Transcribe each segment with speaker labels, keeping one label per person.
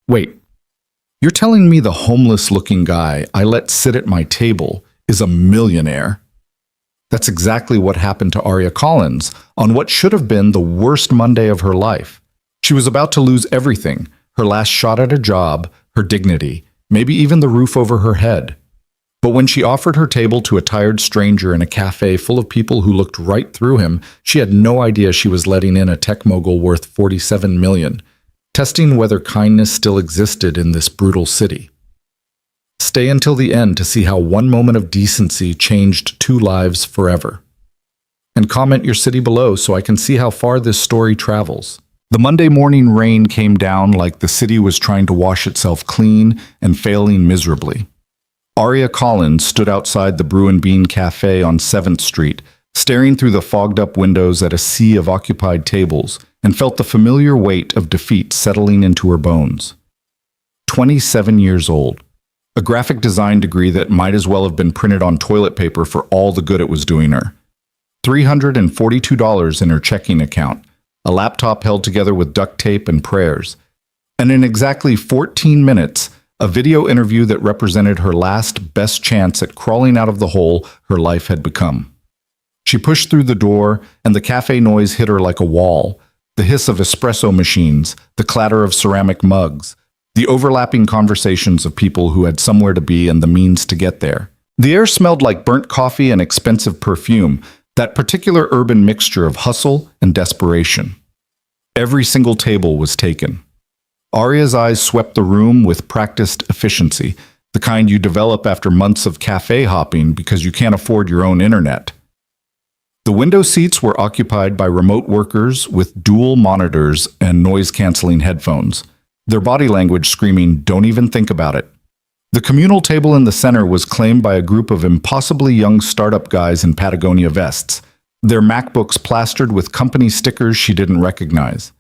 Speaker 1: Wait, you're telling me the homeless-looking guy I let sit at my table is a millionaire? That's exactly what happened to Aria Collins on what should have been the worst Monday of her life. She was about to lose everything, her last shot at a job, her dignity, maybe even the roof over her head. But when she offered her table to a tired stranger in a cafe full of people who looked right through him, she had no idea she was letting in a tech mogul worth $47 million, testing whether kindness still existed in this brutal city. Stay until the end to see how one moment of decency changed two lives forever. And comment your city below so I can see how far this story travels. The Monday morning rain came down like the city was trying to wash itself clean and failing miserably. Aria Collins stood outside the Brew and Bean Café on 7th Street, staring through the fogged-up windows at a sea of occupied tables, and felt the familiar weight of defeat settling into her bones. 27 years old. A graphic design degree that might as well have been printed on toilet paper for all the good it was doing her. $342 in her checking account, a laptop held together with duct tape and prayers. And in exactly 14 minutes, a video interview that represented her last best chance at crawling out of the hole her life had become. She pushed through the door, and the cafe noise hit her like a wall. The hiss of espresso machines, the clatter of ceramic mugs, the overlapping conversations of people who had somewhere to be and the means to get there. The air smelled like burnt coffee and expensive perfume, that particular urban mixture of hustle and desperation. Every single table was taken. Aria's eyes swept the room with practiced efficiency, the kind you develop after months of cafe hopping because you can't afford your own internet. The window seats were occupied by remote workers with dual monitors and noise-canceling headphones, their body language screaming, "Don't even think about it." The communal table in the center was claimed by a group of impossibly young startup guys in Patagonia vests, their MacBooks plastered with company stickers she didn't recognize.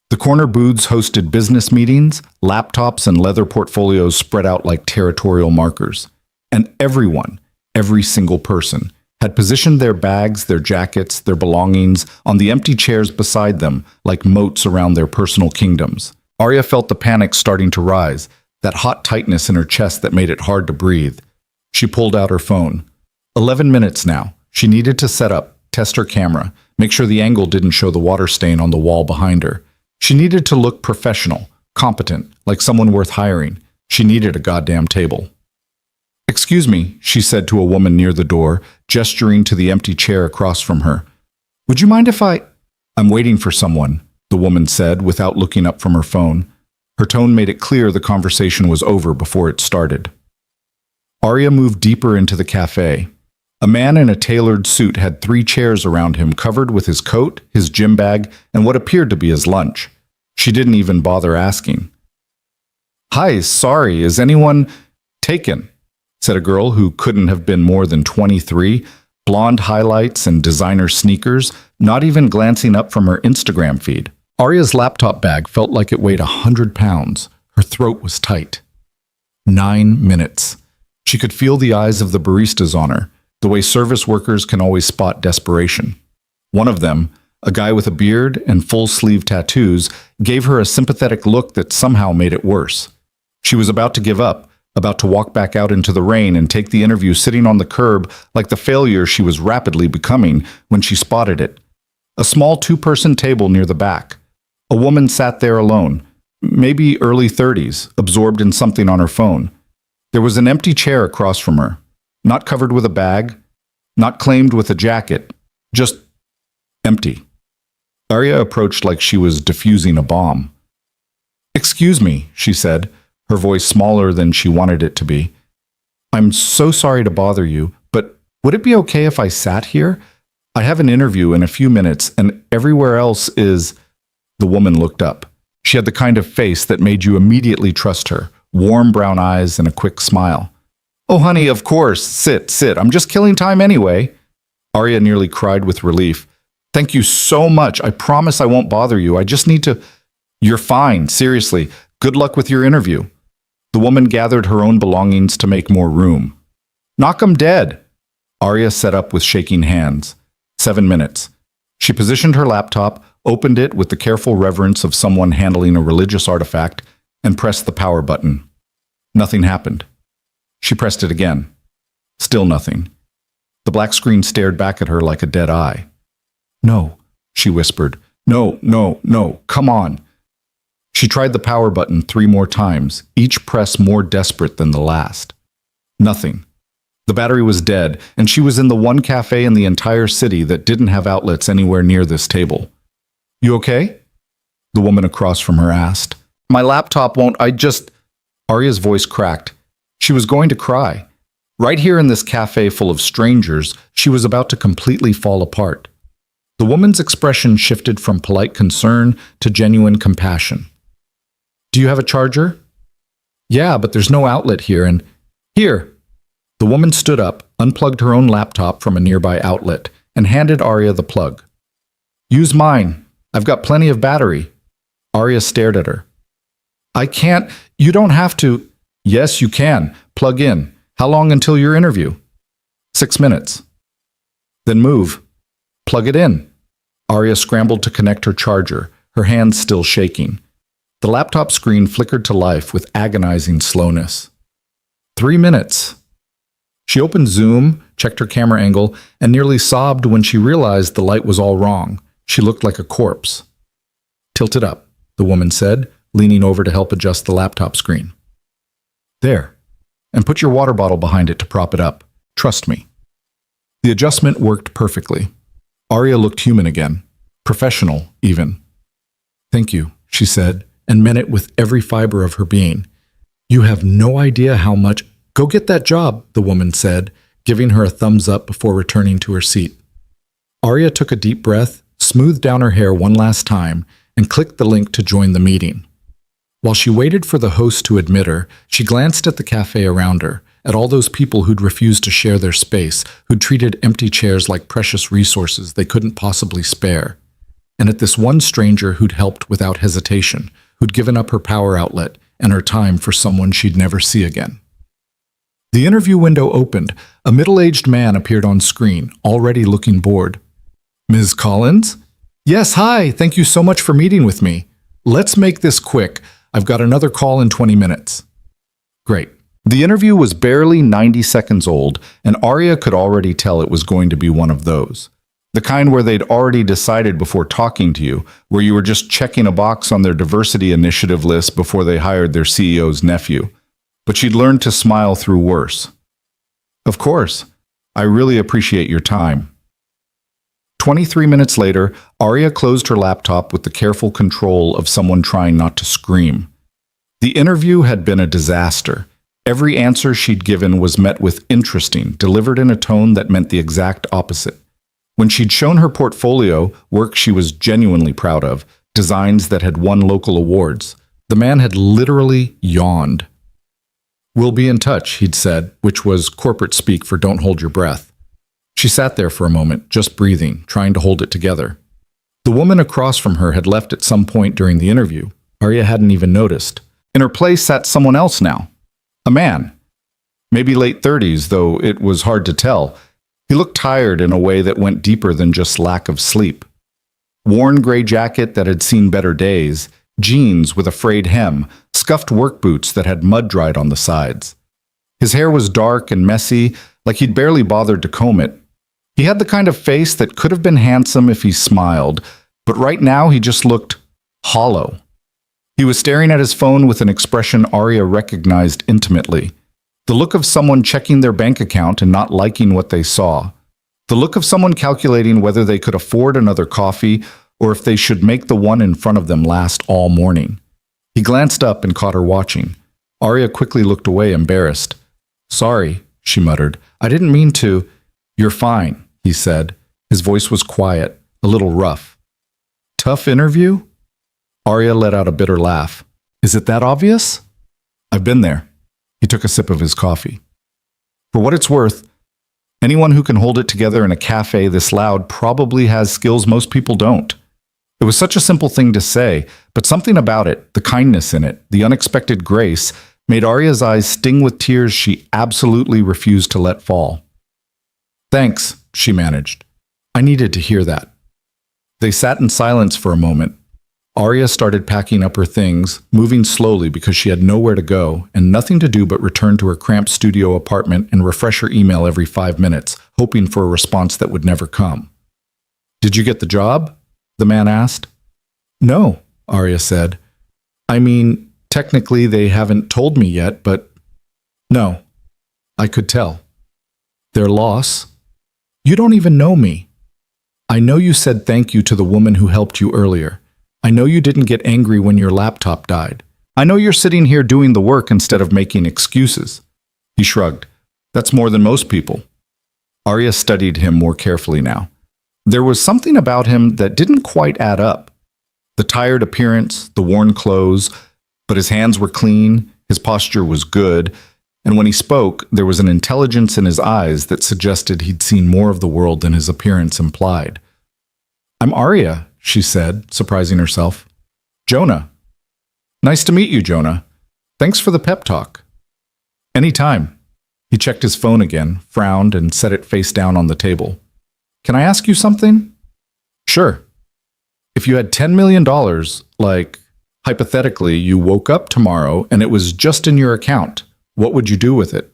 Speaker 1: The corner booths hosted business meetings, laptops and leather portfolios spread out like territorial markers. And everyone, every single person, had positioned their bags, their jackets, their belongings on the empty chairs beside them like moats around their personal kingdoms. Aria felt the panic starting to rise, that hot tightness in her chest that made it hard to breathe. She pulled out her phone. 11 minutes now. She needed to set up, test her camera, make sure the angle didn't show the water stain on the wall behind her. She needed to look professional, competent, like someone worth hiring. She needed a goddamn table. "Excuse me," she said to a woman near the door, gesturing to the empty chair across from her. "Would you mind if I'm waiting for someone," the woman said without looking up from her phone. Her tone made it clear the conversation was over before it started. Aria moved deeper into the cafe. A man in a tailored suit had 3 chairs around him covered with his coat, his gym bag, and what appeared to be his lunch. She didn't even bother asking. "Hi, sorry, is anyone taken?" said a girl who couldn't have been more than 23, blonde highlights and designer sneakers, not even glancing up from her Instagram feed. Aria's laptop bag felt like it weighed 100 pounds. Her throat was tight. 9 minutes. She could feel the eyes of the baristas on her, the way service workers can always spot desperation. One of them, a guy with a beard and full-sleeve tattoos, gave her a sympathetic look that somehow made it worse. She was about to give up, about to walk back out into the rain and take the interview sitting on the curb like the failure she was rapidly becoming when she spotted it. A small 2-person table near the back. A woman sat there alone, maybe early 30s, absorbed in something on her phone. There was an empty chair across from her. Not covered with a bag, not claimed with a jacket, just empty. Aria approached like she was defusing a bomb. "Excuse me," she said, her voice smaller than she wanted it to be. "I'm so sorry to bother you, but would it be okay if I sat here? I have an interview in a few minutes, and everywhere else is—" The woman looked up. She had the kind of face that made you immediately trust her, warm brown eyes and a quick smile. "Oh, honey, of course. Sit. I'm just killing time anyway." Aria nearly cried with relief. "Thank you so much. I promise I won't bother you. I just need to—" "You're fine. Seriously. Good luck with your interview." The woman gathered her own belongings to make more room. "Knock 'em dead." Aria sat up with shaking hands. 7 minutes. She positioned her laptop, opened it with the careful reverence of someone handling a religious artifact, and pressed the power button. Nothing happened. She pressed it again. Still nothing. The black screen stared back at her like a dead eye. "No," she whispered. "No, no, no, come on." She tried the power button 3 more times, each press more desperate than the last. Nothing. The battery was dead, and she was in the one cafe in the entire city that didn't have outlets anywhere near this table. "You okay?" the woman across from her asked. "My laptop won't, Arya's voice cracked. She was going to cry. Right here in this cafe full of strangers, she was about to completely fall apart. The woman's expression shifted from polite concern to genuine compassion. "Do you have a charger?" "Yeah, but there's no outlet here, and—" "Here!" The woman stood up, unplugged her own laptop from a nearby outlet, and handed Arya the plug. "Use mine. I've got plenty of battery." Arya stared at her. "I can't. You don't have to." "Yes, you can. Plug in. How long until your interview?" 6 minutes. "Then move. Plug it in." Arya scrambled to connect her charger, her hands still shaking. The laptop screen flickered to life with agonizing slowness. 3 minutes. She opened Zoom, checked her camera angle, and nearly sobbed when she realized the light was all wrong. She looked like a corpse. "Tilt it up," the woman said, leaning over to help adjust the laptop screen. "There. And put your water bottle behind it to prop it up. Trust me." The adjustment worked perfectly. Arya looked human again. Professional, even. "Thank you," she said, and meant it with every fiber of her being. "You have no idea how much—" "Go get that job," the woman said, giving her a thumbs up before returning to her seat. Arya took a deep breath, smoothed down her hair one last time, and clicked the link to join the meeting. While she waited for the host to admit her, she glanced at the cafe around her, at all those people who'd refused to share their space, who'd treated empty chairs like precious resources they couldn't possibly spare, and at this one stranger who'd helped without hesitation, who'd given up her power outlet and her time for someone she'd never see again. The interview window opened. A middle-aged man appeared on screen, already looking bored. "Ms. Collins?" "Yes, hi, thank you so much for meeting with me. Let's make this quick. I've got another call in 20 minutes. Great. The interview was barely 90 seconds old, and Arya could already tell it was going to be one of those. The kind where they'd already decided before talking to you, where you were just checking a box on their diversity initiative list before they hired their CEO's nephew. But she'd learned to smile through worse. "Of course. I really appreciate your time." 23 minutes later, Arya closed her laptop with the careful control of someone trying not to scream. The interview had been a disaster. Every answer she'd given was met with interesting, delivered in a tone that meant the exact opposite. When she'd shown her portfolio, work she was genuinely proud of, designs that had won local awards, the man had literally yawned. "We'll be in touch," he'd said, which was corporate speak for "don't hold your breath." She sat there for a moment, just breathing, trying to hold it together. The woman across from her had left at some point during the interview. Arya hadn't even noticed. In her place sat someone else now. A man. Maybe late 30s, though it was hard to tell. He looked tired in a way that went deeper than just lack of sleep. Worn gray jacket that had seen better days, jeans with a frayed hem, scuffed work boots that had mud-dried on the sides. His hair was dark and messy, like he'd barely bothered to comb it. He had the kind of face that could have been handsome if he smiled, but right now he just looked hollow. He was staring at his phone with an expression Arya recognized intimately. The look of someone checking their bank account and not liking what they saw. The look of someone calculating whether they could afford another coffee or if they should make the one in front of them last all morning. He glanced up and caught her watching. Arya quickly looked away, embarrassed. "Sorry," she muttered. "I didn't mean to." "You're fine," he said. His voice was quiet, a little rough. "Tough interview?" Arya let out a bitter laugh. "Is it that obvious?" "I've been there." He took a sip of his coffee. "For what it's worth, anyone who can hold it together in a cafe this loud probably has skills most people don't." It was such a simple thing to say, but something about it, the kindness in it, the unexpected grace, made Arya's eyes sting with tears she absolutely refused to let fall. "Thanks," she managed. "I needed to hear that." They sat in silence for a moment. Arya started packing up her things, moving slowly because she had nowhere to go and nothing to do but return to her cramped studio apartment and refresh her email every 5 minutes, hoping for a response that would never come. "Did you get the job?" the man asked. "No," Arya said. "I mean, technically they haven't told me yet, but no, I could tell. Their loss? You don't even know me. I know you said thank you to the woman who helped you earlier. I know you didn't get angry when your laptop died. I know you're sitting here doing the work instead of making excuses." He shrugged. "That's more than most people." Arya studied him more carefully now. There was something about him that didn't quite add up. The tired appearance, the worn clothes, but his hands were clean, his posture was good, and when he spoke, there was an intelligence in his eyes that suggested he'd seen more of the world than his appearance implied. "I'm Arya," she said, surprising herself. "Jonah." "Nice to meet you, Jonah. Thanks for the pep talk." "Anytime." He checked his phone again, frowned, and set it face down on the table. "Can I ask you something?" "Sure." "If you had $10 million, like, hypothetically, you woke up tomorrow and it was just in your account, what would you do with it?"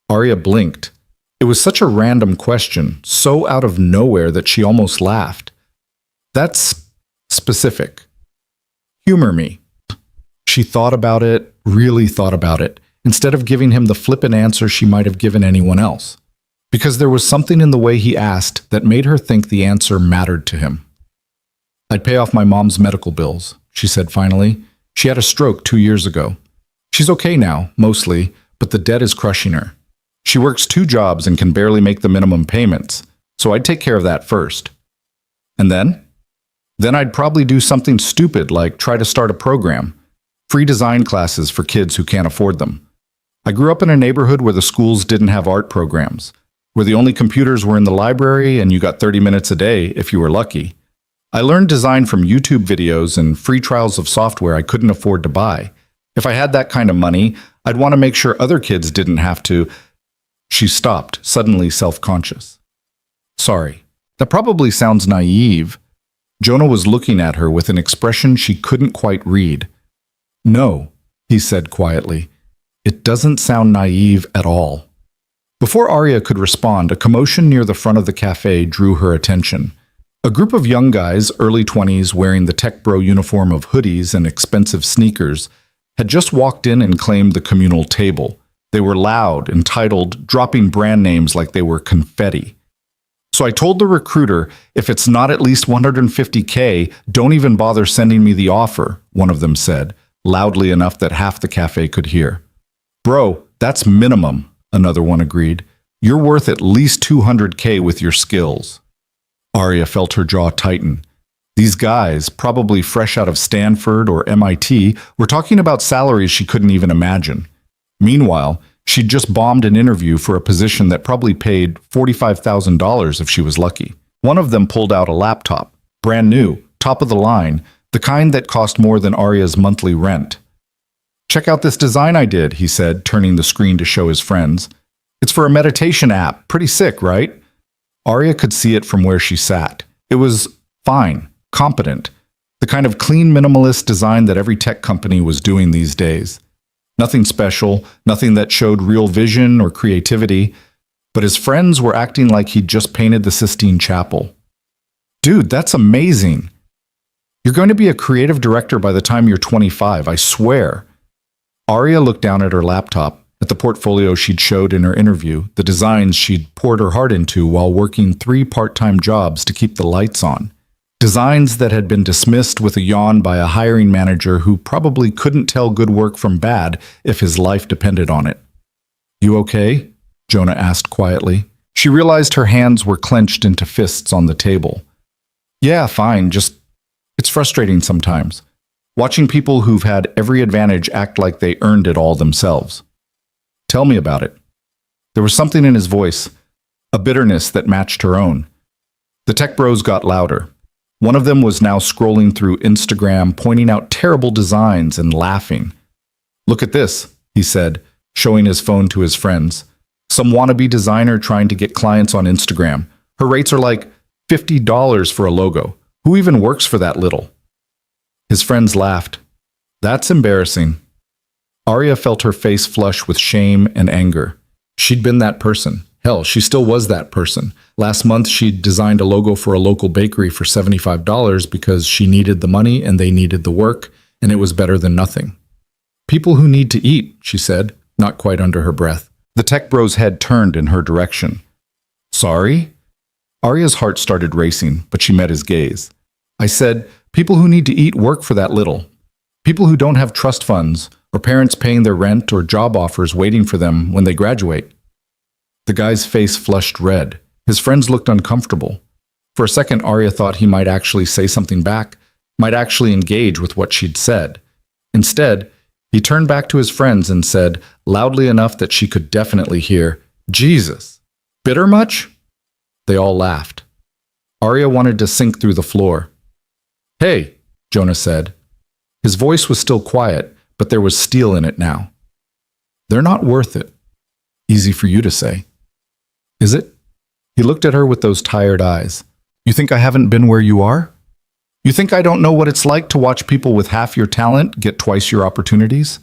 Speaker 1: Arya blinked. It was such a random question, so out of nowhere that she almost laughed. "That's specific. Humor me." She thought about it, really thought about it, instead of giving him the flippant answer she might have given anyone else. Because there was something in the way he asked that made her think the answer mattered to him. "I'd pay off my mom's medical bills," she said finally. "She had a stroke 2 years ago. She's okay now, mostly, but the debt is crushing her. She works 2 jobs and can barely make the minimum payments, so I'd take care of that first. And then? Then I'd probably do something stupid like try to start a program. Free design classes for kids who can't afford them. I grew up in a neighborhood where the schools didn't have art programs, where the only computers were in the library and you got 30 minutes a day if you were lucky. I learned design from YouTube videos and free trials of software I couldn't afford to buy. If I had that kind of money, I'd want to make sure other kids didn't have to." She stopped, suddenly self-conscious. "Sorry, that probably sounds naive." Jonah was looking at her with an expression she couldn't quite read. "No," he said quietly. "It doesn't sound naive at all." Before Arya could respond, a commotion near the front of the cafe drew her attention. A group of young guys, early 20s, wearing the tech bro uniform of hoodies and expensive sneakers, had just walked in and claimed the communal table. They were loud, entitled, dropping brand names like they were confetti. "So I told the recruiter, if it's not at least $150K, don't even bother sending me the offer," one of them said, loudly enough that half the cafe could hear. "Bro, that's minimum," another one agreed. "You're worth at least $200K with your skills." Arya felt her jaw tighten. These guys, probably fresh out of Stanford or MIT, were talking about salaries she couldn't even imagine. Meanwhile, she'd just bombed an interview for a position that probably paid $45,000 if she was lucky. One of them pulled out a laptop, brand new, top of the line, the kind that cost more than Arya's monthly rent. "Check out this design I did," he said, turning the screen to show his friends. "It's for a meditation app. Pretty sick, right?" Arya could see it from where she sat. It was fine, competent, the kind of clean minimalist design that every tech company was doing these days. Nothing special, nothing that showed real vision or creativity, but his friends were acting like he'd just painted the Sistine Chapel. "Dude, that's amazing. You're going to be a creative director by the time you're 25, I swear." Arya looked down at her laptop, at the portfolio she'd showed in her interview, the designs she'd poured her heart into while working 3 part-time jobs to keep the lights on. Designs that had been dismissed with a yawn by a hiring manager who probably couldn't tell good work from bad if his life depended on it. "You okay?" Jonah asked quietly. She realized her hands were clenched into fists on the table. "Yeah, fine, just it's frustrating sometimes. Watching people who've had every advantage act like they earned it all themselves." "Tell me about it." There was something in his voice, a bitterness that matched her own. The tech bros got louder. One of them was now scrolling through Instagram, pointing out terrible designs and laughing. "Look at this," he said, showing his phone to his friends. "Some wannabe designer trying to get clients on Instagram. Her rates are like $50 for a logo. Who even works for that little?" His friends laughed. That's embarrassing. Arya felt her face flush with shame and anger. She'd been that person. Hell, she still was that person. Last month, she'd designed a logo for a local bakery for $75 because she needed the money and they needed the work, and it was better than nothing. People who need to eat, she said, not quite under her breath. The tech bro's head turned in her direction. Sorry? Arya's heart started racing, but she met his gaze. I said, people who need to eat work for that little. People who don't have trust funds, or parents paying their rent or job offers waiting for them when they graduate. The guy's face flushed red. His friends looked uncomfortable. For a second, Arya thought he might actually say something back, might actually engage with what she'd said. Instead, he turned back to his friends and said, loudly enough that she could definitely hear, Jesus, bitter much? They all laughed. Arya wanted to sink through the floor. Hey, Jonah said. His voice was still quiet, but there was steel in it now. They're not worth it. Easy for you to say. Is it? He looked at her with those tired eyes. You think I haven't been where you are? You think I don't know what it's like to watch people with half your talent get twice your opportunities?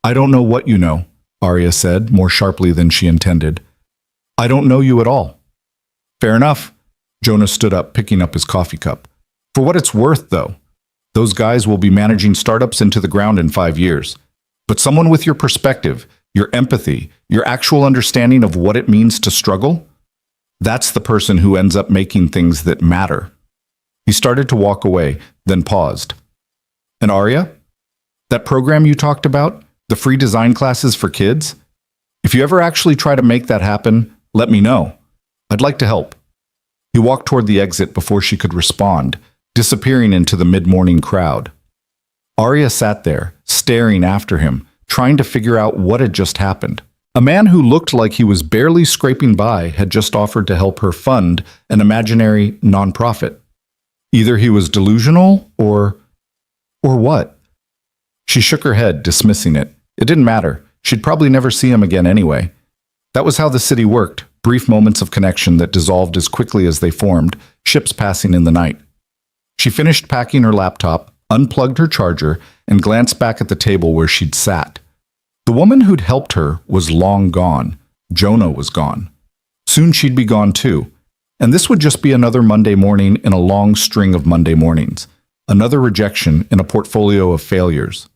Speaker 1: I don't know what you know, Arya said, more sharply than she intended. I don't know you at all. Fair enough. Jonah stood up, picking up his coffee cup. For what it's worth, though, those guys will be managing startups into the ground in 5 years. But someone with your perspective, your empathy, your actual understanding of what it means to struggle, that's the person who ends up making things that matter. He started to walk away, then paused. And Arya? That program you talked about, the free design classes for kids? If you ever actually try to make that happen, let me know. I'd like to help. He walked toward the exit before she could respond, disappearing into the mid-morning crowd. Arya sat there, staring after him, trying to figure out what had just happened. A man who looked like he was barely scraping by had just offered to help her fund an imaginary nonprofit. Either he was delusional or what? She shook her head, dismissing it. It didn't matter. She'd probably never see him again anyway. That was how the city worked, brief moments of connection that dissolved as quickly as they formed, ships passing in the night. She finished packing her laptop, unplugged her charger, and glanced back at the table where she'd sat. The woman who'd helped her was long gone. Jonah was gone. Soon she'd be gone too. And this would just be another Monday morning in a long string of Monday mornings. Another rejection in a portfolio of failures.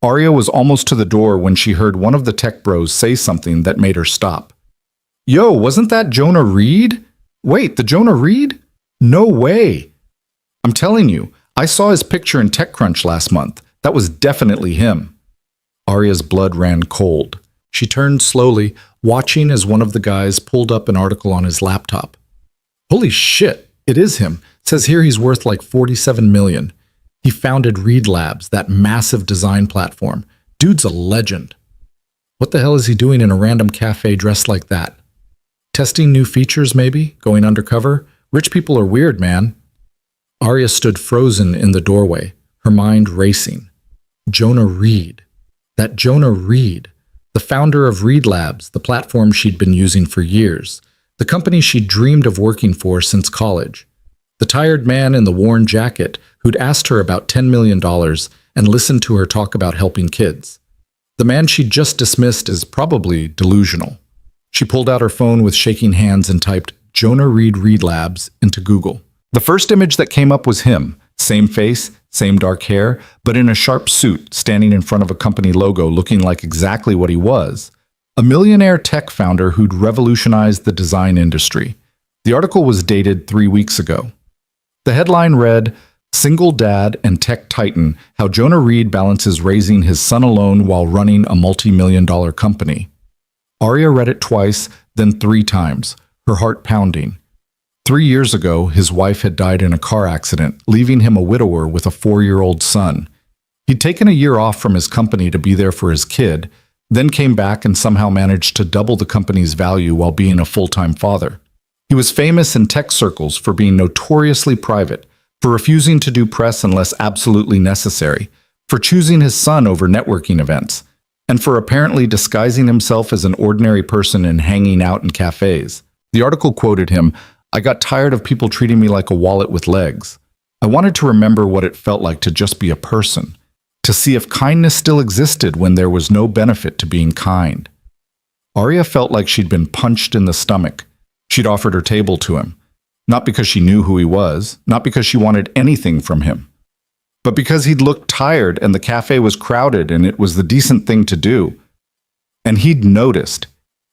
Speaker 1: Arya was almost to the door when she heard one of the tech bros say something that made her stop. Yo, wasn't that Jonah Reed? Wait, the Jonah Reed? No way! I'm telling you, I saw his picture in TechCrunch last month. That was definitely him. Arya's blood ran cold. She turned slowly, watching as one of the guys pulled up an article on his laptop. Holy shit, it is him. It says here he's worth like $47 million. He founded Reed Labs, that massive design platform. Dude's a legend. What the hell is he doing in a random cafe dressed like that? Testing new features, maybe? Going undercover? Rich people are weird, man. Arya stood frozen in the doorway, her mind racing. Jonah Reed. That Jonah Reed. The founder of Reed Labs, the platform she'd been using for years. The company she'd dreamed of working for since college. The tired man in the worn jacket who'd asked her about $10 million and listened to her talk about helping kids. The man she'd just dismissed as probably delusional. She pulled out her phone with shaking hands and typed Jonah Reed Labs into Google. The first image that came up was him, same face, same dark hair, but in a sharp suit, standing in front of a company logo looking like exactly what he was. A millionaire tech founder who'd revolutionized the design industry. The article was dated 3 weeks ago. The headline read, Single Dad and Tech Titan, How Jonah Reed Balances Raising His Son Alone While Running a Multi-million-dollar Company. Arya read it twice, then 3 times, her heart pounding. 3 years ago, his wife had died in a car accident, leaving him a widower with a 4-year-old son. He'd taken a year off from his company to be there for his kid, then came back and somehow managed to double the company's value while being a full-time father. He was famous in tech circles for being notoriously private, for refusing to do press unless absolutely necessary, for choosing his son over networking events, and for apparently disguising himself as an ordinary person and hanging out in cafes. The article quoted him, I got tired of people treating me like a wallet with legs. I wanted to remember what it felt like to just be a person, to see if kindness still existed when there was no benefit to being kind. Arya felt like she'd been punched in the stomach. She'd offered her table to him, not because she knew who he was, not because she wanted anything from him, but because he'd looked tired and the cafe was crowded and it was the decent thing to do. And he'd noticed.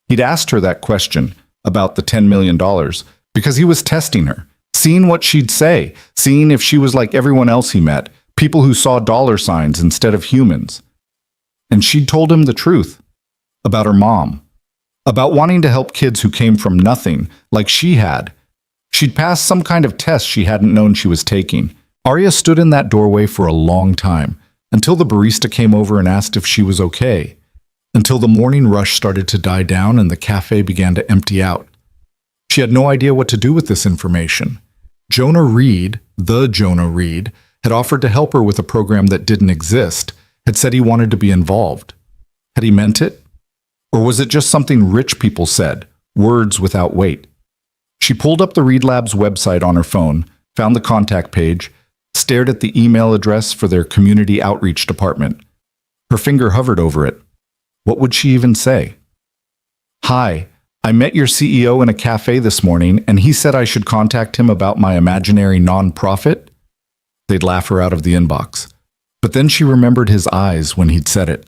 Speaker 1: He'd asked her that question about the $10 million because he was testing her, seeing what she'd say, seeing if she was like everyone else he met, people who saw dollar signs instead of humans. And she'd told him the truth about her mom, about wanting to help kids who came from nothing like she had. She'd passed some kind of test she hadn't known she was taking. Arya stood in that doorway for a long time, until the barista came over and asked if she was okay, until the morning rush started to die down and the cafe began to empty out. She had no idea what to do with this information. Jonah Reed, the Jonah Reed, had offered to help her with a program that didn't exist, had said he wanted to be involved. Had he meant it? Or was it just something rich people said, words without weight? She pulled up the Reed Labs website on her phone, found the contact page, stared at the email address for their community outreach department. Her finger hovered over it. What would she even say? "Hi, I met your CEO in a cafe this morning, and he said I should contact him about my imaginary nonprofit." They'd laugh her out of the inbox. But then she remembered his eyes when he'd said it,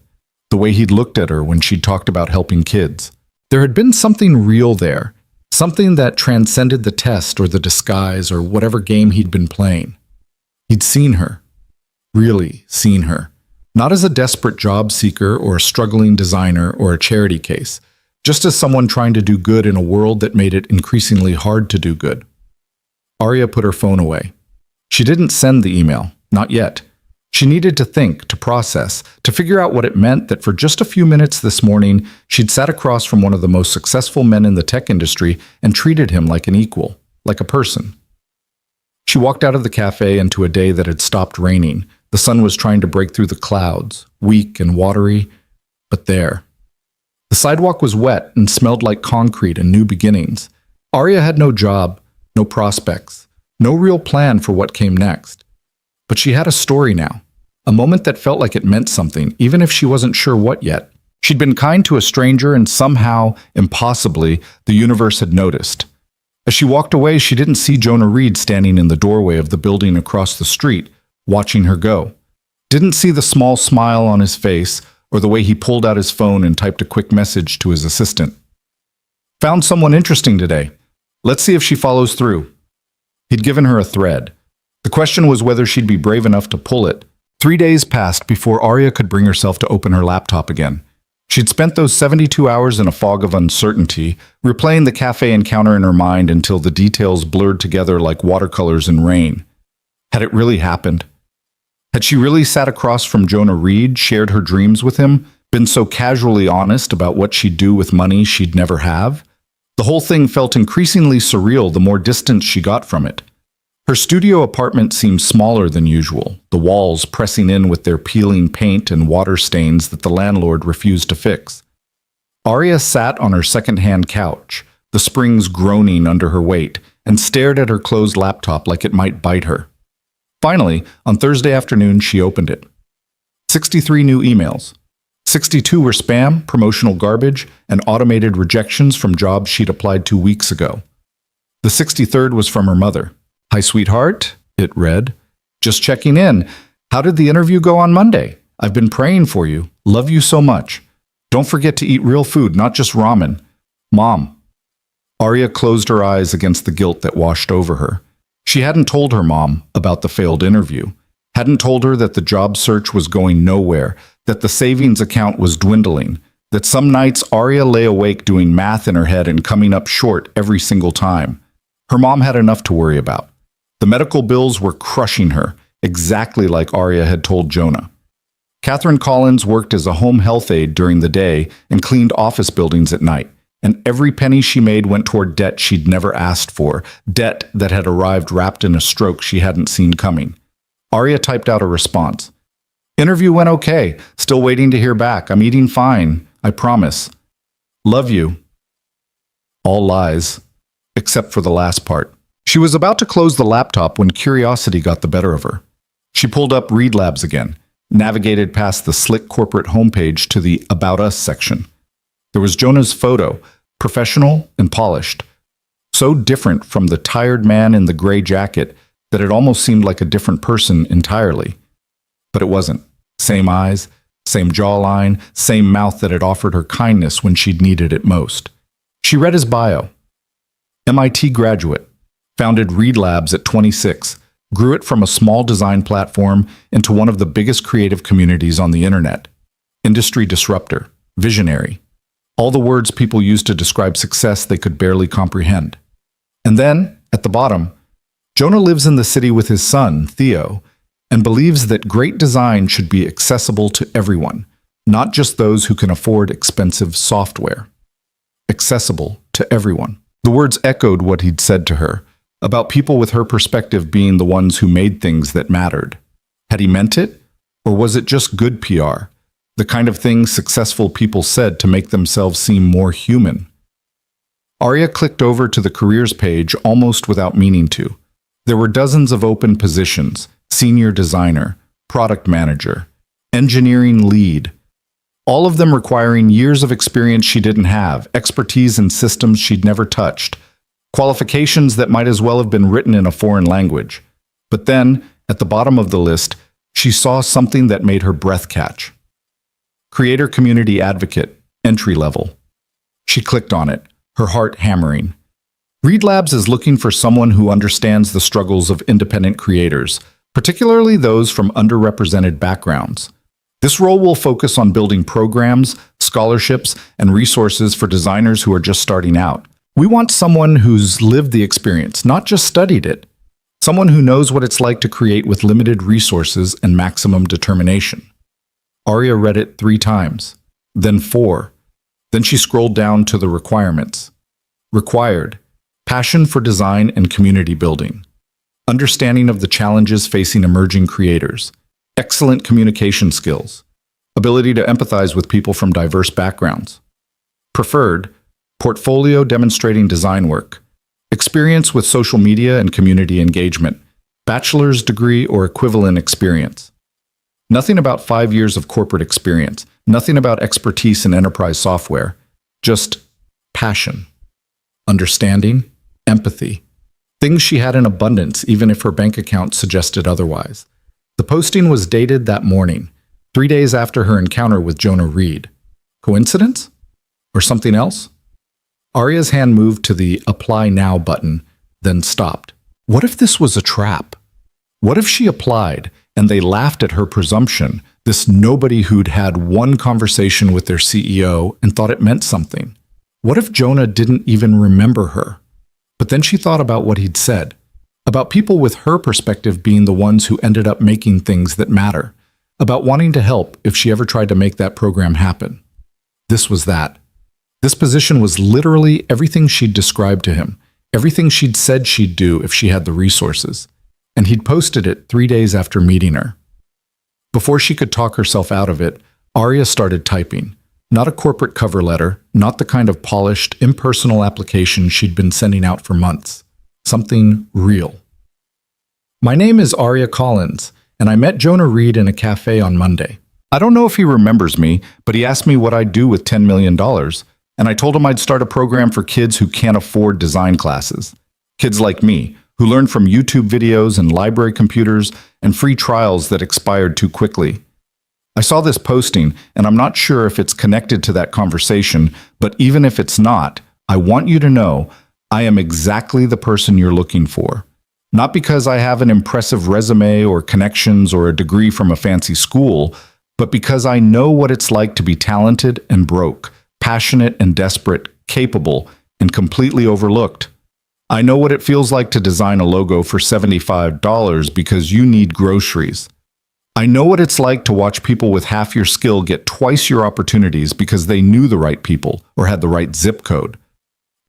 Speaker 1: the way he'd looked at her when she'd talked about helping kids. There had been something real there, something that transcended the test or the disguise or whatever game he'd been playing. He'd seen her, really seen her, not as a desperate job seeker or a struggling designer or a charity case, just as someone trying to do good in a world that made it increasingly hard to do good. Arya put her phone away. She didn't send the email, not yet. She needed to think, to process, to figure out what it meant that for just a few minutes this morning, she'd sat across from one of the most successful men in the tech industry and treated him like an equal, like a person. She walked out of the cafe into a day that had stopped raining. The sun was trying to break through the clouds, weak and watery, but there. The sidewalk was wet and smelled like concrete and new beginnings. Arya had no job, no prospects, no real plan for what came next. But she had a story now, a moment that felt like it meant something, even if she wasn't sure what yet. She'd been kind to a stranger and somehow, impossibly, the universe had noticed. As she walked away, she didn't see Jonah Reed standing in the doorway of the building across the street, watching her go. Didn't see the small smile on his face or the way he pulled out his phone and typed a quick message to his assistant. "Found someone interesting today. Let's see if she follows through." He'd given her a thread. The question was whether she'd be brave enough to pull it. 3 days passed before Arya could bring herself to open her laptop again. She'd spent those 72 hours in a fog of uncertainty, replaying the cafe encounter in her mind until the details blurred together like watercolors in rain. Had it really happened? Had she really sat across from Jonah Reed, shared her dreams with him, been so casually honest about what she'd do with money she'd never have? The whole thing felt increasingly surreal the more distance she got from it. Her studio apartment seemed smaller than usual, the walls pressing in with their peeling paint and water stains that the landlord refused to fix. Arya sat on her second-hand couch, the springs groaning under her weight, and stared at her closed laptop like it might bite her. Finally, on Thursday afternoon, she opened it. 63 new emails. 62 were spam, promotional garbage, and automated rejections from jobs she'd applied 2 weeks ago. The 63rd was from her mother. "Hi, sweetheart," it read. "Just checking in. How did the interview go on Monday? I've been praying for you. Love you so much. Don't forget to eat real food, not just ramen. Mom." Arya closed her eyes against the guilt that washed over her. She hadn't told her mom about the failed interview, hadn't told her that the job search was going nowhere, that the savings account was dwindling, that some nights Arya lay awake doing math in her head and coming up short every single time. Her mom had enough to worry about. The medical bills were crushing her, exactly like Arya had told Jonah. Catherine Collins worked as a home health aide during the day and cleaned office buildings at night, and every penny she made went toward debt she'd never asked for, debt that had arrived wrapped in a stroke she hadn't seen coming. Arya typed out a response. "Interview went okay. Still waiting to hear back. I'm eating fine. I promise. Love you." All lies, except for the last part. She was about to close the laptop when curiosity got the better of her. She pulled up Reed Labs again, navigated past the slick corporate homepage to the About Us section. There was Jonah's photo, professional and polished, so different from the tired man in the gray jacket that it almost seemed like a different person entirely. But it wasn't. Same eyes, same jawline, same mouth that had offered her kindness when she'd needed it most. She read his bio. MIT graduate, founded Reed Labs at 26, grew it from a small design platform into one of the biggest creative communities on the internet. Industry disruptor, visionary, all the words people use to describe success they could barely comprehend. And then, at the bottom, Jonah lives in the city with his son, Theo, and believes that great design should be accessible to everyone, not just those who can afford expensive software. Accessible to everyone. The words echoed what he'd said to her, about people with her perspective being the ones who made things that mattered. Had he meant it? Or was it just good PR? The kind of thing successful people said to make themselves seem more human? Arya clicked over to the careers page almost without meaning to. There were dozens of open positions: senior designer, product manager, engineering lead, all of them requiring years of experience she didn't have, expertise in systems she'd never touched, qualifications that might as well have been written in a foreign language. But then, at the bottom of the list, she saw something that made her breath catch. Creator Community Advocate, entry level. She clicked on it, her heart hammering. Reed Labs is looking for someone who understands the struggles of independent creators, particularly those from underrepresented backgrounds. This role will focus on building programs, scholarships, and resources for designers who are just starting out. We want someone who's lived the experience, not just studied it. Someone who knows what it's like to create with limited resources and maximum determination. Arya read it 3 times, then 4. Then she scrolled down to the requirements. Required: passion for design and community building, understanding of the challenges facing emerging creators, excellent communication skills, ability to empathize with people from diverse backgrounds. Preferred: portfolio demonstrating design work, experience with social media and community engagement, bachelor's degree or equivalent experience. Nothing about 5 years of corporate experience, nothing about expertise in enterprise software, just passion, understanding, empathy, things she had in abundance even if her bank account suggested otherwise. The posting was dated that morning, 3 days after her encounter with Jonah Reed. Coincidence? Or something else? Arya's hand moved to the Apply Now button, then stopped. What if this was a trap? What if she applied and they laughed at her presumption, this nobody who'd had one conversation with their CEO and thought it meant something? What if Jonah didn't even remember her? But then she thought about what he'd said, about people with her perspective being the ones who ended up making things that matter, about wanting to help if she ever tried to make that program happen. This was that. This position was literally everything she'd described to him, everything she'd said she'd do if she had the resources. And he'd posted it 3 days after meeting her. Before she could talk herself out of it, Arya started typing. Not a corporate cover letter, not the kind of polished, impersonal application she'd been sending out for months. Something real. My name is Arya Collins, and I met Jonah Reed in a cafe on Monday. I don't know if he remembers me, but he asked me what I'd do with $10 million, and I told him I'd start a program for kids who can't afford design classes. Kids like me, who learn from YouTube videos and library computers and free trials that expired too quickly. I saw this posting, and I'm not sure if it's connected to that conversation, but even if it's not, I want you to know I am exactly the person you're looking for. Not because I have an impressive resume or connections or a degree from a fancy school, but because I know what it's like to be talented and broke, passionate and desperate, capable, and completely overlooked. I know what it feels like to design a logo for $75 because you need groceries. I know what it's like to watch people with half your skill get twice your opportunities because they knew the right people or had the right zip code.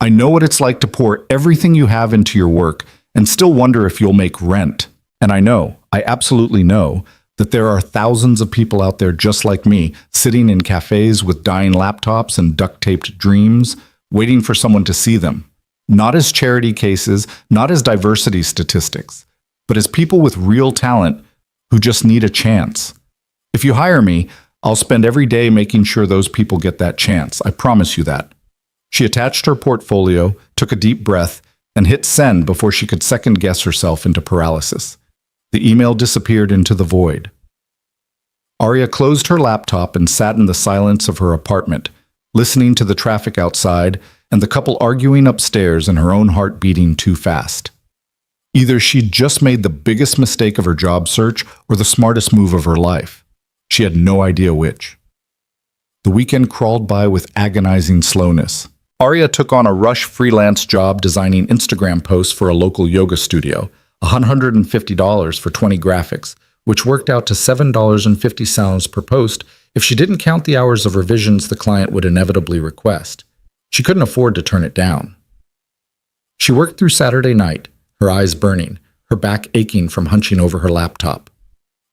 Speaker 1: I know what it's like to pour everything you have into your work and still wonder if you'll make rent. And I absolutely know, that there are thousands of people out there just like me, sitting in cafes with dying laptops and duct-taped dreams, waiting for someone to see them. not as charity cases, not as diversity statistics, but as people with real talent who just need a chance. If you hire me, I'll spend every day making sure those people get that chance. I promise you that. She attached her portfolio, took a deep breath, and hit send before she could second-guess herself into paralysis. The email disappeared into the void. Arya closed her laptop and sat in the silence of her apartment, listening to the traffic outside and the couple arguing upstairs and her own heart beating too fast. Either she'd just made the biggest mistake of her job search or the smartest move of her life. She had no idea which. The weekend crawled by with agonizing slowness. Arya took on a rush freelance job designing Instagram posts for a local yoga studio, $150 for 20 graphics, which worked out to $7.50 per post if she didn't count the hours of revisions the client would inevitably request. She couldn't afford to turn it down. She worked through Saturday night, her eyes burning, her back aching from hunching over her laptop.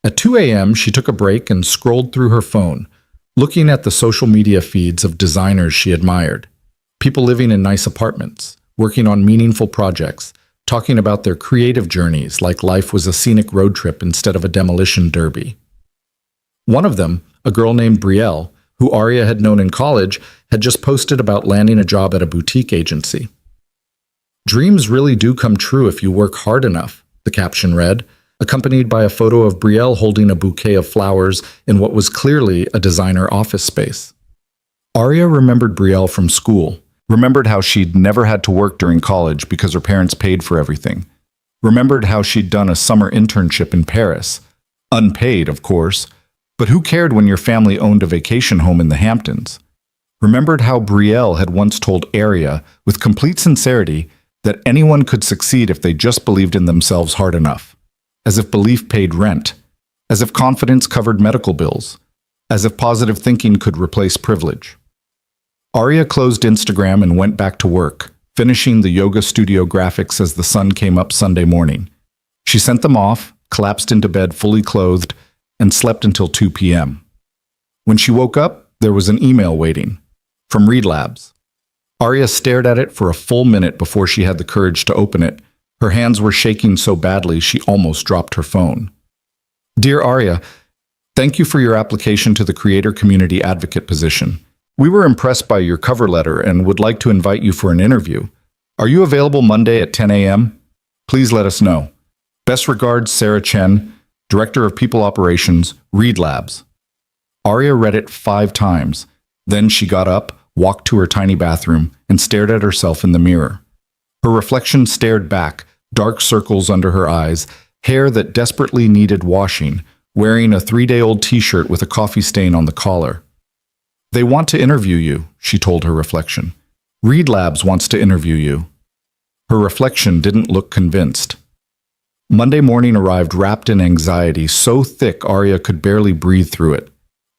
Speaker 1: At 2 a.m., she took a break and scrolled through her phone, looking at the social media feeds of designers she admired. People living in nice apartments, working on meaningful projects, talking about their creative journeys like life was a scenic road trip instead of a demolition derby. One of them, a girl named Brielle, who Arya had known in college, had just posted about landing a job at a boutique agency. "Dreams really do come true if you work hard enough," the caption read, accompanied by a photo of Brielle holding a bouquet of flowers in what was clearly a designer office space. Arya remembered Brielle from school, remembered how she'd never had to work during college because her parents paid for everything, remembered how she'd done a summer internship in Paris, unpaid, of course, but who cared when your family owned a vacation home in the Hamptons? Remembered how Brielle had once told Arya, with complete sincerity, that anyone could succeed if they just believed in themselves hard enough. As if belief paid rent, as if confidence covered medical bills, as if positive thinking could replace privilege. Arya closed Instagram and went back to work, finishing the yoga studio graphics as the sun came up Sunday morning. She sent them off, collapsed into bed fully clothed, and slept until 2 p.m. When she woke up, there was an email waiting, from Reed Labs. Arya stared at it for a full minute before she had the courage to open it. Her hands were shaking so badly she almost dropped her phone. "Dear Arya, thank you for your application to the Creator Community Advocate position. We were impressed by your cover letter and would like to invite you for an interview. Are you available Monday at 10 a.m.? Please let us know. Best regards, Sarah Chen, Director of People Operations, Reed Labs." Arya read it 5 times. Then she got up, walked to her tiny bathroom, and stared at herself in the mirror. Her reflection stared back, dark circles under her eyes, hair that desperately needed washing, wearing a 3-day-old t-shirt with a coffee stain on the collar. "They want to interview you," she told her reflection. "Reed Labs wants to interview you." Her reflection didn't look convinced. Monday morning arrived wrapped in anxiety so thick Arya could barely breathe through it.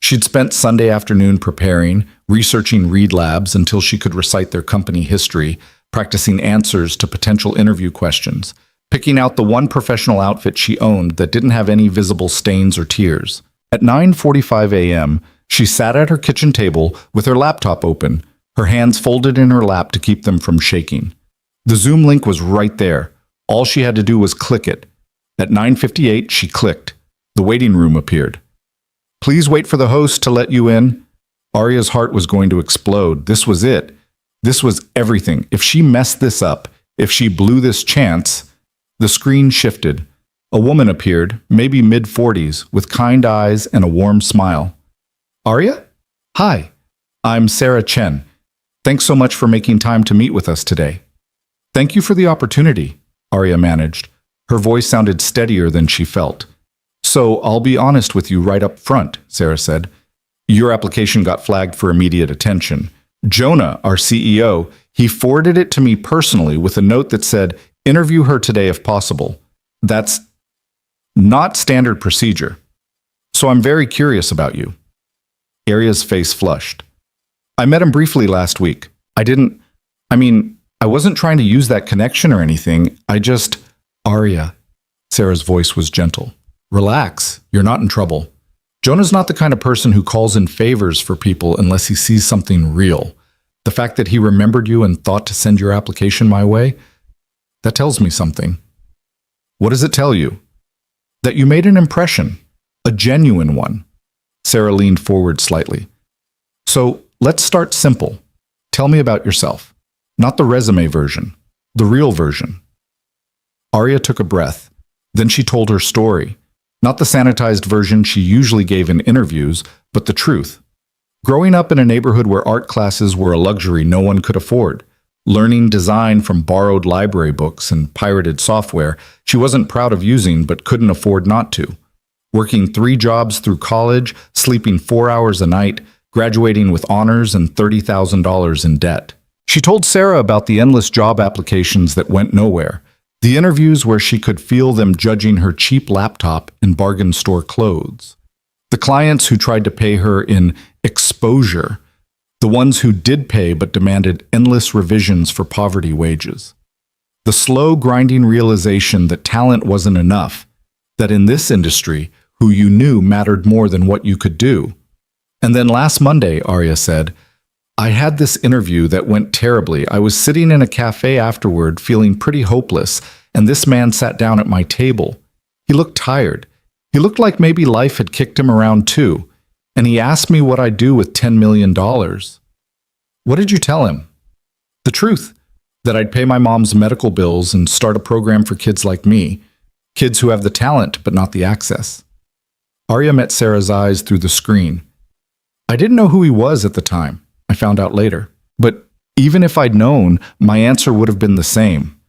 Speaker 1: She'd spent Sunday afternoon preparing, researching Reed Labs until she could recite their company history, practicing answers to potential interview questions, picking out the one professional outfit she owned that didn't have any visible stains or tears. At 9:45 a.m., she sat at her kitchen table with her laptop open, her hands folded in her lap to keep them from shaking. The Zoom link was right there. All she had to do was click it. At 9:58, she clicked. The waiting room appeared. "Please wait for the host to let you in." Arya's heart was going to explode. This was it. This was everything. If she messed this up, if she blew this chance. The screen shifted. A woman appeared, maybe mid-40s, with kind eyes and a warm smile. "Arya? Hi, I'm Sarah Chen. Thanks so much for making time to meet with us today." "Thank you for the opportunity," Arya managed. Her voice sounded steadier than she felt. "So I'll be honest with you right up front," Sarah said. "Your application got flagged for immediate attention. Jonah, our CEO, he forwarded it to me personally with a note that said, 'Interview her today if possible.' That's not standard procedure. So I'm very curious about you." Arya's face flushed. "I met him briefly last week. I wasn't trying to use that connection or anything. Arya." Sarah's voice was gentle. "Relax. You're not in trouble. Jonah's not the kind of person who calls in favors for people unless he sees something real. The fact that he remembered you and thought to send your application my way, that tells me something. What does it tell you? That you made an impression, a genuine one. Sarah leaned forward slightly. So let's start simple. Tell me about yourself. Not the resume version, the real version. Arya took a breath. Then she told her story. Not the sanitized version she usually gave in interviews, but the truth. Growing up in a neighborhood where art classes were a luxury no one could afford, learning design from borrowed library books and pirated software she wasn't proud of using but couldn't afford not to. Working 3 jobs through college, sleeping 4 hours a night, graduating with honors and $30,000 in debt. She told Sarah about the endless job applications that went nowhere, the interviews where she could feel them judging her cheap laptop and bargain store clothes, the clients who tried to pay her in exposure, the ones who did pay but demanded endless revisions for poverty wages. The slow, grinding realization that talent wasn't enough, that in this industry, who you knew mattered more than what you could do. And then last Monday, Arya said, I had this interview that went terribly. I was sitting in a cafe afterward, feeling pretty hopeless, and this man sat down at my table. He looked tired. He looked like maybe life had kicked him around too. And he asked me what I'd do with $10 million. What did you tell him? The truth, that I'd pay my mom's medical bills and start a program for kids like me, kids who have the talent but not the access. Arya met Sarah's eyes through the screen. I didn't know who he was at the time. I found out later. But even if I'd known, my answer would have been the same.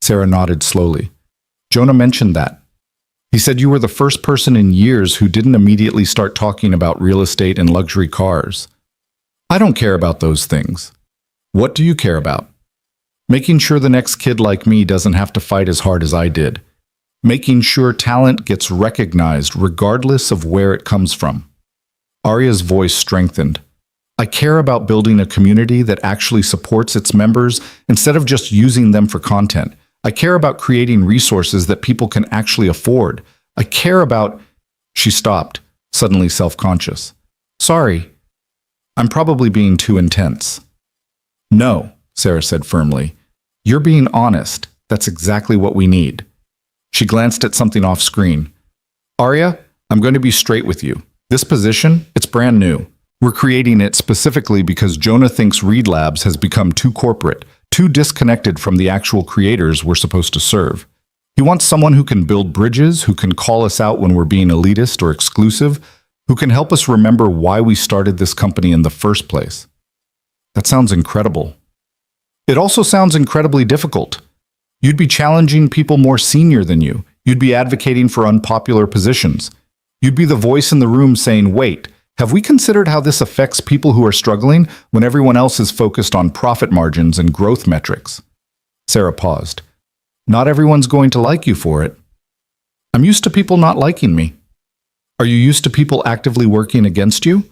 Speaker 1: Sarah nodded slowly. Jonah mentioned that. He said you were the first person in years who didn't immediately start talking about real estate and luxury cars. I don't care about those things. What do you care about? Making sure the next kid like me doesn't have to fight as hard as I did. Making sure talent gets recognized regardless of where it comes from. Arya's voice strengthened. I care about building a community that actually supports its members instead of just using them for content. I care about creating resources that people can actually afford. I care about... She stopped, suddenly self-conscious. Sorry, I'm probably being too intense. No, Sarah said firmly. You're being honest. That's exactly what we need. She glanced at something off screen. Arya, I'm going to be straight with you. This position, it's brand new. We're creating it specifically because Jonah thinks Reed Labs has become too corporate, too disconnected from the actual creators we're supposed to serve. He wants someone who can build bridges, who can call us out when we're being elitist or exclusive, who can help us remember why we started this company in the first place. That sounds incredible. It also sounds incredibly difficult. You'd be challenging people more senior than you. You'd be advocating for unpopular positions. You'd be the voice in the room saying, wait, have we considered how this affects people who are struggling when everyone else is focused on profit margins and growth metrics? Sarah paused. Not everyone's going to like you for it. I'm used to people not liking me. Are you used to people actively working against you?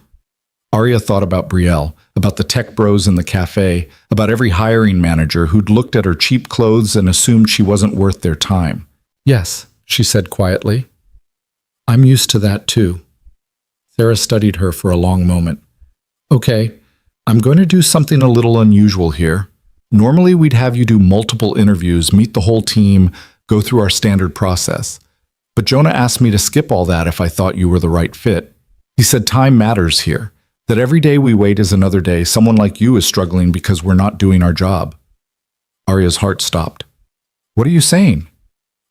Speaker 1: Arya thought about Brielle, about the tech bros in the cafe, about every hiring manager who'd looked at her cheap clothes and assumed she wasn't worth their time. Yes, she said quietly. I'm used to that too. Sarah studied her for a long moment. Okay, I'm going to do something a little unusual here. Normally we'd have you do multiple interviews, meet the whole team, go through our standard process. But Jonah asked me to skip all that if I thought you were the right fit. He said time matters here, that every day we wait is another day. Someone like you is struggling because we're not doing our job. Arya's heart stopped. What are you saying?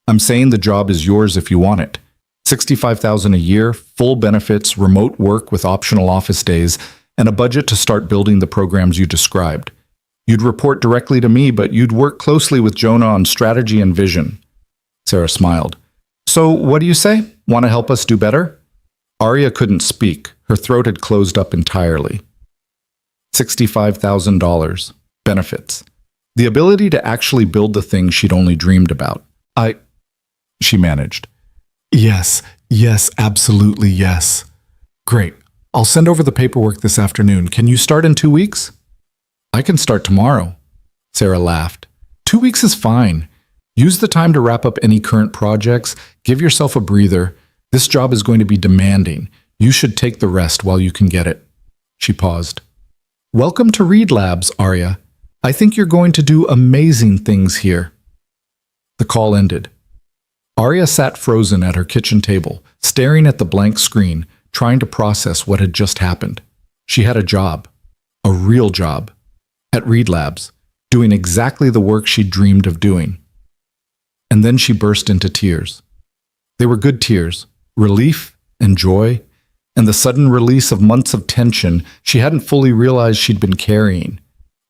Speaker 1: I'm saying the job is yours if you want it. $65,000 a year, full benefits, remote work with optional office days, and a budget to start building the programs you described. You'd report directly to me, but you'd work closely with Jonah on strategy and vision. Sarah smiled. So what do you say? Want to help us do better? Arya couldn't speak. Her throat had closed up entirely. $65,000. Benefits. The ability to actually build the thing she'd only dreamed about. She managed. Yes, absolutely yes. Great. I'll send over the paperwork this afternoon. Can you start in 2 weeks? I can start tomorrow. Sarah laughed. 2 weeks is fine. Use the time to wrap up any current projects. Give yourself a breather. This job is going to be demanding. You should take the rest while you can get it. She paused. Welcome to Read Labs, Arya. I think you're going to do amazing things here. The call ended. Arya sat frozen at her kitchen table, staring at the blank screen, trying to process what had just happened. She had a job, a real job, at Read Labs, doing exactly the work she'd dreamed of doing. And then she burst into tears. They were good tears, relief and joy, and the sudden release of months of tension she hadn't fully realized she'd been carrying.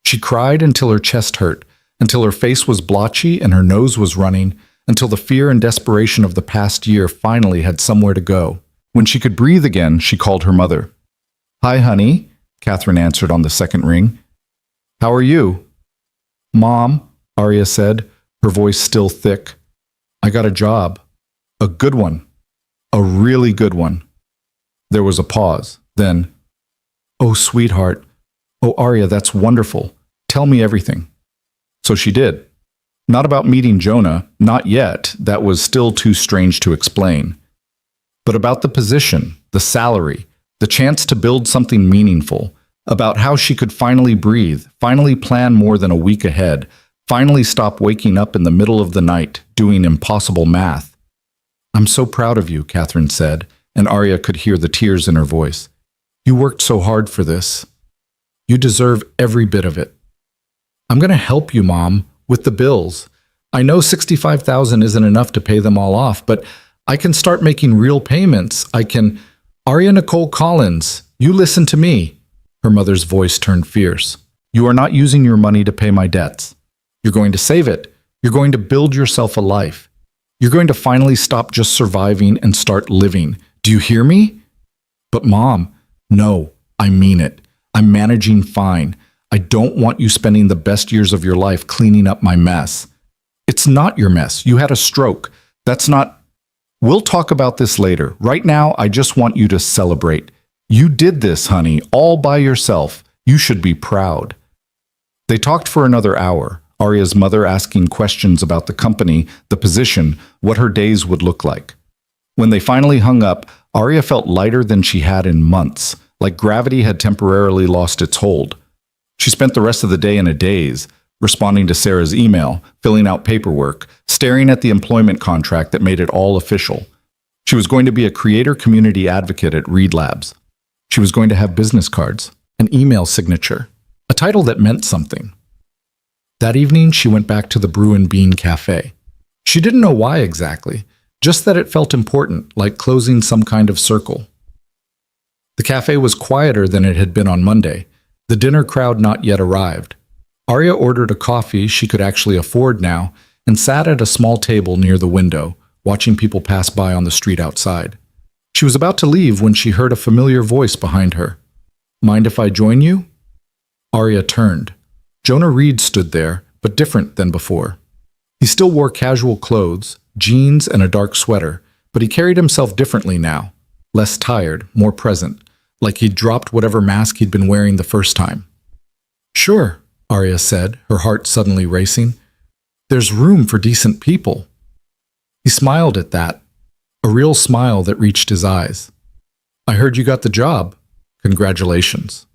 Speaker 1: She cried until her chest hurt, until her face was blotchy and her nose was running, until the fear and desperation of the past year finally had somewhere to go. When she could breathe again, she called her mother. "Hi, honey," Catherine answered on the second ring. "How are you?" "Mom," Arya said, her voice still thick. "I got a job. A good one. A really good one." There was a pause. Then, "Oh, sweetheart. Oh, Arya, that's wonderful. Tell me everything." So she did. Not about meeting Jonah, not yet, that was still too strange to explain. But about the position, the salary, the chance to build something meaningful, about how she could finally breathe, finally plan more than a week ahead, finally stop waking up in the middle of the night doing impossible math. "I'm so proud of you," Catherine said, and Arya could hear the tears in her voice. "You worked so hard for this. You deserve every bit of it." "I'm going to help you, Mom, with the bills. I know $65,000 isn't enough to pay them all off, but I can start making real payments. I can—" "Arya Nicole Collins, you listen to me." Her mother's voice turned fierce. "You are not using your money to pay my debts. You're going to save it. You're going to build yourself a life. You're going to finally stop just surviving and start living. Do you hear me?" "But Mom," "No, I mean it. I'm managing fine. I don't want you spending the best years of your life cleaning up my mess." "It's not your mess. You had a stroke. That's not—" "We'll talk about this later. Right now, I just want you to celebrate. You did this, honey, all by yourself. You should be proud." They talked for another hour, Arya's mother asking questions about the company, the position, what her days would look like. When they finally hung up, Arya felt lighter than she had in months, like gravity had temporarily lost its hold. She spent the rest of the day in a daze, responding to Sarah's email, filling out paperwork, staring at the employment contract that made it all official. She was going to be a creator community advocate at Read Labs. She was going to have business cards, an email signature, a title that meant something. That evening, she went back to the Brew and Bean Café. She didn't know why exactly, just that it felt important, like closing some kind of circle. The cafe was quieter than it had been on Monday. The dinner crowd not yet arrived. Arya ordered a coffee she could actually afford now and sat at a small table near the window, watching people pass by on the street outside. She was about to leave when she heard a familiar voice behind her. "Mind if I join you?" Arya turned. Jonah Reed stood there, but different than before. He still wore casual clothes, jeans and a dark sweater, but he carried himself differently now, less tired, more present, like he'd dropped whatever mask he'd been wearing the first time. "Sure," Arya said, her heart suddenly racing. "There's room for decent people." He smiled at that, a real smile that reached his eyes. "I heard you got the job. Congratulations."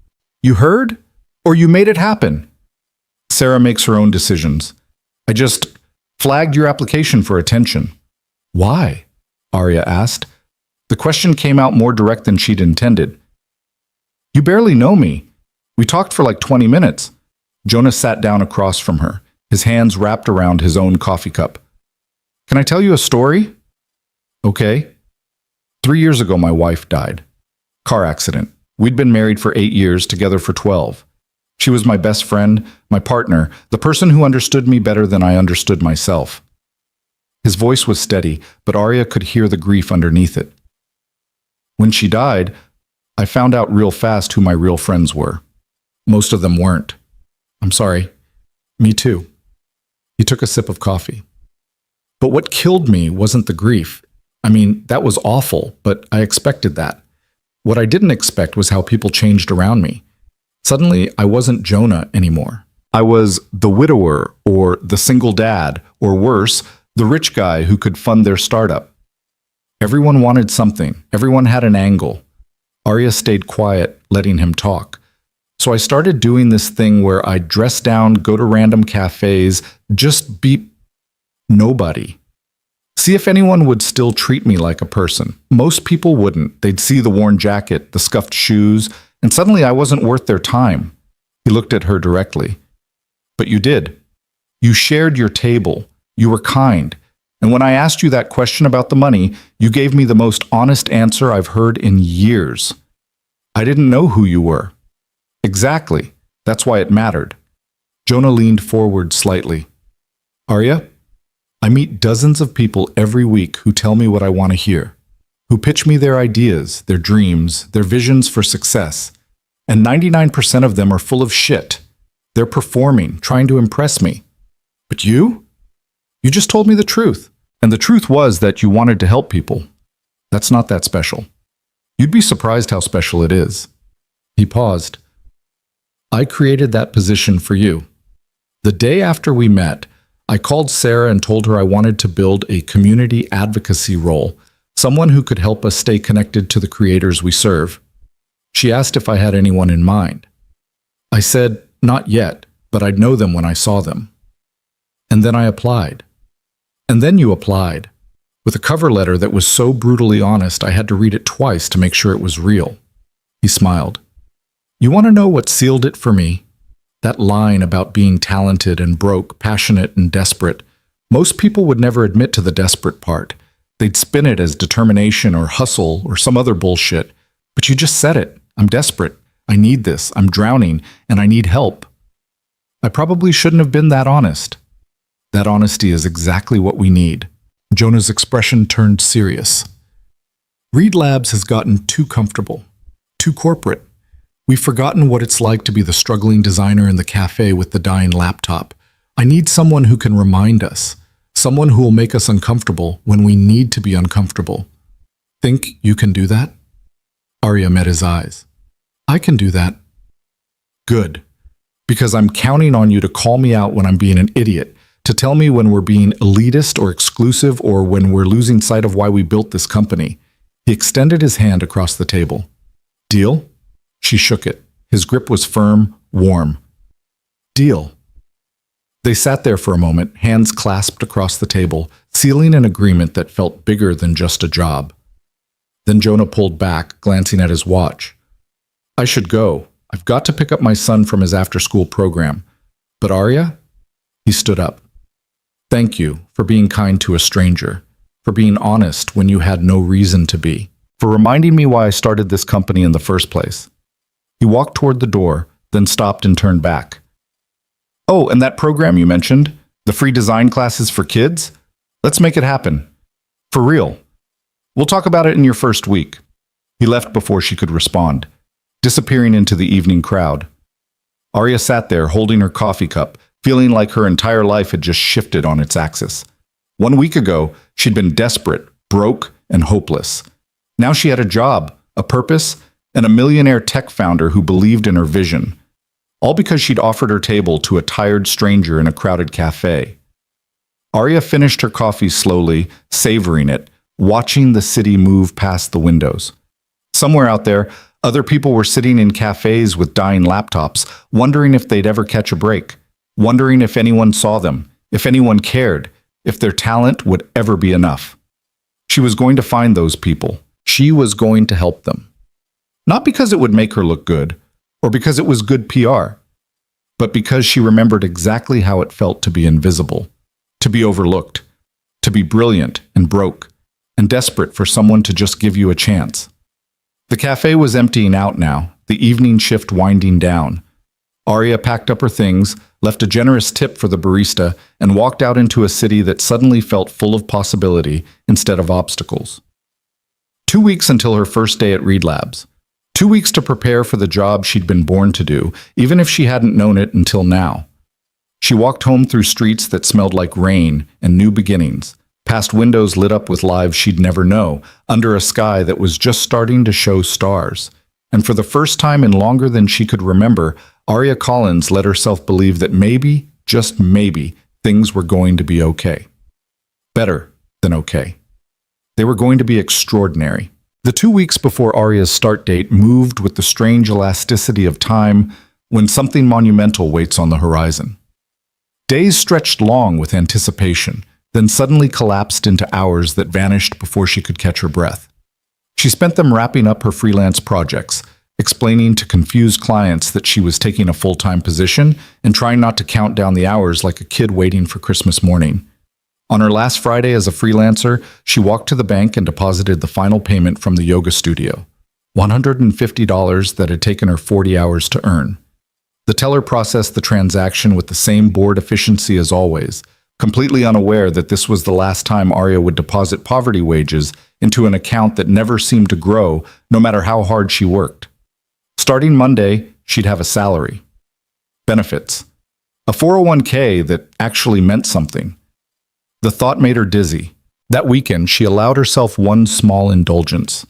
Speaker 1: "You heard? Or you made it happen?" "Sarah makes her own decisions. I just flagged your application for attention." "Why?" Arya asked. The question came out more direct than she'd intended. "You barely know me. We talked for like 20 minutes. Jonah sat down across from her, his hands wrapped around his own coffee cup. "Can I tell you a story?" "Okay." 3 years ago, my wife died. Car accident. We'd been married for 8 years, together for 12. She was my best friend, my partner, the person who understood me better than I understood myself. His voice was steady, but Arya could hear the grief underneath it. When she died, I found out real fast who my real friends were. Most of them weren't. "I'm sorry." "Me too." He took a sip of coffee. "But what killed me wasn't the grief. I mean, that was awful, but I expected that. What I didn't expect was how people changed around me. Suddenly, I wasn't Jonah anymore. I was the widower, or the single dad, or worse, the rich guy who could fund their startup. Everyone wanted something. Everyone had an angle. Arya stayed quiet, letting him talk. So I started doing this thing where I'd dress down, go to random cafes, just be nobody. See if anyone would still treat me like a person. Most people wouldn't. They'd see the worn jacket, the scuffed shoes, and suddenly I wasn't worth their time. He looked at her directly. But you did. You shared your table. You were kind. And when I asked you that question about the money, you gave me the most honest answer I've heard in years. I didn't know who you were. Exactly. That's why it mattered. Jonah leaned forward slightly. Arya, I meet dozens of people every week who tell me what I want to hear, who pitch me their ideas, their dreams, their visions for success. And 99% of them are full of shit. They're performing, trying to impress me. But you? You just told me the truth. And the truth was that you wanted to help people. That's not that special. You'd be surprised how special it is. He paused. I created that position for you. The day after we met, I called Sarah and told her I wanted to build a community advocacy role, someone who could help us stay connected to the creators we serve. She asked if I had anyone in mind. I said, not yet, but I'd know them when I saw them. And then I applied. And then you applied, with a cover letter that was so brutally honest I had to read it twice to make sure it was real. He smiled. You want to know what sealed it for me? That line about being talented and broke, passionate and desperate. Most people would never admit to the desperate part. They'd spin it as determination or hustle or some other bullshit. But you just said it. I'm desperate. I need this. I'm drowning, and I need help. I probably shouldn't have been that honest. That honesty is exactly what we need. Jonah's expression turned serious. Reed Labs has gotten too comfortable, too corporate. We've forgotten what it's like to be the struggling designer in the cafe with the dying laptop. I need someone who can remind us, someone who will make us uncomfortable when we need to be uncomfortable. Think you can do that? Arya met his eyes. I can do that. Good. Because I'm counting on you to call me out when I'm being an idiot, to tell me when we're being elitist or exclusive or when we're losing sight of why we built this company. He extended his hand across the table. Deal? She shook it. His grip was firm, warm. Deal. They sat there for a moment, hands clasped across the table, sealing an agreement that felt bigger than just a job. Then Jonah pulled back, glancing at his watch. I should go. I've got to pick up my son from his after-school program. But Arya? He stood up. Thank you for being kind to a stranger, for being honest when you had no reason to be, for reminding me why I started this company in the first place. He walked toward the door, then stopped and turned back. Oh, and that program you mentioned, the free design classes for kids? Let's make it happen. For real. We'll talk about it in your first week. He left before she could respond, disappearing into the evening crowd. Arya sat there holding her coffee cup, feeling like her entire life had just shifted on its axis. 1 week ago, she'd been desperate, broke, and hopeless. Now she had a job, a purpose, and a millionaire tech founder who believed in her vision. All because she'd offered her table to a tired stranger in a crowded cafe. Arya finished her coffee slowly, savoring it, watching the city move past the windows. Somewhere out there, other people were sitting in cafes with dying laptops, wondering if they'd ever catch a break, wondering if anyone saw them, if anyone cared, if their talent would ever be enough. She was going to find those people. She was going to help them. Not because it would make her look good, or because it was good PR, but because she remembered exactly how it felt to be invisible, to be overlooked, to be brilliant and broke, and desperate for someone to just give you a chance. The cafe was emptying out now, the evening shift winding down. Arya packed up her things, left a generous tip for the barista, and walked out into a city that suddenly felt full of possibility instead of obstacles. 2 weeks until her first day at Reed Labs. 2 weeks to prepare for the job she'd been born to do, even if she hadn't known it until now. She walked home through streets that smelled like rain and new beginnings, past windows lit up with lives she'd never know, under a sky that was just starting to show stars. And for the first time in longer than she could remember, Arya Collins let herself believe that maybe, just maybe, things were going to be okay. Better than okay. They were going to be extraordinary. The 2 weeks before Arya's start date moved with the strange elasticity of time, when something monumental waits on the horizon. Days stretched long with anticipation, then suddenly collapsed into hours that vanished before she could catch her breath. She spent them wrapping up her freelance projects, explaining to confused clients that she was taking a full-time position and trying not to count down the hours like a kid waiting for Christmas morning. On her last Friday as a freelancer, she walked to the bank and deposited the final payment from the yoga studio, $150 that had taken her 40 hours to earn. The teller processed the transaction with the same bored efficiency as always, completely unaware that this was the last time Arya would deposit poverty wages into an account that never seemed to grow no matter how hard she worked. Starting Monday, she'd have a salary. Benefits. A 401k that actually meant something. The thought made her dizzy. That weekend, she allowed herself one small indulgence.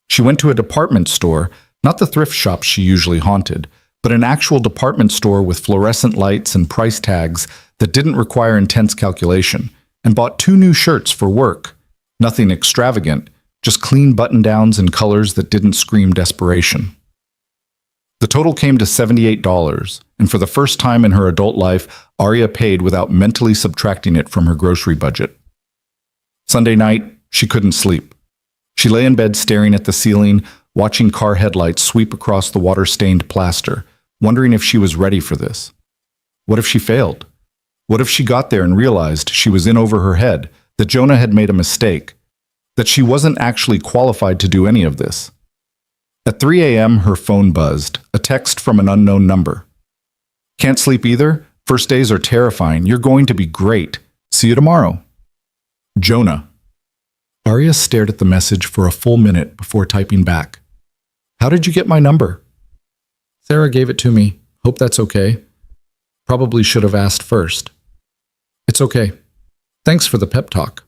Speaker 1: She went to a department store, not the thrift shops she usually haunted, but an actual department store with fluorescent lights and price tags that didn't require intense calculation, and bought 2 new shirts for work. Nothing extravagant, just clean button-downs in colors that didn't scream desperation. The total came to $78, and for the first time in her adult life, Arya paid without mentally subtracting it from her grocery budget. Sunday night, she couldn't sleep. She lay in bed staring at the ceiling, watching car headlights sweep across the water-stained plaster, wondering if she was ready for this. What if she failed? What if she got there and realized she was in over her head, that Jonah had made a mistake, that she wasn't actually qualified to do any of this? At 3 a.m., her phone buzzed, a text from an unknown number. Can't sleep either? First days are terrifying. You're going to be great. See you tomorrow. Jonah. Arya stared at the message for a full minute before typing back. How did you get my number? Sarah gave it to me. Hope that's okay. Probably should have asked first. It's okay. Thanks for the pep talk.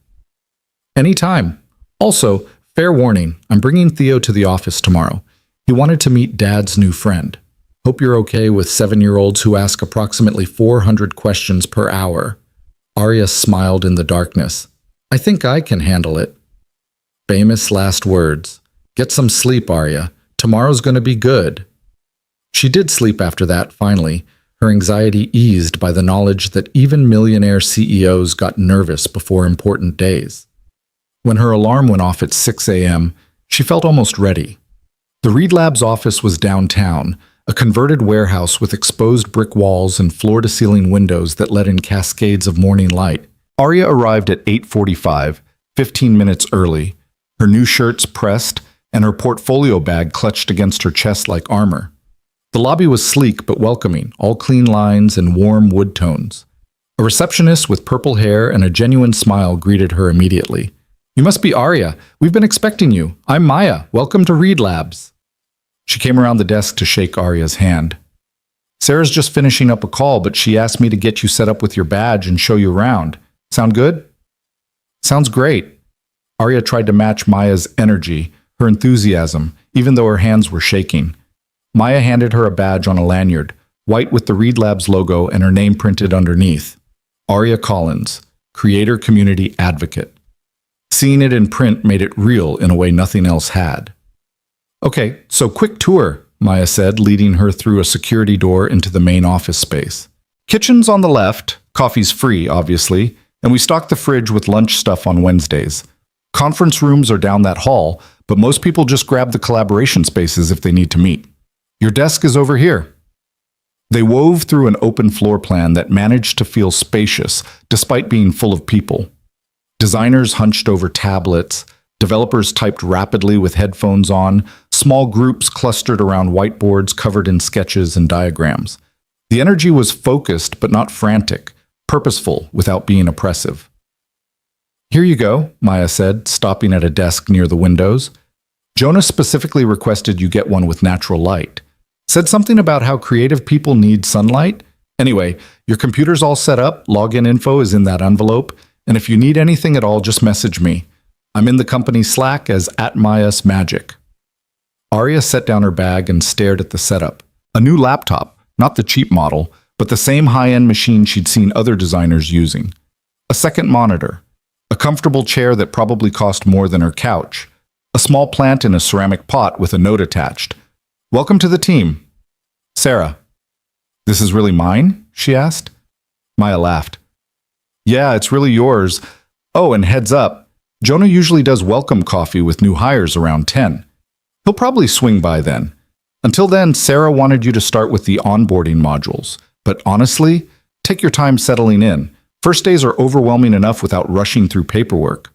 Speaker 1: Anytime. Also, fair warning, I'm bringing Theo to the office tomorrow. He wanted to meet Dad's new friend. Hope you're okay with 7-year-olds who ask approximately 400 questions per hour. Arya smiled in the darkness. I think I can handle it. Famous last words. Get some sleep, Arya. Tomorrow's going to be good. She did sleep after that, finally, her anxiety eased by the knowledge that even millionaire CEOs got nervous before important days. When her alarm went off at 6 a.m., she felt almost ready. The Reed Labs office was downtown, a converted warehouse with exposed brick walls and floor-to-ceiling windows that let in cascades of morning light. Arya arrived at 8:45, 15 minutes early, her new shirts pressed and her portfolio bag clutched against her chest like armor. The lobby was sleek but welcoming, all clean lines and warm wood tones. A receptionist with purple hair and a genuine smile greeted her immediately. You must be Arya. We've been expecting you. I'm Maya. Welcome to Reed Labs. She came around the desk to shake Arya's hand. Sarah's just finishing up a call, but she asked me to get you set up with your badge and show you around. Sound good? Sounds great. Arya tried to match Maya's energy, her enthusiasm, even though her hands were shaking. Maya handed her a badge on a lanyard, white with the Reed Labs logo and her name printed underneath. Arya Collins, Creator Community Advocate. Seeing it in print made it real in a way nothing else had. Okay, so quick tour, Maya said, leading her through a security door into the main office space. Kitchen's on the left, coffee's free, obviously, and we stock the fridge with lunch stuff on Wednesdays. Conference rooms are down that hall, but most people just grab the collaboration spaces if they need to meet. Your desk is over here. They wove through an open floor plan that managed to feel spacious despite being full of people. Designers hunched over tablets, developers typed rapidly with headphones on, small groups clustered around whiteboards covered in sketches and diagrams. The energy was focused but not frantic, purposeful without being oppressive. Here you go, Maya said, stopping at a desk near the windows. Jonah specifically requested you get one with natural light. Said something about how creative people need sunlight. Anyway, your computer's all set up, login info is in that envelope, and if you need anything at all, just message me. I'm in the company Slack as @MayasMagic. Arya set down her bag and stared at the setup. A new laptop, not the cheap model, but the same high-end machine she'd seen other designers using. A second monitor. A comfortable chair that probably cost more than her couch. A small plant in a ceramic pot with a note attached. Welcome to the team. Sarah. This is really mine? She asked. Maya laughed. Yeah, it's really yours. Oh, and heads up, Jonah usually does welcome coffee with new hires around 10. He'll probably swing by then. Until then, Sarah wanted you to start with the onboarding modules. But honestly, take your time settling in. First days are overwhelming enough without rushing through paperwork.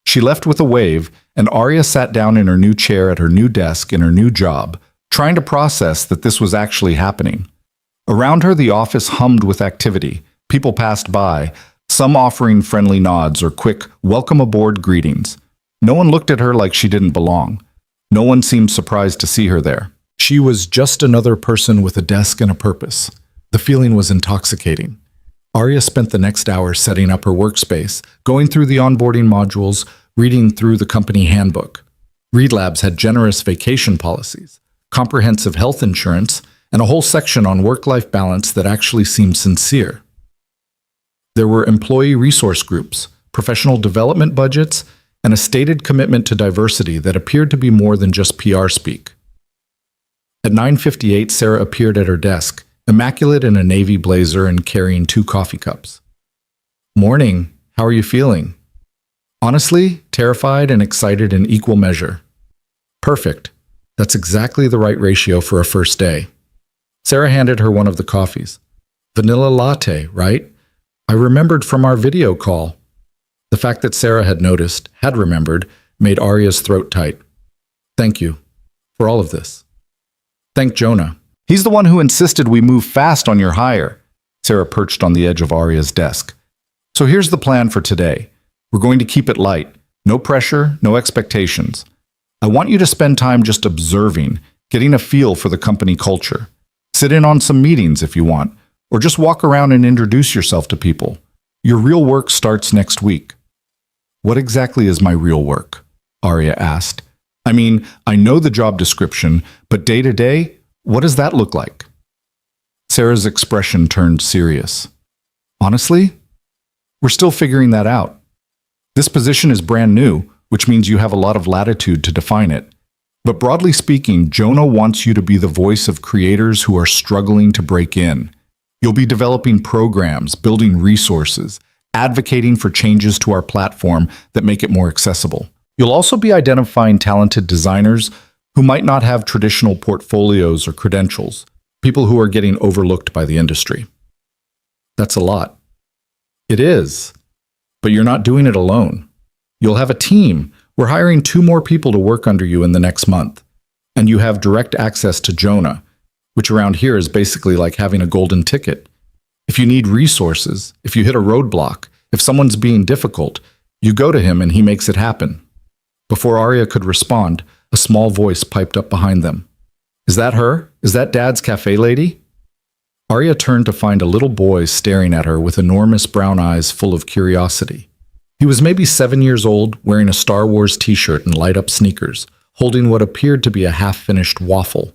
Speaker 1: She left with a wave, and Arya sat down in her new chair at her new desk in her new job, trying to process that this was actually happening. Around her, the office hummed with activity. People passed by, some offering friendly nods or quick welcome aboard greetings. No one looked at her like she didn't belong. No one seemed surprised to see her there. She was just another person with a desk and a purpose. The feeling was intoxicating. Arya spent the next hour setting up her workspace, going through the onboarding modules, reading through the company handbook. Reed Labs had generous vacation policies, comprehensive health insurance, and a whole section on work-life balance that actually seemed sincere. There were employee resource groups, professional development budgets, and a stated commitment to diversity that appeared to be more than just PR speak. At 9:58, Sarah appeared at her desk, immaculate in a navy blazer and carrying 2 coffee cups. Morning, how are you feeling? Honestly, terrified and excited in equal measure. Perfect. That's exactly the right ratio for a first day. Sarah handed her one of the coffees. Vanilla latte, right? I remembered from our video call. The fact that Sarah had noticed, had remembered, made Arya's throat tight. Thank you for all of this. Thank Jonah. He's the one who insisted we move fast on your hire. Sarah perched on the edge of Arya's desk. So here's the plan for today. We're going to keep it light. No pressure, no expectations. I want you to spend time just observing, getting a feel for the company culture. Sit in on some meetings if you want, or just walk around and introduce yourself to people. Your real work starts next week. What exactly is my real work? Arya asked. I mean, I know the job description, but day to day, what does that look like? Sarah's expression turned serious. Honestly, we're still figuring that out. This position is brand new, which means you have a lot of latitude to define it. But broadly speaking, Jonah wants you to be the voice of creators who are struggling to break in. You'll be developing programs, building resources, advocating for changes to our platform that make it more accessible. You'll also be identifying talented designers who might not have traditional portfolios or credentials, people who are getting overlooked by the industry. That's a lot. It is. But you're not doing it alone. You'll have a team. We're hiring 2 more people to work under you in the next month. And you have direct access to Jonah, which around here is basically like having a golden ticket. If you need resources, if you hit a roadblock, if someone's being difficult, you go to him and he makes it happen. Before Arya could respond, a small voice piped up behind them. Is that her? Is that Dad's cafe lady? Arya turned to find a little boy staring at her with enormous brown eyes full of curiosity. He was maybe 7 years old, wearing a Star Wars t-shirt and light-up sneakers, holding what appeared to be a half-finished waffle.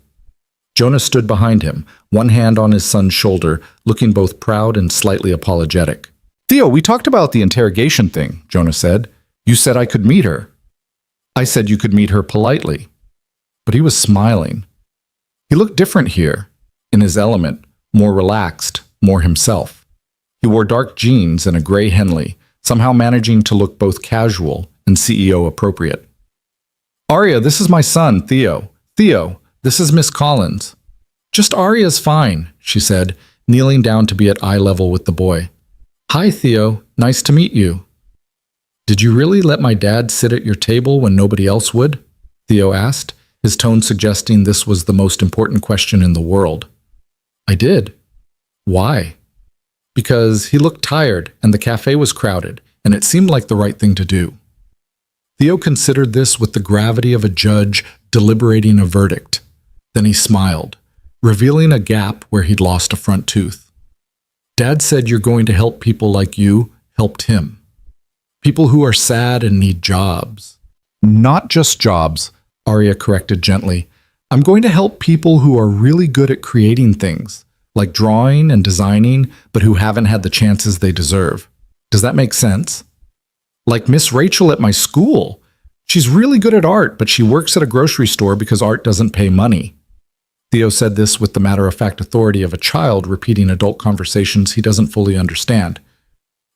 Speaker 1: Jonah stood behind him, one hand on his son's shoulder, looking both proud and slightly apologetic. Theo, we talked about the interrogation thing, Jonah said. You said I could meet her. I said you could meet her politely. But he was smiling. He looked different here, in his element, more relaxed, more himself. He wore dark jeans and a gray Henley, somehow managing to look both casual and CEO appropriate. Arya, this is my son, Theo. Theo, this is Miss Collins. Just Arya's fine, she said, kneeling down to be at eye level with the boy. Hi, Theo. Nice to meet you. Did you really let my dad sit at your table when nobody else would? Theo asked, his tone suggesting this was the most important question in the world. I did. Why? Because he looked tired and the cafe was crowded, and it seemed like the right thing to do. Theo considered this with the gravity of a judge deliberating a verdict. Then he smiled, revealing a gap where he'd lost a front tooth. Dad said you're going to help people like you helped him. People who are sad and need jobs. Not just jobs, Arya corrected gently. I'm going to help people who are really good at creating things, like drawing and designing, but who haven't had the chances they deserve. Does that make sense? Like Miss Rachel at my school. She's really good at art, but she works at a grocery store because art doesn't pay money. Theo said this with the matter-of-fact authority of a child repeating adult conversations he doesn't fully understand.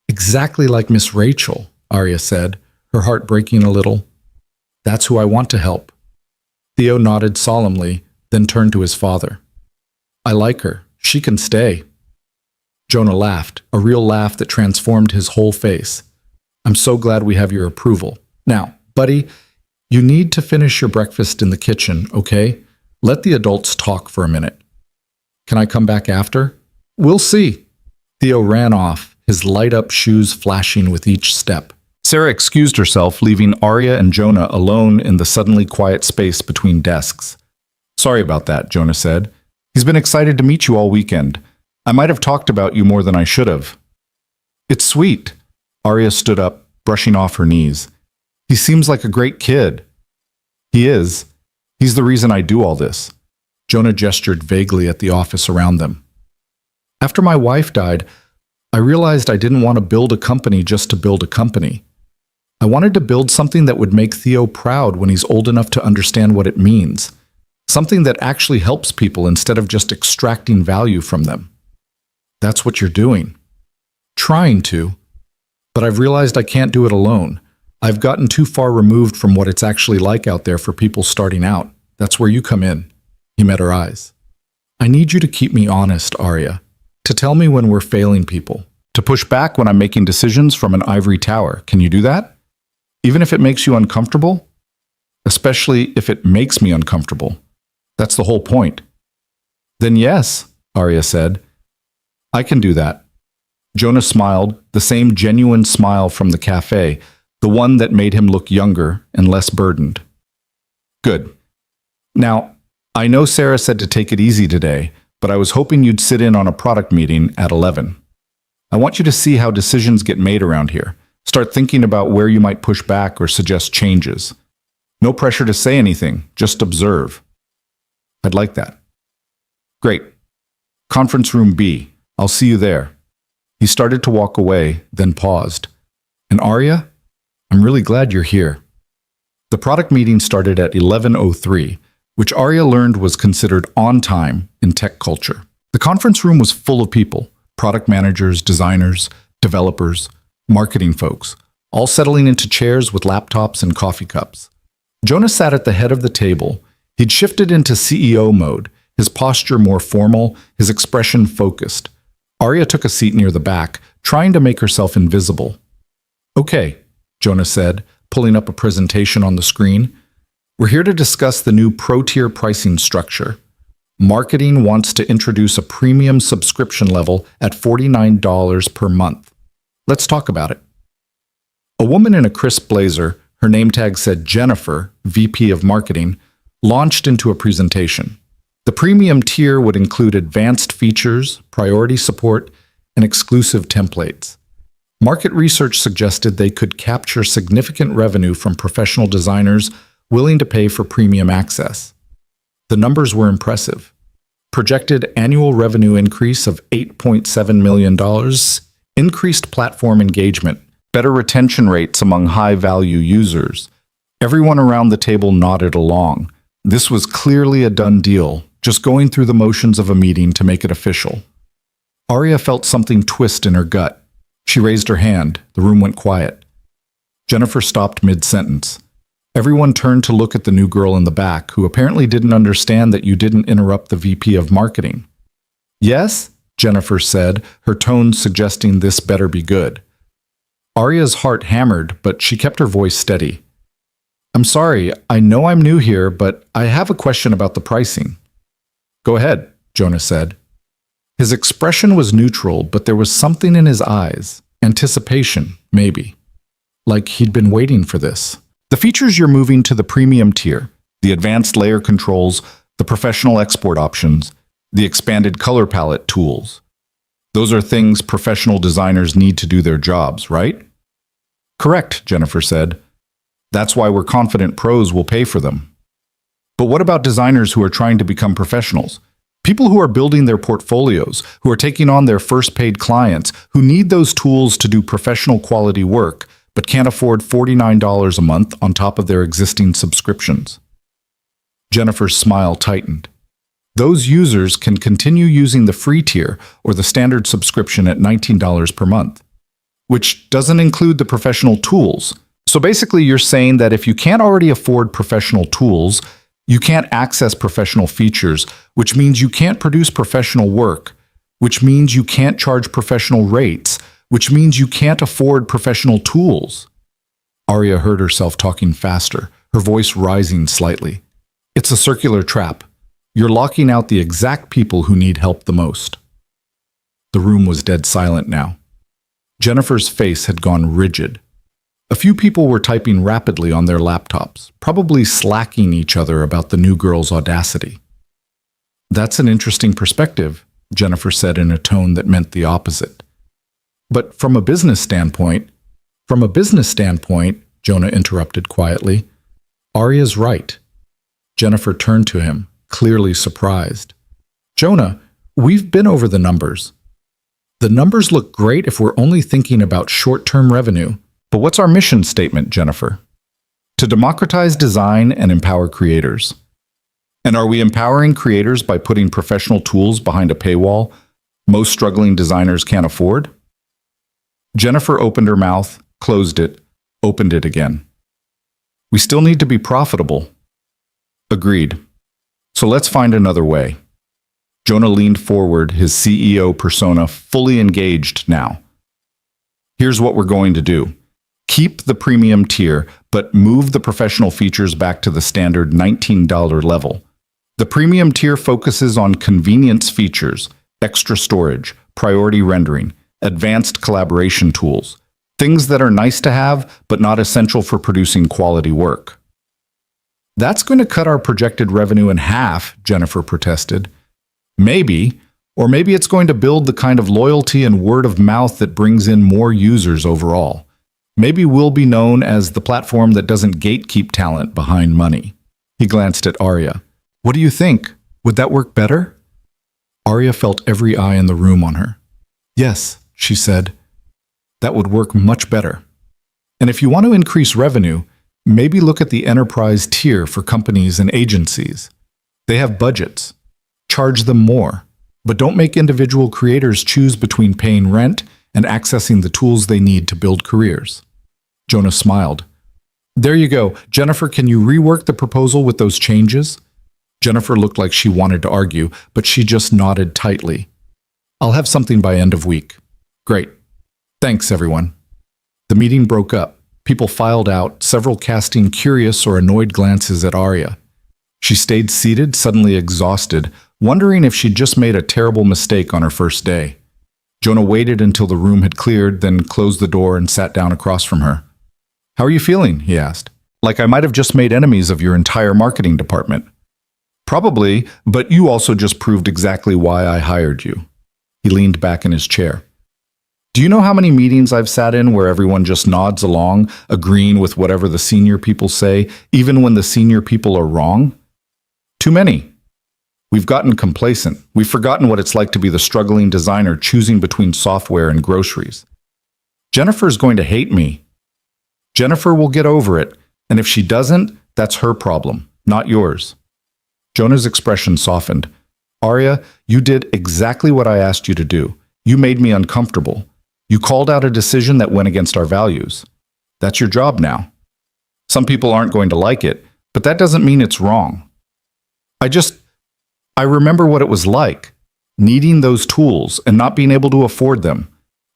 Speaker 1: Exactly like Miss Rachel, Arya said, her heart breaking a little. That's who I want to help. Theo nodded solemnly, then turned to his father. I like her. She can stay. Jonah laughed, a real laugh that transformed his whole face. I'm so glad we have your approval. Now, buddy, you need to finish your breakfast in the kitchen, okay? Let the adults talk for a minute. Can I come back after? We'll see. Theo ran off, his light-up shoes flashing with each step. Sarah excused herself, leaving Arya and Jonah alone in the suddenly quiet space between desks. Sorry about that, Jonah said. He's been excited to meet you all weekend. I might have talked about you more than I should have. It's sweet. Arya stood up, brushing off her knees. He seems like a great kid. He is. He's the reason I do all this. Jonah gestured vaguely at the office around them. After my wife died, I realized I didn't want to build a company just to build a company. I wanted to build something that would make Theo proud when he's old enough to understand what it means. Something that actually helps people instead of just extracting value from them. That's what you're doing. Trying to. But I've realized I can't do it alone. I've gotten too far removed from what it's actually like out there for people starting out. That's where you come in. He met her eyes. I need you to keep me honest, Arya. To tell me when we're failing people. To push back when I'm making decisions from an ivory tower. Can you do that? Even if it makes you uncomfortable? Especially if it makes me uncomfortable. That's the whole point. Then yes, Arya said. I can do that. Jonah smiled, the same genuine smile from the cafe, the one that made him look younger and less burdened. Good. Now, I know Sarah said to take it easy today, but I was hoping you'd sit in on a product meeting at 11. I want you to see how decisions get made around here. Start thinking about where you might push back or suggest changes. No pressure to say anything, just observe. I'd like that. Great. Conference room B. I'll see you there. He started to walk away, then paused. And Arya, I'm really glad you're here. The product meeting started at 11:03, which Arya learned was considered on time in tech culture. The conference room was full of people, product managers, designers, developers, marketing folks, all settling into chairs with laptops and coffee cups. Jonah sat at the head of the table. He'd shifted into CEO mode, his posture more formal, his expression focused. Arya took a seat near the back, trying to make herself invisible. Okay, Jonah said, pulling up a presentation on the screen. We're here to discuss the new pro-tier pricing structure. Marketing wants to introduce a premium subscription level at $49 per month. Let's talk about it. A woman in a crisp blazer, her name tag said Jennifer, VP of Marketing, launched into a presentation. The premium tier would include advanced features, priority support, and exclusive templates. Market research suggested they could capture significant revenue from professional designers willing to pay for premium access. The numbers were impressive. Projected annual revenue increase of $8.7 million, increased platform engagement, better retention rates among high-value users. Everyone around the table nodded along. This was clearly a done deal, just going through the motions of a meeting to make it official. Arya felt something twist in her gut. She raised her hand. The room went quiet. Jennifer stopped mid-sentence. Everyone turned to look at the new girl in the back, who apparently didn't understand that you didn't interrupt the VP of Marketing. Yes, Jennifer said, her tone suggesting this better be good. Arya's heart hammered, but she kept her voice steady. I'm sorry, I know I'm new here, but I have a question about the pricing. Go ahead, Jonah said. His expression was neutral, but there was something in his eyes. Anticipation, maybe. Like he'd been waiting for this. The features you're moving to the premium tier, the advanced layer controls, the professional export options, the expanded color palette tools. Those are things professional designers need to do their jobs, right? Correct, Jennifer said. That's why we're confident pros will pay for them. But what about designers who are trying to become professionals? People who are building their portfolios, who are taking on their first paid clients, who need those tools to do professional quality work, but can't afford $49 a month on top of their existing subscriptions. Jennifer's smile tightened. Those users can continue using the free tier or the standard subscription at $19 per month, which doesn't include the professional tools. So basically, you're saying that if you can't already afford professional tools, you can't access professional features, which means you can't produce professional work, which means you can't charge professional rates, which means you can't afford professional tools. Arya heard herself talking faster, her voice rising slightly. It's a circular trap. You're locking out the exact people who need help the most. The room was dead silent now. Jennifer's face had gone rigid. A few people were typing rapidly on their laptops, probably slacking each other about the new girl's audacity. That's an interesting perspective, Jennifer said in a tone that meant the opposite. But from a business standpoint, Jonah interrupted quietly, Arya's right. Jennifer turned to him, clearly surprised. Jonah, we've been over the numbers. The numbers look great if we're only thinking about short-term revenue. But what's our mission statement, Jennifer? To democratize design and empower creators. And are we empowering creators by putting professional tools behind a paywall most struggling designers can't afford? Jennifer opened her mouth, closed it, opened it again. We still need to be profitable. Agreed. So let's find another way. Jonah leaned forward, his CEO persona fully engaged now. Here's what we're going to do. Keep the premium tier, but move the professional features back to the standard $19 level. The premium tier focuses on convenience features, extra storage, priority rendering, advanced collaboration tools, things that are nice to have, but not essential for producing quality work. That's going to cut our projected revenue in half, Jennifer protested. Maybe, or maybe it's going to build the kind of loyalty and word of mouth that brings in more users overall. Maybe we'll be known as the platform that doesn't gatekeep talent behind money. He glanced at Arya. What do you think? Would that work better? Arya felt every eye in the room on her. Yes, she said. That would work much better. And if you want to increase revenue, maybe look at the enterprise tier for companies and agencies. They have budgets. Charge them more. But don't make individual creators choose between paying rent and accessing the tools they need to build careers. Jonah smiled. There you go. Jennifer, can you rework the proposal with those changes? Jennifer looked like she wanted to argue, but she just nodded tightly. I'll have something by end of week. Great. Thanks, everyone. The meeting broke up. People filed out, several casting curious or annoyed glances at Arya. She stayed seated, suddenly exhausted, wondering if she'd just made a terrible mistake on her first day. Jonah waited until the room had cleared, then closed the door and sat down across from her. How are you feeling? He asked. Like I might have just made enemies of your entire marketing department. Probably, but you also just proved exactly why I hired you. He leaned back in his chair. Do you know how many meetings I've sat in where everyone just nods along, agreeing with whatever the senior people say, even when the senior people are wrong? Too many. We've gotten complacent. We've forgotten what it's like to be the struggling designer choosing between software and groceries. Jennifer's going to hate me. Jennifer will get over it, and if she doesn't, that's her problem, not yours. Jonah's expression softened. Arya, you did exactly what I asked you to do. You made me uncomfortable. You called out a decision that went against our values. That's your job now. Some people aren't going to like it, but that doesn't mean it's wrong. I remember what it was like, needing those tools and not being able to afford them,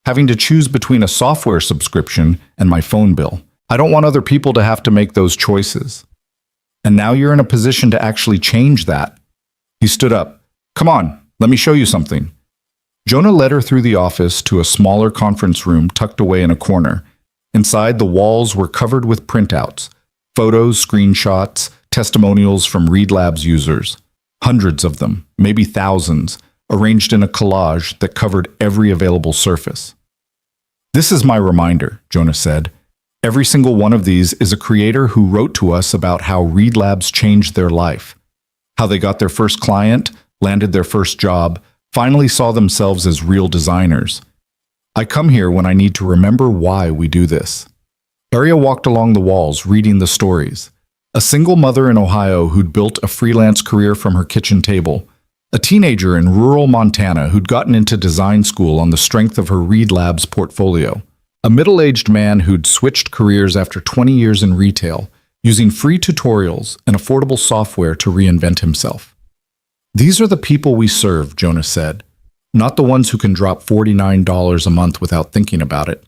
Speaker 1: having to choose between a software subscription and my phone bill. I don't want other people to have to make those choices. And now you're in a position to actually change that. He stood up. Come on, let me show you something. Jonah led her through the office to a smaller conference room tucked away in a corner. Inside, the walls were covered with printouts, photos, screenshots, testimonials from Read Labs users. Hundreds of them, maybe thousands, arranged in a collage that covered every available surface. This is my reminder, Jonah said. Every single one of these is a creator who wrote to us about how Read Labs changed their life, how they got their first client, landed their first job, finally saw themselves as real designers. I come here when I need to remember why we do this. Arya walked along the walls, reading the stories. A single mother in Ohio who'd built a freelance career from her kitchen table, a teenager in rural Montana who'd gotten into design school on the strength of her Reed Labs portfolio. A middle-aged man who'd switched careers after 20 years in retail, using free tutorials and affordable software to reinvent himself. These are the people we serve, Jonah said. Not the ones who can drop $49 a month without thinking about it.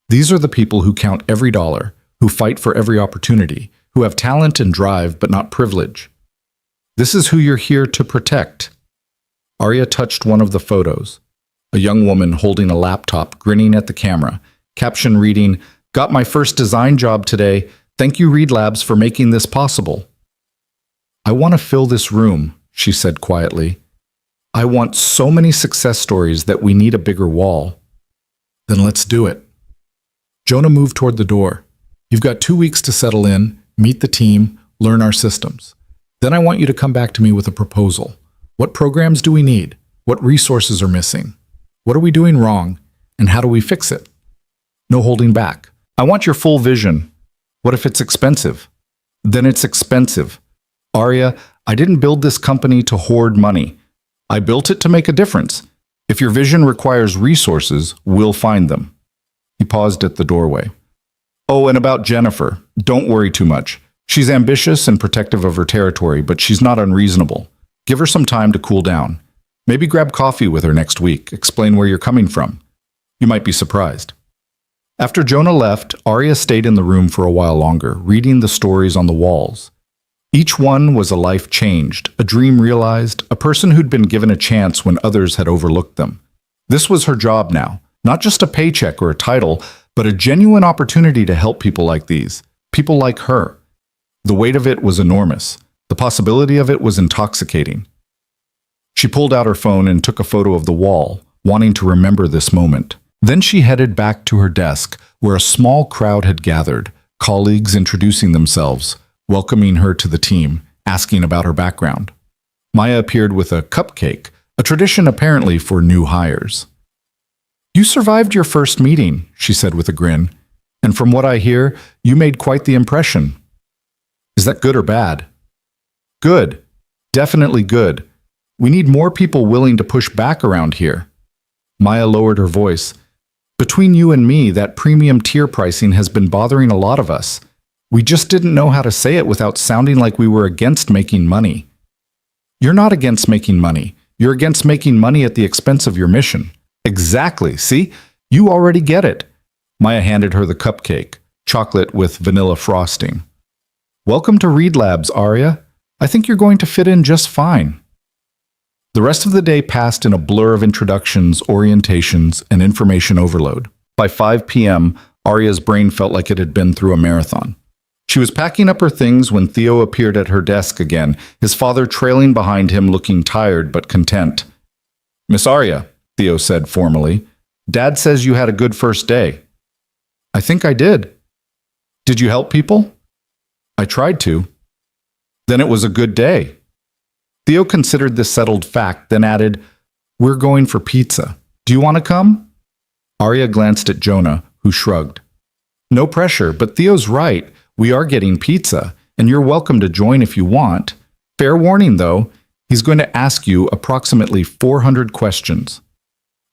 Speaker 1: These are the people who count every dollar, who fight for every opportunity, who have talent and drive but not privilege. This is who you're here to protect. Arya touched one of the photos. A young woman holding a laptop, grinning at the camera, caption reading, "Got my first design job today. Thank you, Reed Labs, for making this possible." "I want to fill this room," she said quietly. "I want so many success stories that we need a bigger wall." "Then let's do it." Jonah moved toward the door. "You've got 2 weeks to settle in, meet the team, learn our systems. Then I want you to come back to me with a proposal. What programs do we need? What resources are missing? What are we doing wrong? And how do we fix it? No holding back. I want your full vision. What if it's expensive? Then it's expensive. Arya, I didn't build this company to hoard money. I built it to make a difference. If your vision requires resources, we'll find them." He paused at the doorway. "Oh, and about Jennifer, don't worry too much. She's ambitious and protective of her territory, but she's not unreasonable. Give her some time to cool down. Maybe grab coffee with her next week, explain where you're coming from. You might be surprised." After Jonah left, Arya stayed in the room for a while longer, reading the stories on the walls. Each one was a life changed, a dream realized, a person who'd been given a chance when others had overlooked them. This was her job now, not just a paycheck or a title, but a genuine opportunity to help people like these, people like her. The weight of it was enormous. The possibility of it was intoxicating. She pulled out her phone and took a photo of the wall, wanting to remember this moment. Then she headed back to her desk, where a small crowd had gathered, colleagues introducing themselves, welcoming her to the team, asking about her background. Maya appeared with a cupcake, a tradition apparently for new hires. "You survived your first meeting," she said with a grin, "and from what I hear, you made quite the impression." "Is that good or bad?" "Good. Definitely good. We need more people willing to push back around here." Maya lowered her voice. "Between you and me, that premium tier pricing has been bothering a lot of us. We just didn't know how to say it without sounding like we were against making money." "You're not against making money. You're against making money at the expense of your mission." "Exactly. See? You already get it." Maya handed her the cupcake, chocolate with vanilla frosting. "Welcome to Reed Labs, Arya. I think you're going to fit in just fine." The rest of the day passed in a blur of introductions, orientations, and information overload. By 5 p.m., Arya's brain felt like it had been through a marathon. She was packing up her things when Theo appeared at her desk again, his father trailing behind him looking tired but content. "Miss Arya," Theo said formally, "Dad says you had a good first day." "I think I did." "Did you help people?" "I tried to." "Then it was a good day." Theo considered this settled fact, then added, "We're going for pizza. Do you want to come?" Arya glanced at Jonah, who shrugged. "No pressure, but Theo's right. We are getting pizza, and you're welcome to join if you want. Fair warning, though, he's going to ask you approximately 400 questions."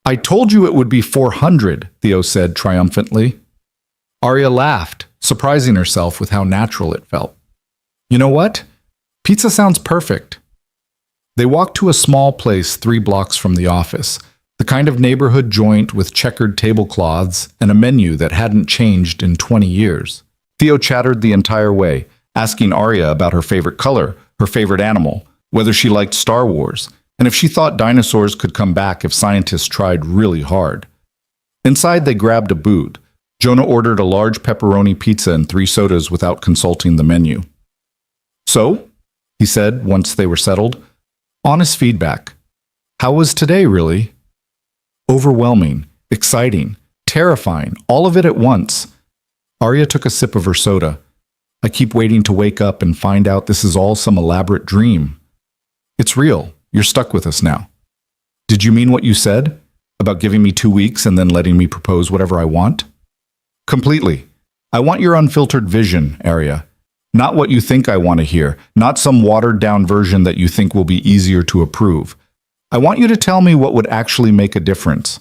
Speaker 1: "I told you it would be 400, Theo said triumphantly. Arya laughed, surprising herself with how natural it felt. "You know what? Pizza sounds perfect." They walked to a small place 3 blocks from the office, the kind of neighborhood joint with checkered tablecloths and a menu that hadn't changed in 20 years. Theo chattered the entire way, asking Arya about her favorite color, her favorite animal, whether she liked Star Wars, and if she thought dinosaurs could come back if scientists tried really hard. Inside, they grabbed a boot. Jonah ordered a large pepperoni pizza and 3 sodas without consulting the menu. "So?" he said once they were settled. "Honest feedback. How was today, really?" "Overwhelming, exciting, terrifying, all of it at once." Arya took a sip of her soda. "I keep waiting to wake up and find out this is all some elaborate dream." "It's real. You're stuck with us now." "Did you mean what you said? About giving me 2 weeks and then letting me propose whatever I want?" "Completely. I want your unfiltered vision, Arya. Not what you think I want to hear, not some watered-down version that you think will be easier to approve. I want you to tell me what would actually make a difference."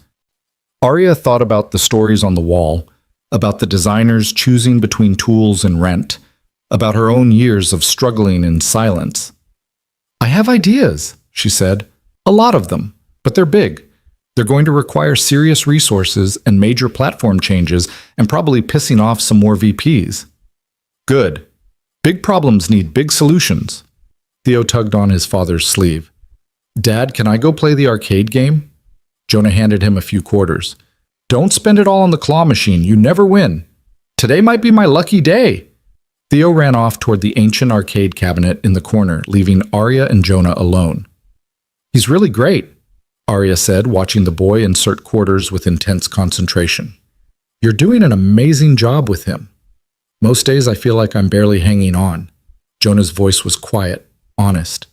Speaker 1: Arya thought about the stories on the wall, about the designers choosing between tools and rent, about her own years of struggling in silence. "I have ideas," she said. "A lot of them, but they're big. They're going to require serious resources and major platform changes and probably pissing off some more VPs." "Good. Big problems need big solutions." Theo tugged on his father's sleeve. "Dad, can I go play the arcade game?" Jonah handed him a few quarters. "Don't spend it all on the claw machine. You never win. Today might be my lucky day." Theo ran off toward the ancient arcade cabinet in the corner, leaving Arya and Jonah alone. "He's really great," Arya said, watching the boy insert quarters with intense concentration. "You're doing an amazing job with him." "Most days I feel like I'm barely hanging on." Jonah's voice was quiet, honest.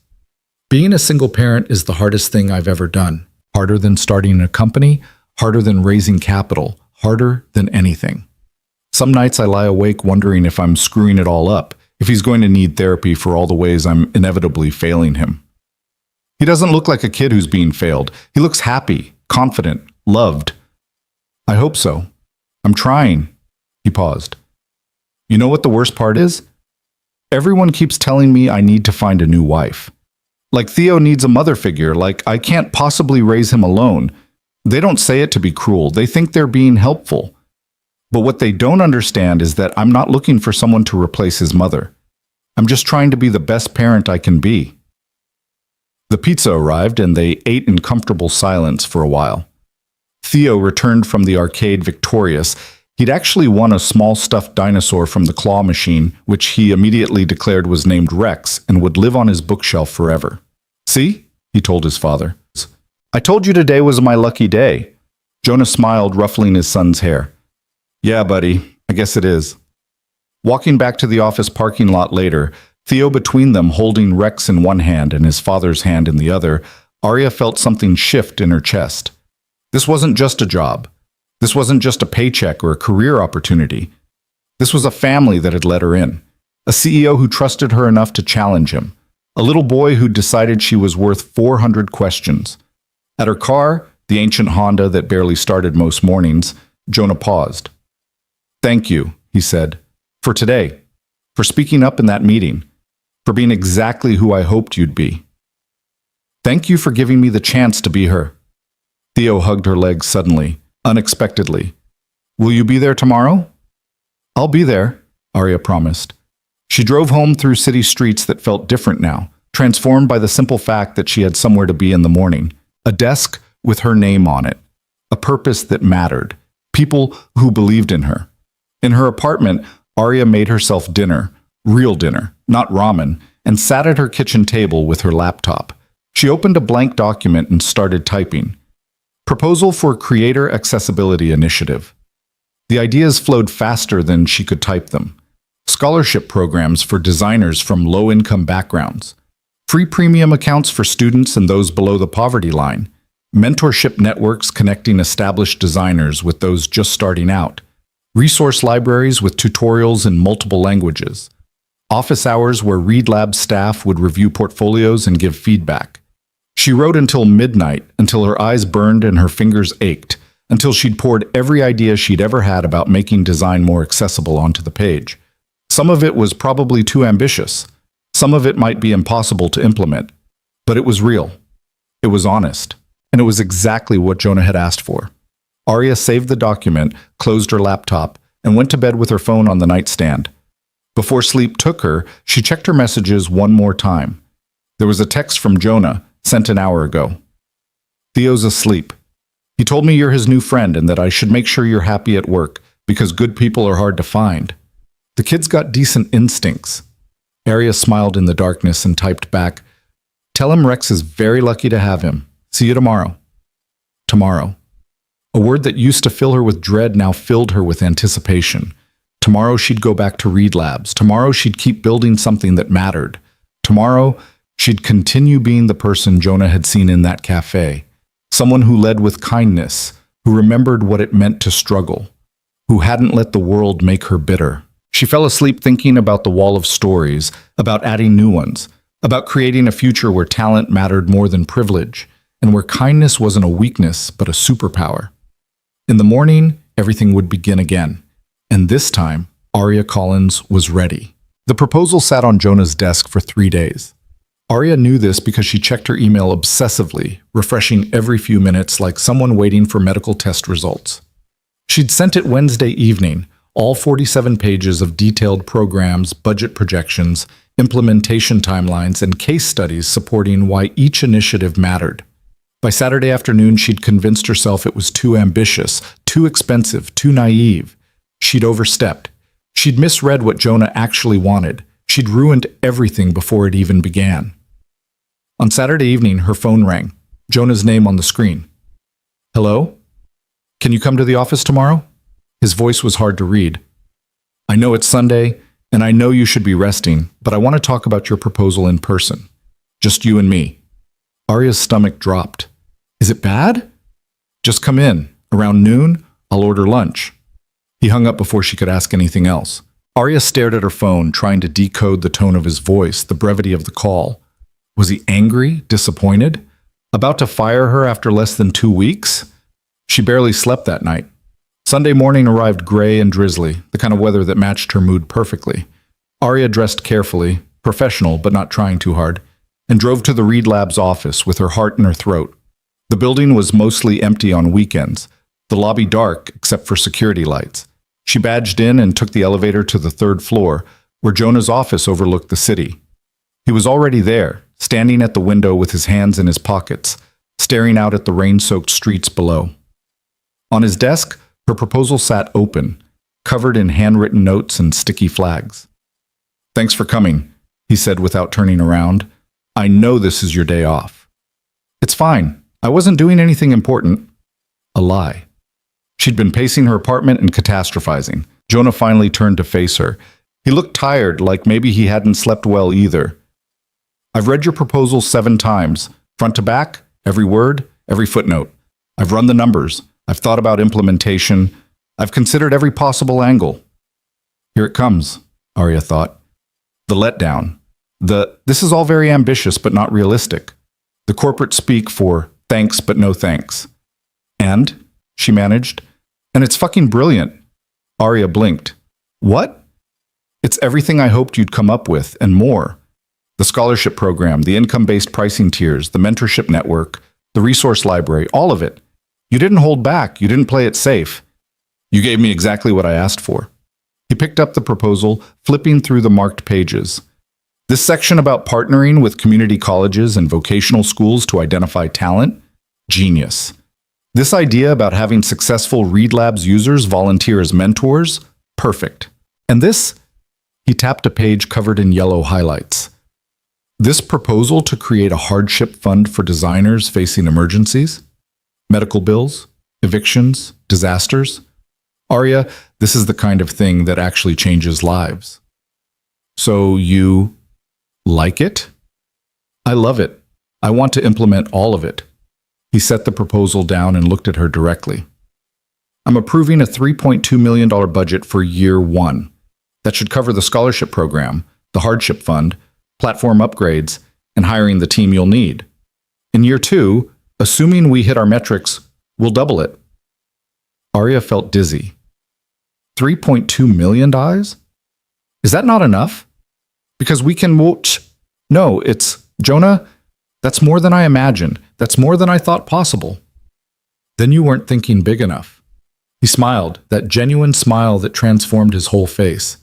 Speaker 1: "Being a single parent is the hardest thing I've ever done. Harder than starting a company, harder than raising capital, harder than anything. Some nights I lie awake wondering if I'm screwing it all up, if he's going to need therapy for all the ways I'm inevitably failing him. He doesn't look like a kid who's being failed. He looks happy, confident, loved. I hope so. I'm trying." He paused. "You know what the worst part is? Everyone keeps telling me I need to find a new wife. Like Theo needs a mother figure, like I can't possibly raise him alone. They don't say it to be cruel. They think they're being helpful. But what they don't understand is that I'm not looking for someone to replace his mother. I'm just trying to be the best parent I can be." The pizza arrived, and they ate in comfortable silence for a while. Theo returned from the arcade victorious. He'd actually won a small stuffed dinosaur from the claw machine, which he immediately declared was named Rex and would live on his bookshelf forever. "See?" he told his father. "I told you today was my lucky day." Jonah smiled, ruffling his son's hair. "Yeah, buddy, I guess it is." Walking back to the office parking lot later, Theo between them holding Rex in one hand and his father's hand in the other, Arya felt something shift in her chest. This wasn't just a job. This wasn't just a paycheck or a career opportunity. This was a family that had let her in. A CEO who trusted her enough to challenge him. A little boy who decided she was worth 400 questions. At her car, the ancient Honda that barely started most mornings, Jonah paused. "Thank you," he said, "for today, for speaking up in that meeting, for being exactly who I hoped you'd be. Thank you for giving me the chance to be her." Theo hugged her leg suddenly, unexpectedly. "Will you be there tomorrow?" "I'll be there," Arya promised. She drove home through city streets that felt different now, transformed by the simple fact that she had somewhere to be in the morning, a desk with her name on it, a purpose that mattered, people who believed in her. In her apartment, Arya made herself dinner, real dinner, not ramen, and sat at her kitchen table with her laptop. She opened a blank document and started typing. Proposal for Creator Accessibility Initiative. The ideas flowed faster than she could type them. Scholarship programs for designers from low-income backgrounds. Free premium accounts for students and those below the poverty line. Mentorship networks connecting established designers with those just starting out. Resource libraries with tutorials in multiple languages. Office hours where Read Lab staff would review portfolios and give feedback. She wrote until midnight, until her eyes burned and her fingers ached, until she'd poured every idea she'd ever had about making design more accessible onto the page. Some of it was probably too ambitious. Some of it might be impossible to implement. But it was real. It was honest. And it was exactly what Jonah had asked for. Arya saved the document, closed her laptop, and went to bed with her phone on the nightstand. Before sleep took her, she checked her messages one more time. There was a text from Jonah, sent an hour ago. "Theo's asleep. He told me you're his new friend and that I should make sure you're happy at work, because good people are hard to find. The kid's got decent instincts." Arya smiled in the darkness and typed back, "Tell him Rex is very lucky to have him. See you tomorrow." Tomorrow. A word that used to fill her with dread now filled her with anticipation. Tomorrow she'd go back to Read Labs. Tomorrow she'd keep building something that mattered. Tomorrow she'd continue being the person Jonah had seen in that cafe. Someone who led with kindness, who remembered what it meant to struggle, who hadn't let the world make her bitter. She fell asleep thinking about the wall of stories, about adding new ones, about creating a future where talent mattered more than privilege. and where kindness wasn't a weakness but a superpower. In the morning, everything would begin again, and this time, Arya Collins was ready. The proposal sat on Jonah's desk for 3 days. Arya knew this because she checked her email obsessively, refreshing every few minutes like someone waiting for medical test results. She'd sent it Wednesday evening, all 47 pages of detailed programs, budget projections, implementation timelines, and case studies supporting why each initiative mattered. By Saturday afternoon, she'd convinced herself it was too ambitious, too expensive, too naive. She'd overstepped. She'd misread what Jonah actually wanted. She'd ruined everything before it even began. On Saturday evening, her phone rang. Jonah's name on the screen. "Hello? Can you come to the office tomorrow?" His voice was hard to read. "I know it's Sunday, and I know you should be resting, but I want to talk about your proposal in person. Just you and me." Arya's stomach dropped. "Is it bad?" "Just come in. Around noon, I'll order lunch." He hung up before she could ask anything else. Arya stared at her phone, trying to decode the tone of his voice, the brevity of the call. Was he angry, disappointed, about to fire her after less than 2 weeks? She barely slept that night. Sunday morning arrived gray and drizzly, the kind of weather that matched her mood perfectly. Arya dressed carefully, professional but not trying too hard, and drove to the Reed Labs office with her heart in her throat. The building was mostly empty on weekends, the lobby dark except for security lights. She badged in and took the elevator to the 3rd floor, where Jonah's office overlooked the city. He was already there, standing at the window with his hands in his pockets, staring out at the rain-soaked streets below. On his desk, her proposal sat open, covered in handwritten notes and sticky flags. "Thanks for coming," he said without turning around. "I know this is your day off." "It's fine. I wasn't doing anything important." A lie. She'd been pacing her apartment and catastrophizing. Jonah finally turned to face her. He looked tired, like maybe he hadn't slept well either. "I've read your proposal 7 times, front to back, every word, every footnote. I've run the numbers. I've thought about implementation. I've considered every possible angle." Here it comes, Arya thought. The letdown. This is all very ambitious but not realistic. The corporate speak for thanks but no thanks. "And?" she managed. "And it's fucking brilliant." Arya blinked. "What?" "It's everything I hoped you'd come up with, and more. The scholarship program, the income-based pricing tiers, the mentorship network, the resource library, all of it. You didn't hold back. You didn't play it safe. You gave me exactly what I asked for." He picked up the proposal, flipping through the marked pages. This section about partnering with community colleges and vocational schools to identify talent? Genius. This idea about having successful Reed Labs users volunteer as mentors? Perfect. And this? He tapped a page covered in yellow highlights. This proposal to create a hardship fund for designers facing emergencies? Medical bills? Evictions? Disasters? Arya, this is the kind of thing that actually changes lives. So you like it? I love it. I want to implement all of it. He set the proposal down and looked at her directly. I'm approving a $3.2 million budget for year 1. That should cover the scholarship program, the hardship fund, platform upgrades, and hiring the team you'll need. In year 2, assuming we hit our metrics, we'll double it. Arya felt dizzy. $3.2 million? Is that not enough? Because we can No, it's, Jonah, that's more than I imagined. That's more than I thought possible. Then you weren't thinking big enough. He smiled, that genuine smile that transformed his whole face.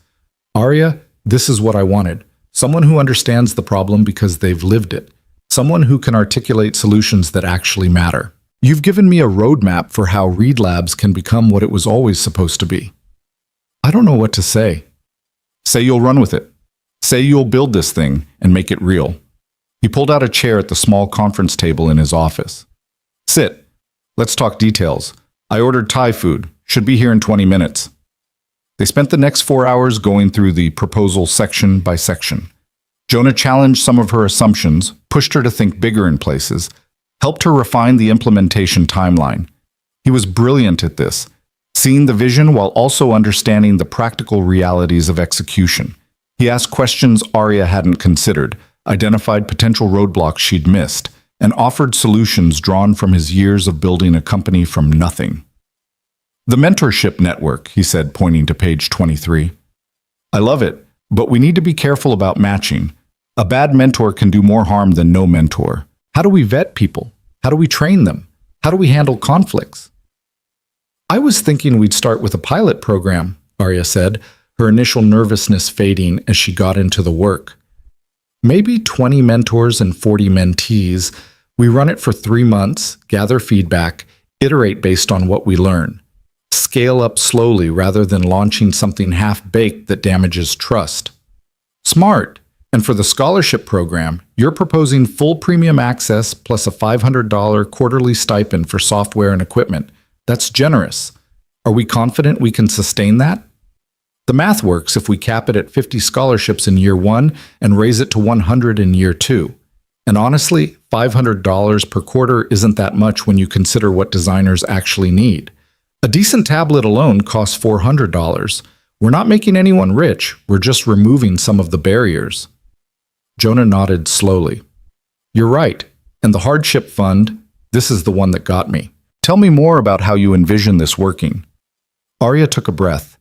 Speaker 1: Arya, this is what I wanted. Someone who understands the problem because they've lived it. Someone who can articulate solutions that actually matter. You've given me a roadmap for how Reed Labs can become what it was always supposed to be. I don't know what to say. Say you'll run with it. Say you'll build this thing and make it real. He pulled out a chair at the small conference table in his office. Sit. Let's talk details. I ordered Thai food. Should be here in 20 minutes. They spent the next 4 hours going through the proposal section by section. Jonah challenged some of her assumptions, pushed her to think bigger in places, helped her refine the implementation timeline. He was brilliant at this, seeing the vision while also understanding the practical realities of execution. He asked questions Arya hadn't considered, identified potential roadblocks she'd missed, and offered solutions drawn from his years of building a company from nothing. "The mentorship network," he said, pointing to page 23. "I love it, but we need to be careful about matching. A bad mentor can do more harm than no mentor. How do we vet people? How do we train them? How do we handle conflicts?" "I was thinking we'd start with a pilot program," Arya said, her initial nervousness fading as she got into the work. "Maybe 20 mentors and 40 mentees. We run it for 3 months, gather feedback, iterate based on what we learn. Scale up slowly rather than launching something half-baked that damages trust." "Smart. And for the scholarship program, you're proposing full premium access plus a $500 quarterly stipend for software and equipment. That's generous. Are we confident we can sustain that?" "The math works if we cap it at 50 scholarships in year 1 and raise it to 100 in year 2. And honestly, $500 per quarter isn't that much when you consider what designers actually need. A decent tablet alone costs $400. We're not making anyone rich, we're just removing some of the barriers." Jonah nodded slowly. "You're right. And the hardship fund, this is the one that got me. Tell me more about how you envision this working." Arya took a breath.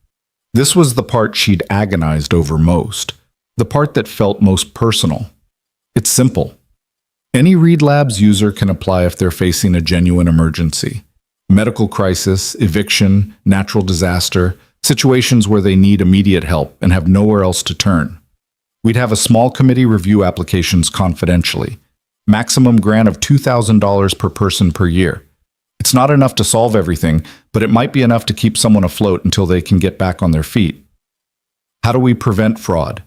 Speaker 1: This was the part she'd agonized over most, the part that felt most personal. It's simple. Any Read Labs user can apply if they're facing a genuine emergency. Medical crisis, eviction, natural disaster, situations where they need immediate help and have nowhere else to turn. We'd have a small committee review applications confidentially. Maximum grant of $2,000 per person per year. It's not enough to solve everything, but it might be enough to keep someone afloat until they can get back on their feet. How do we prevent fraud?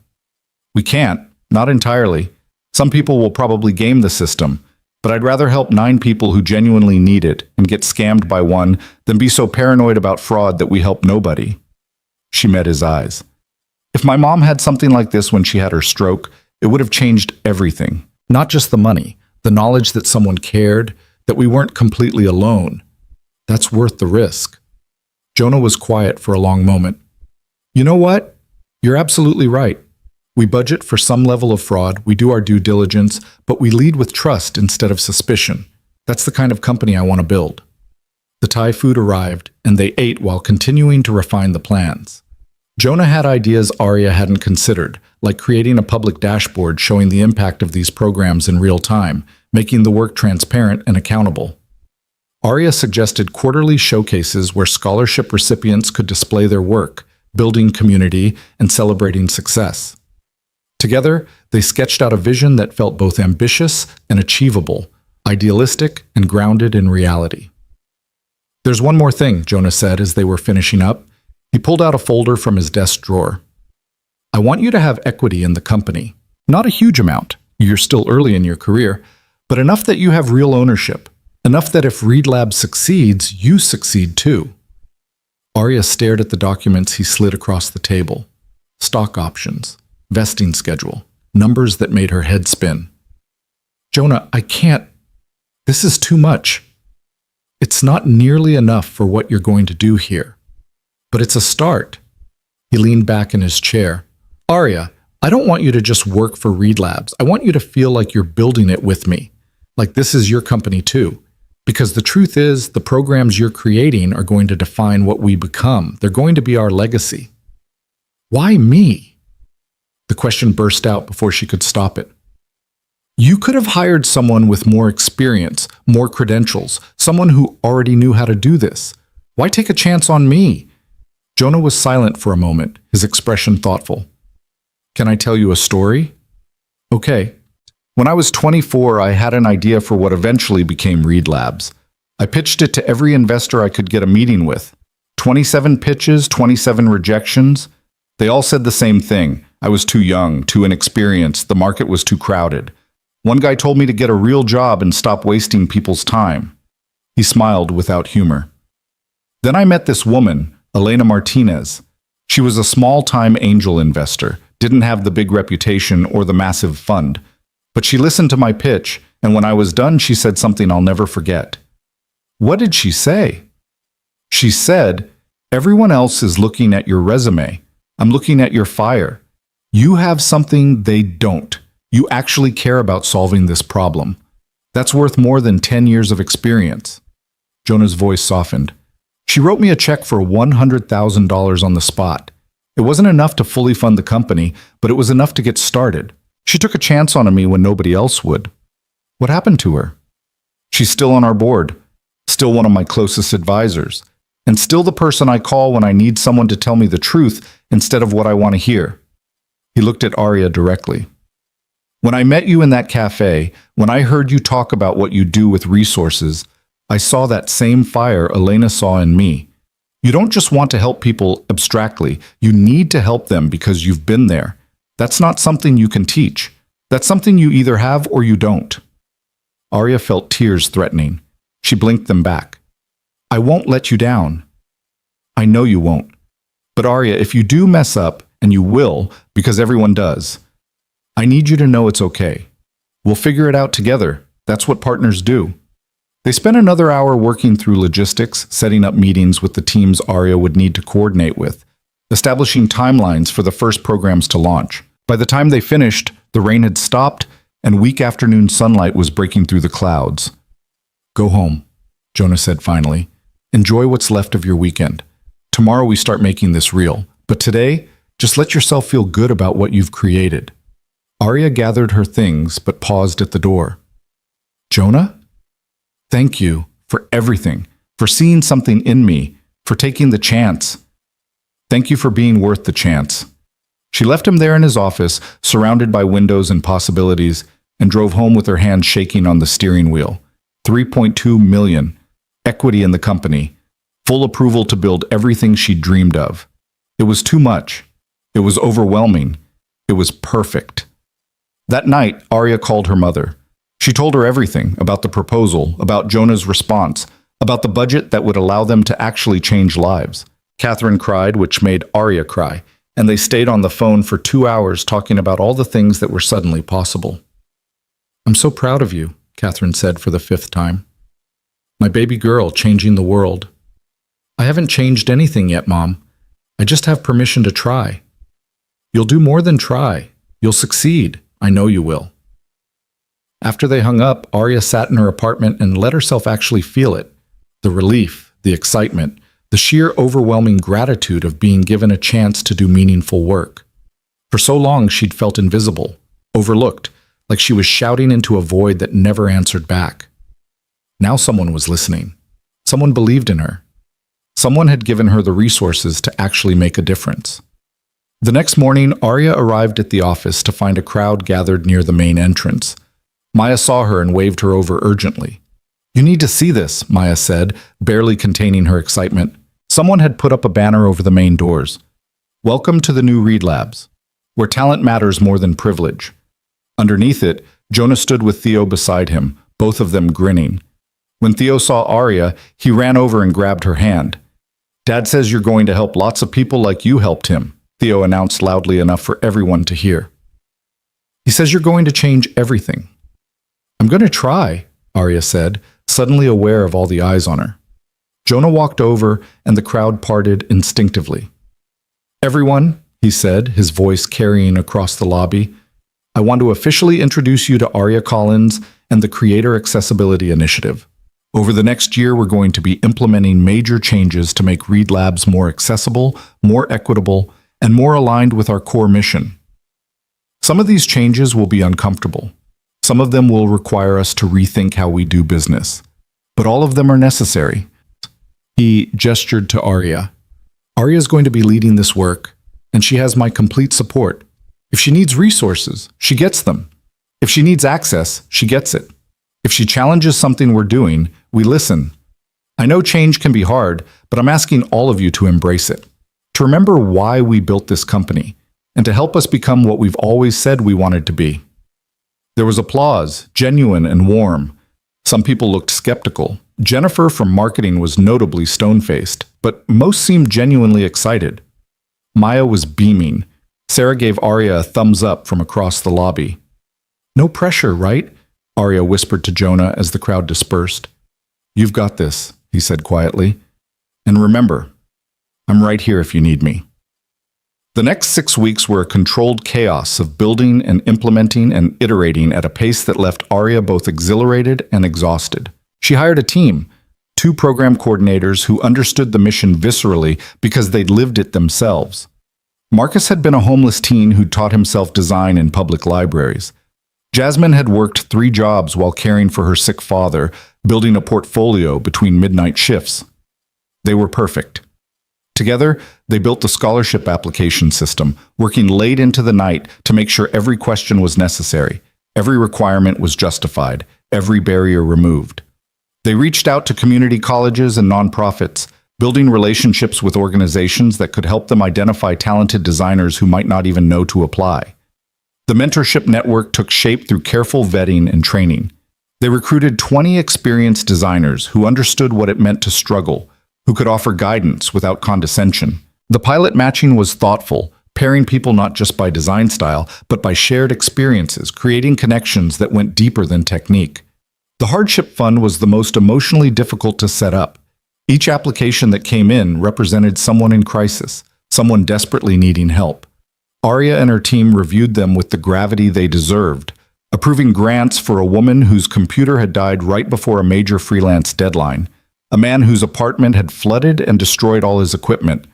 Speaker 1: We can't, not entirely. Some people will probably game the system, but I'd rather help 9 people who genuinely need it and get scammed by one than be so paranoid about fraud that we help nobody. She met his eyes. If my mom had something like this when she had her stroke, it would have changed everything. Not just the money, the knowledge that someone cared, that we weren't completely alone. That's worth the risk. Jonah was quiet for a long moment. "You know what? You're absolutely right. We budget for some level of fraud, we do our due diligence, but we lead with trust instead of suspicion. That's the kind of company I want to build." The Thai food arrived, and they ate while continuing to refine the plans. Jonah had ideas Arya hadn't considered, like creating a public dashboard showing the impact of these programs in real time, making the work transparent and accountable. Arya suggested quarterly showcases where scholarship recipients could display their work, building community and celebrating success. Together, they sketched out a vision that felt both ambitious and achievable, idealistic and grounded in reality. "There's one more thing," Jonah said as they were finishing up. He pulled out a folder from his desk drawer. "I want you to have equity in the company. Not a huge amount, you're still early in your career, but enough that you have real ownership. Enough that if Read Lab succeeds, you succeed too." Arya stared at the documents he slid across the table. Stock options, vesting schedule, numbers that made her head spin. "Jonah, I can't. This is too much. It's not nearly enough for what you're going to do here. But it's a start." He leaned back in his chair. "Arya, I don't want you to just work for Read Labs. I want you to feel like you're building it with me, like this is your company too. Because the truth is, the programs you're creating are going to define what we become. They're going to be our legacy." "Why me?" The question burst out before she could stop it. "You could have hired someone with more experience, more credentials, someone who already knew how to do this. Why take a chance on me?" Jonah was silent for a moment, his expression thoughtful. "Can I tell you a story?" "Okay. When I was 24, I had an idea for what eventually became Read Labs. I pitched it to every investor I could get a meeting with. 27 pitches, 27 rejections. They all said the same thing. I was too young, too inexperienced, the market was too crowded. One guy told me to get a real job and stop wasting people's time." He smiled without humor. "Then I met this woman, Elena Martinez. She was a small-time angel investor, didn't have the big reputation or the massive fund. But she listened to my pitch, and when I was done, she said something I'll never forget." "What did she say?" "She said, 'Everyone else is looking at your resume. I'm looking at your fire. You have something they don't. You actually care about solving this problem. That's worth more than 10 years of experience. Jonah's voice softened. She wrote me a check for $100,000 on the spot. It wasn't enough to fully fund the company, but it was enough to get started. She took a chance on me when nobody else would. What happened to her? She's still on our board, still one of my closest advisors, and still the person I call when I need someone to tell me the truth instead of what I want to hear. He looked at Arya directly. When I met you in that cafe, when I heard you talk about what you do with resources, I saw that same fire Elena saw in me. You don't just want to help people abstractly, you need to help them because you've been there. That's not something you can teach. That's something you either have or you don't. Arya felt tears threatening. She blinked them back. I won't let you down. I know you won't. But Arya, if you do mess up, and you will, because everyone does, I need you to know it's okay. We'll figure it out together. That's what partners do. They spent another hour working through logistics, setting up meetings with the teams Arya would need to coordinate with, establishing timelines for the first programs to launch. By the time they finished, the rain had stopped, and weak afternoon sunlight was breaking through the clouds. Go home, Jonah said finally. Enjoy what's left of your weekend. Tomorrow we start making this real, but today, just let yourself feel good about what you've created. Arya gathered her things, but paused at the door. Jonah? Thank you for everything, for seeing something in me, for taking the chance. Thank you for being worth the chance. She left him there in his office, surrounded by windows and possibilities, and drove home with her hands shaking on the steering wheel. 3.2 million, equity in the company, full approval to build everything she dreamed of. It was too much. It was overwhelming. It was perfect. That night, Arya called her mother. She told her everything about the proposal, about Jonah's response, about the budget that would allow them to actually change lives. Catherine cried, which made Arya cry, and they stayed on the phone for 2 hours talking about all the things that were suddenly possible. I'm so proud of you, Catherine said for the 5th time. My baby girl changing the world. I haven't changed anything yet, Mom. I just have permission to try. You'll do more than try. You'll succeed. I know you will. After they hung up, Arya sat in her apartment and let herself actually feel it. The relief, the excitement, the sheer overwhelming gratitude of being given a chance to do meaningful work. For so long, she'd felt invisible, overlooked, like she was shouting into a void that never answered back. Now someone was listening. Someone believed in her. Someone had given her the resources to actually make a difference. The next morning, Arya arrived at the office to find a crowd gathered near the main entrance. Maya saw her and waved her over urgently. You need to see this, Maya said, barely containing her excitement. Someone had put up a banner over the main doors. Welcome to the new Reed Labs, where talent matters more than privilege. Underneath it, Jonah stood with Theo beside him, both of them grinning. When Theo saw Arya, he ran over and grabbed her hand. Dad says you're going to help lots of people like you helped him, Theo announced loudly enough for everyone to hear. He says you're going to change everything. I'm going to try, Arya said, suddenly aware of all the eyes on her. Jonah walked over and the crowd parted instinctively. Everyone, he said, his voice carrying across the lobby, I want to officially introduce you to Arya Collins and the Creator Accessibility Initiative. Over the next year, we're going to be implementing major changes to make Reed Labs more accessible, more equitable, and more aligned with our core mission. Some of these changes will be uncomfortable. Some of them will require us to rethink how we do business. But all of them are necessary. He gestured to Arya. Arya is going to be leading this work, and she has my complete support. If she needs resources, she gets them. If she needs access, she gets it. If she challenges something we're doing, we listen. I know change can be hard, but I'm asking all of you to embrace it, to remember why we built this company, and to help us become what we've always said we wanted to be. There was applause, genuine and warm. Some people looked skeptical. Jennifer from marketing was notably stone-faced, but most seemed genuinely excited. Maya was beaming. Sarah gave Arya a thumbs up from across the lobby. No pressure, right? Arya whispered to Jonah as the crowd dispersed. You've got this, he said quietly. And remember, I'm right here if you need me. The next 6 weeks were a controlled chaos of building and implementing and iterating at a pace that left Arya both exhilarated and exhausted. She hired a team, 2 program coordinators who understood the mission viscerally because they'd lived it themselves. Marcus had been a homeless teen who taught himself design in public libraries. Jasmine had worked 3 jobs while caring for her sick father, building a portfolio between midnight shifts. They were perfect. Together, they built the scholarship application system, working late into the night to make sure every question was necessary, every requirement was justified, every barrier removed. They reached out to community colleges and nonprofits, building relationships with organizations that could help them identify talented designers who might not even know to apply. The mentorship network took shape through careful vetting and training. They recruited 20 experienced designers who understood what it meant to struggle, who could offer guidance without condescension. The pilot matching was thoughtful, pairing people not just by design style, but by shared experiences, creating connections that went deeper than technique. The hardship fund was the most emotionally difficult to set up. Each application that came in represented someone in crisis, someone desperately needing help. Arya and her team reviewed them with the gravity they deserved, approving grants for a woman whose computer had died right before a major freelance deadline, a man whose apartment had flooded and destroyed all his equipment,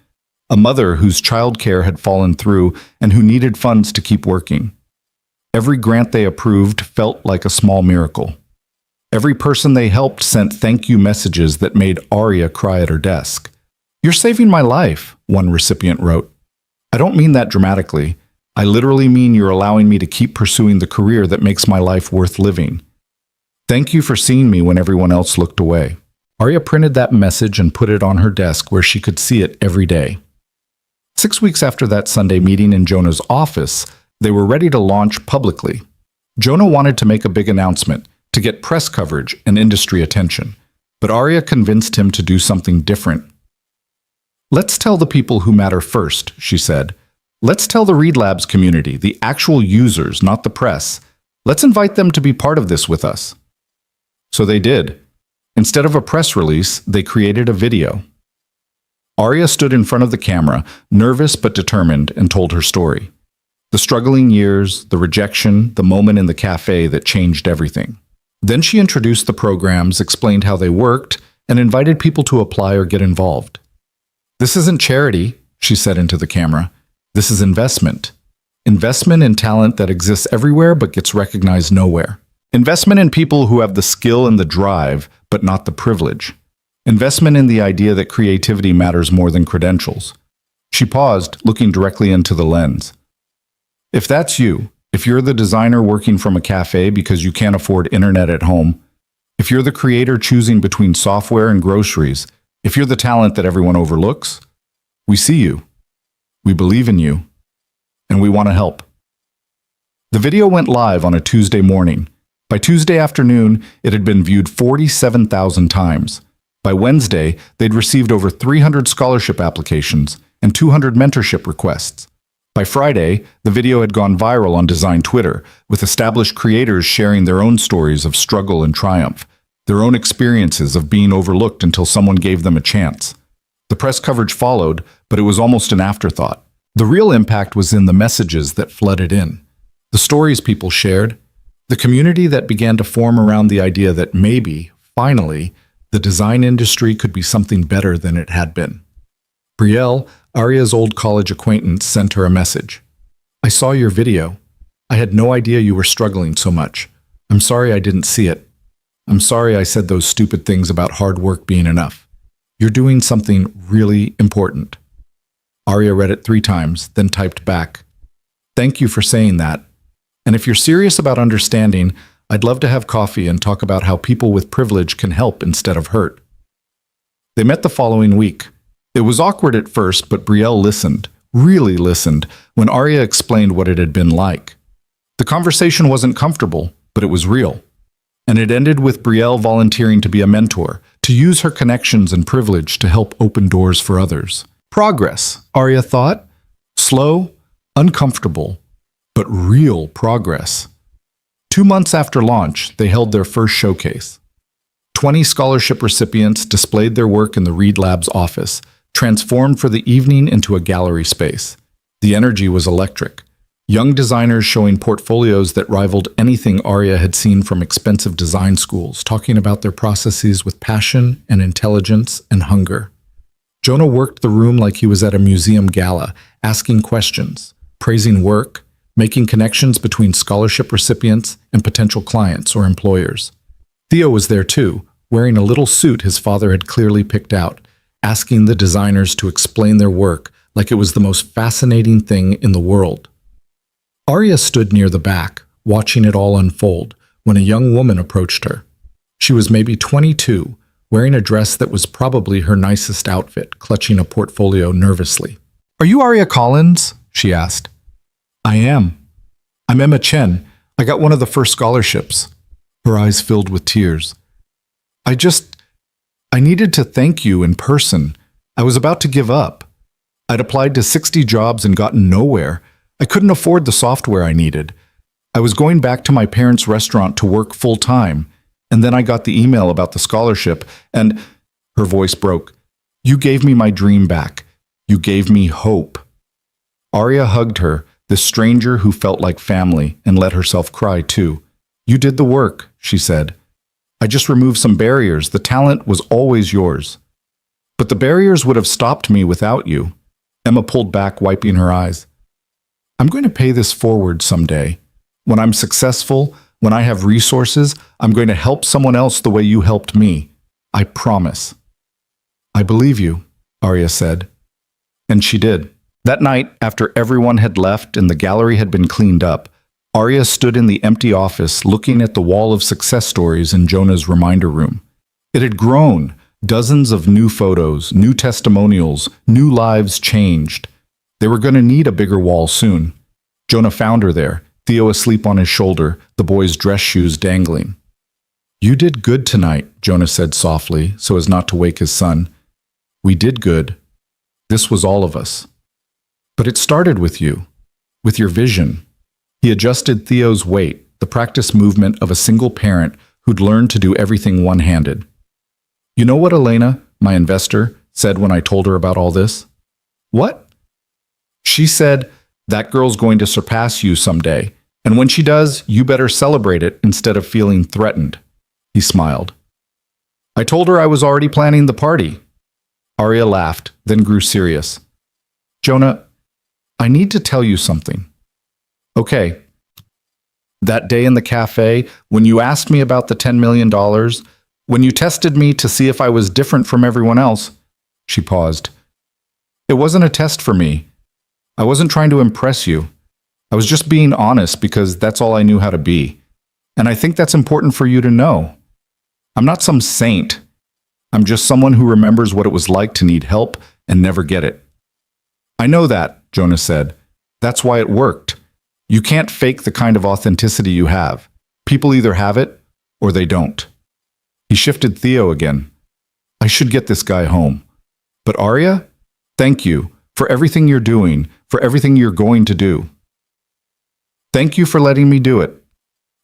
Speaker 1: a mother whose childcare had fallen through and who needed funds to keep working. Every grant they approved felt like a small miracle. Every person they helped sent thank you messages that made Arya cry at her desk. "You're saving my life," one recipient wrote. "I don't mean that dramatically. I literally mean you're allowing me to keep pursuing the career that makes my life worth living. Thank you for seeing me when everyone else looked away." Arya printed that message and put it on her desk where she could see it every day. 6 weeks after that Sunday meeting in Jonah's office, they were ready to launch publicly. Jonah wanted to make a big announcement, to get press coverage and industry attention, but Arya convinced him to do something different. "Let's tell the people who matter first," she said. "Let's tell the Read Labs community, the actual users, not the press. Let's invite them to be part of this with us." So they did. Instead of a press release, they created a video. Arya stood in front of the camera, nervous but determined, and told her story. The struggling years, the rejection, the moment in the cafe that changed everything. Then she introduced the programs, explained how they worked, and invited people to apply or get involved. "This isn't charity," she said into the camera. "This is investment. Investment in talent that exists everywhere but gets recognized nowhere. Investment in people who have the skill and the drive, but not the privilege. Investment in the idea that creativity matters more than credentials." She paused, looking directly into the lens. "If that's you, if you're the designer working from a cafe because you can't afford internet at home, if you're the creator choosing between software and groceries, if you're the talent that everyone overlooks, we see you, we believe in you, and we want to help." The video went live on a Tuesday morning. By Tuesday afternoon, it had been viewed 47,000 times. By Wednesday, they'd received over 300 scholarship applications and 200 mentorship requests. By Friday, the video had gone viral on Design Twitter, with established creators sharing their own stories of struggle and triumph, their own experiences of being overlooked until someone gave them a chance. The press coverage followed, but it was almost an afterthought. The real impact was in the messages that flooded in, the stories people shared, the community that began to form around the idea that maybe, finally, the design industry could be something better than it had been. Brielle, Arya's old college acquaintance, sent her a message. "I saw your video. I had no idea you were struggling so much. I'm sorry I didn't see it. I'm sorry I said those stupid things about hard work being enough. You're doing something really important." Arya read it 3 times, then typed back, "Thank you for saying that. And if you're serious about understanding, I'd love to have coffee and talk about how people with privilege can help instead of hurt." They met the following week. It was awkward at first, but Brielle listened, really listened, when Arya explained what it had been like. The conversation wasn't comfortable, but it was real. And it ended with Brielle volunteering to be a mentor, to use her connections and privilege to help open doors for others. Progress, Arya thought. Slow, uncomfortable, but real progress. 2 months after launch, they held their first showcase. 20 scholarship recipients displayed their work in the Read Labs office, transformed for the evening into a gallery space. The energy was electric. Young designers showing portfolios that rivaled anything Arya had seen from expensive design schools, talking about their processes with passion and intelligence and hunger. Jonah worked the room like he was at a museum gala, asking questions, praising work, making connections between scholarship recipients and potential clients or employers. Theo was there too, wearing a little suit his father had clearly picked out, asking the designers to explain their work like it was the most fascinating thing in the world. Arya stood near the back, watching it all unfold, when a young woman approached her. She was maybe 22, wearing a dress that was probably her nicest outfit, clutching a portfolio nervously. "Are you Arya Collins?" she asked. "I am. I'm Emma Chen. I got one of the first scholarships." Her eyes filled with tears. I needed to thank you in person. I was about to give up. I'd applied to 60 jobs and gotten nowhere. I couldn't afford the software I needed. I was going back to my parents' restaurant to work full-time, and then I got the email about the scholarship, and her voice broke. "You gave me my dream back. You gave me hope." Arya hugged her, this stranger who felt like family, and let herself cry too. "You did the work," she said. "I just removed some barriers. The talent was always yours." "But the barriers would have stopped me without you." Emma pulled back, wiping her eyes. "I'm going to pay this forward someday. When I'm successful, when I have resources, I'm going to help someone else the way you helped me. I promise." "I believe you," Arya said. And she did. That night, after everyone had left and the gallery had been cleaned up, Arya stood in the empty office looking at the wall of success stories in Jonah's reminder room. It had grown. Dozens of new photos, new testimonials, new lives changed. They were going to need a bigger wall soon. Jonah found her there, Theo asleep on his shoulder, the boy's dress shoes dangling. "You did good tonight," Jonah said softly, so as not to wake his son. "We did good. This was all of us. But it started with you, with your vision." He adjusted Theo's weight, the practice movement of a single parent who'd learned to do everything one-handed. "You know what Elena, my investor, said when I told her about all this?" "What?" "She said, that girl's going to surpass you someday, and when she does, you better celebrate it instead of feeling threatened." He smiled. "I told her I was already planning the party." Arya laughed, then grew serious. "Jonah, I need to tell you something." "Okay." "That day in the cafe, when you asked me about the $10 million, when you tested me to see if I was different from everyone else," she paused. "It wasn't a test for me. I wasn't trying to impress you. I was just being honest because that's all I knew how to be. And I think that's important for you to know. I'm not some saint. I'm just someone who remembers what it was like to need help and never get it." "I know that," Jonah said. "That's why it worked. You can't fake the kind of authenticity you have. People either have it or they don't." He shifted Theo again. "I should get this guy home. But Arya, thank you for everything you're doing, for everything you're going to do. Thank you for letting me do it."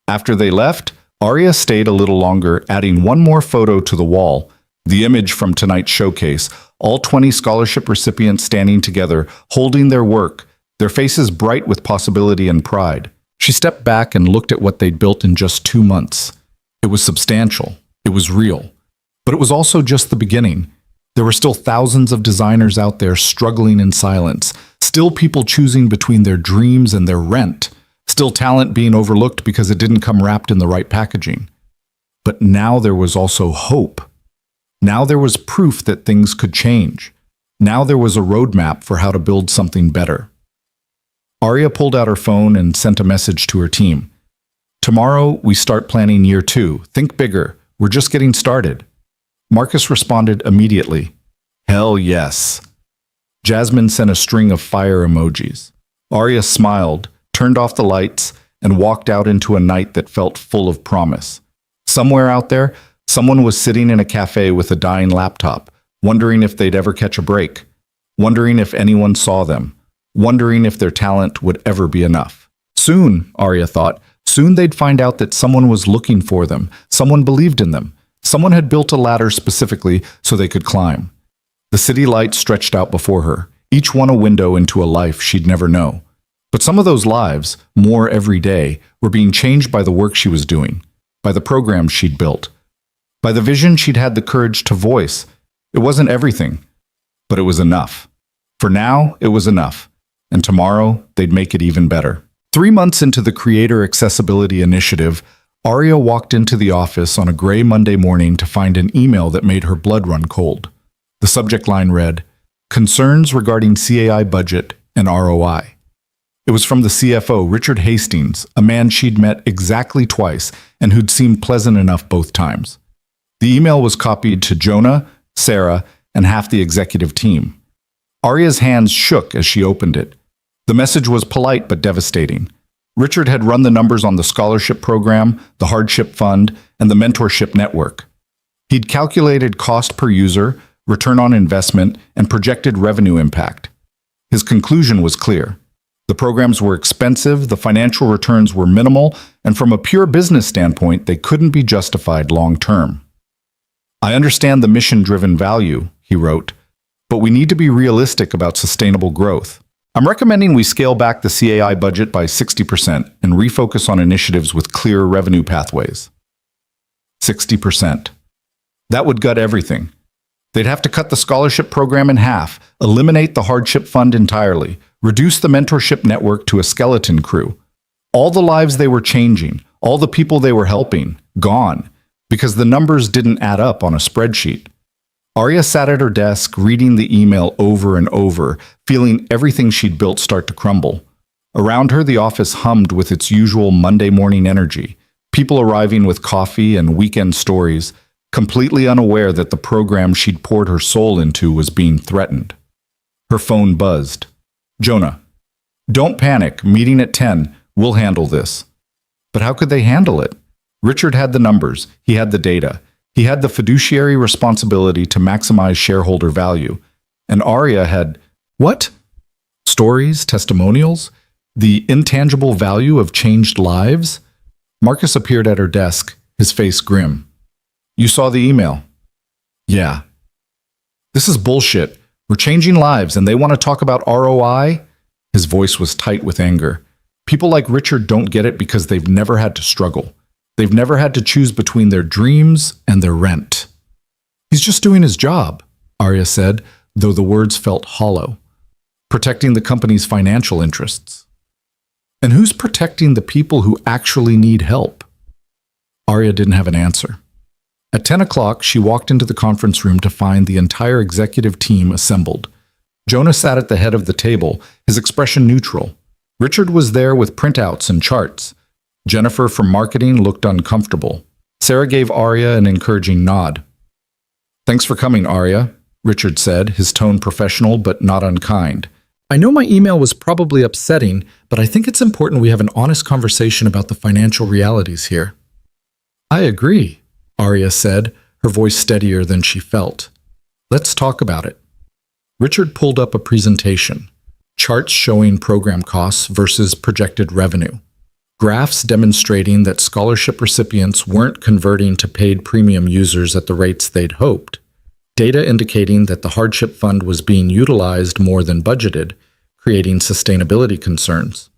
Speaker 1: After they left, Arya stayed a little longer, adding one more photo to the wall, the image from tonight's showcase, all 20 scholarship recipients standing together, holding their work, their faces bright with possibility and pride. She stepped back and looked at what they'd built in just 2 months. It was substantial. It was real. But it was also just the beginning. There were still thousands of designers out there struggling in silence, still people choosing between their dreams and their rent, still talent being overlooked because it didn't come wrapped in the right packaging. But now there was also hope. Now there was proof that things could change. Now there was a roadmap for how to build something better. Arya pulled out her phone and sent a message to her team. "Tomorrow, we start planning year 2. Think bigger. We're just getting started." Marcus responded immediately. "Hell yes." Jasmine sent a string of fire emojis. Arya smiled, turned off the lights, and walked out into a night that felt full of promise. Somewhere out there, someone was sitting in a cafe with a dying laptop, wondering if they'd ever catch a break, wondering if anyone saw them, wondering if their talent would ever be enough. Soon, Arya thought, soon they'd find out that someone was looking for them, someone believed in them, someone had built a ladder specifically so they could climb. The city light stretched out before her, each one a window into a life she'd never know. But some of those lives, more every day, were being changed by the work she was doing, by the programs she'd built, by the vision she'd had the courage to voice. It wasn't everything, but it was enough. For now, it was enough, and tomorrow they'd make it even better. 3 months into the Creator Accessibility Initiative, Aria walked into the office on a gray Monday morning to find an email that made her blood run cold. The subject line read, "Concerns regarding CAI budget and ROI." It was from the CFO, Richard Hastings, a man she'd met exactly twice and who'd seemed pleasant enough both times. The email was copied to Jonah, Sarah, and half the executive team. Aria's hands shook as she opened it. The message was polite but devastating. Richard had run the numbers on the scholarship program, the hardship fund, and the mentorship network. He'd calculated cost per user, return on investment, and projected revenue impact. His conclusion was clear. The programs were expensive, the financial returns were minimal, and from a pure business standpoint, they couldn't be justified long-term. "I understand the mission-driven value," he wrote, "but we need to be realistic about sustainable growth. I'm recommending we scale back the CAI budget by 60% and refocus on initiatives with clear revenue pathways." 60%. That would gut everything. They'd have to cut the scholarship program in half, eliminate the hardship fund entirely, reduce the mentorship network to a skeleton crew. All the lives they were changing, all the people they were helping, gone, because the numbers didn't add up on a spreadsheet. Aria sat at her desk, reading the email over and over, feeling everything she'd built start to crumble. Around her, the office hummed with its usual Monday morning energy, people arriving with coffee and weekend stories, completely unaware that the program she'd poured her soul into was being threatened. Her phone buzzed. "Jonah, don't panic, meeting at 10, we'll handle this." But how could they handle it? Richard had the numbers, he had the data, he had the fiduciary responsibility to maximize shareholder value. And Aria had, what? Stories, testimonials, the intangible value of changed lives? Marcus appeared at her desk, his face grim. "You saw the email?" "Yeah." "This is bullshit. We're changing lives and they want to talk about ROI?" His voice was tight with anger. "People like Richard don't get it because they've never had to struggle. They've never had to choose between their dreams and their rent." "He's just doing his job," Aria said, though the words felt hollow. "Protecting the company's financial interests." "And who's protecting the people who actually need help?" Aria didn't have an answer. At 10 o'clock, she walked into the conference room to find the entire executive team assembled. Jonah sat at the head of the table, his expression neutral. Richard was there with printouts and charts. Jennifer from marketing looked uncomfortable. Sarah gave Aria an encouraging nod. "Thanks for coming, Aria," Richard said, his tone professional but not unkind. "I know my email was probably upsetting, but I think it's important we have an honest conversation about the financial realities here." "I agree," Aria said, her voice steadier than she felt. "Let's talk about it." Richard pulled up a presentation. Charts showing program costs versus projected revenue. Graphs demonstrating that scholarship recipients weren't converting to paid premium users at the rates they'd hoped. Data indicating that the hardship fund was being utilized more than budgeted, creating sustainability concerns.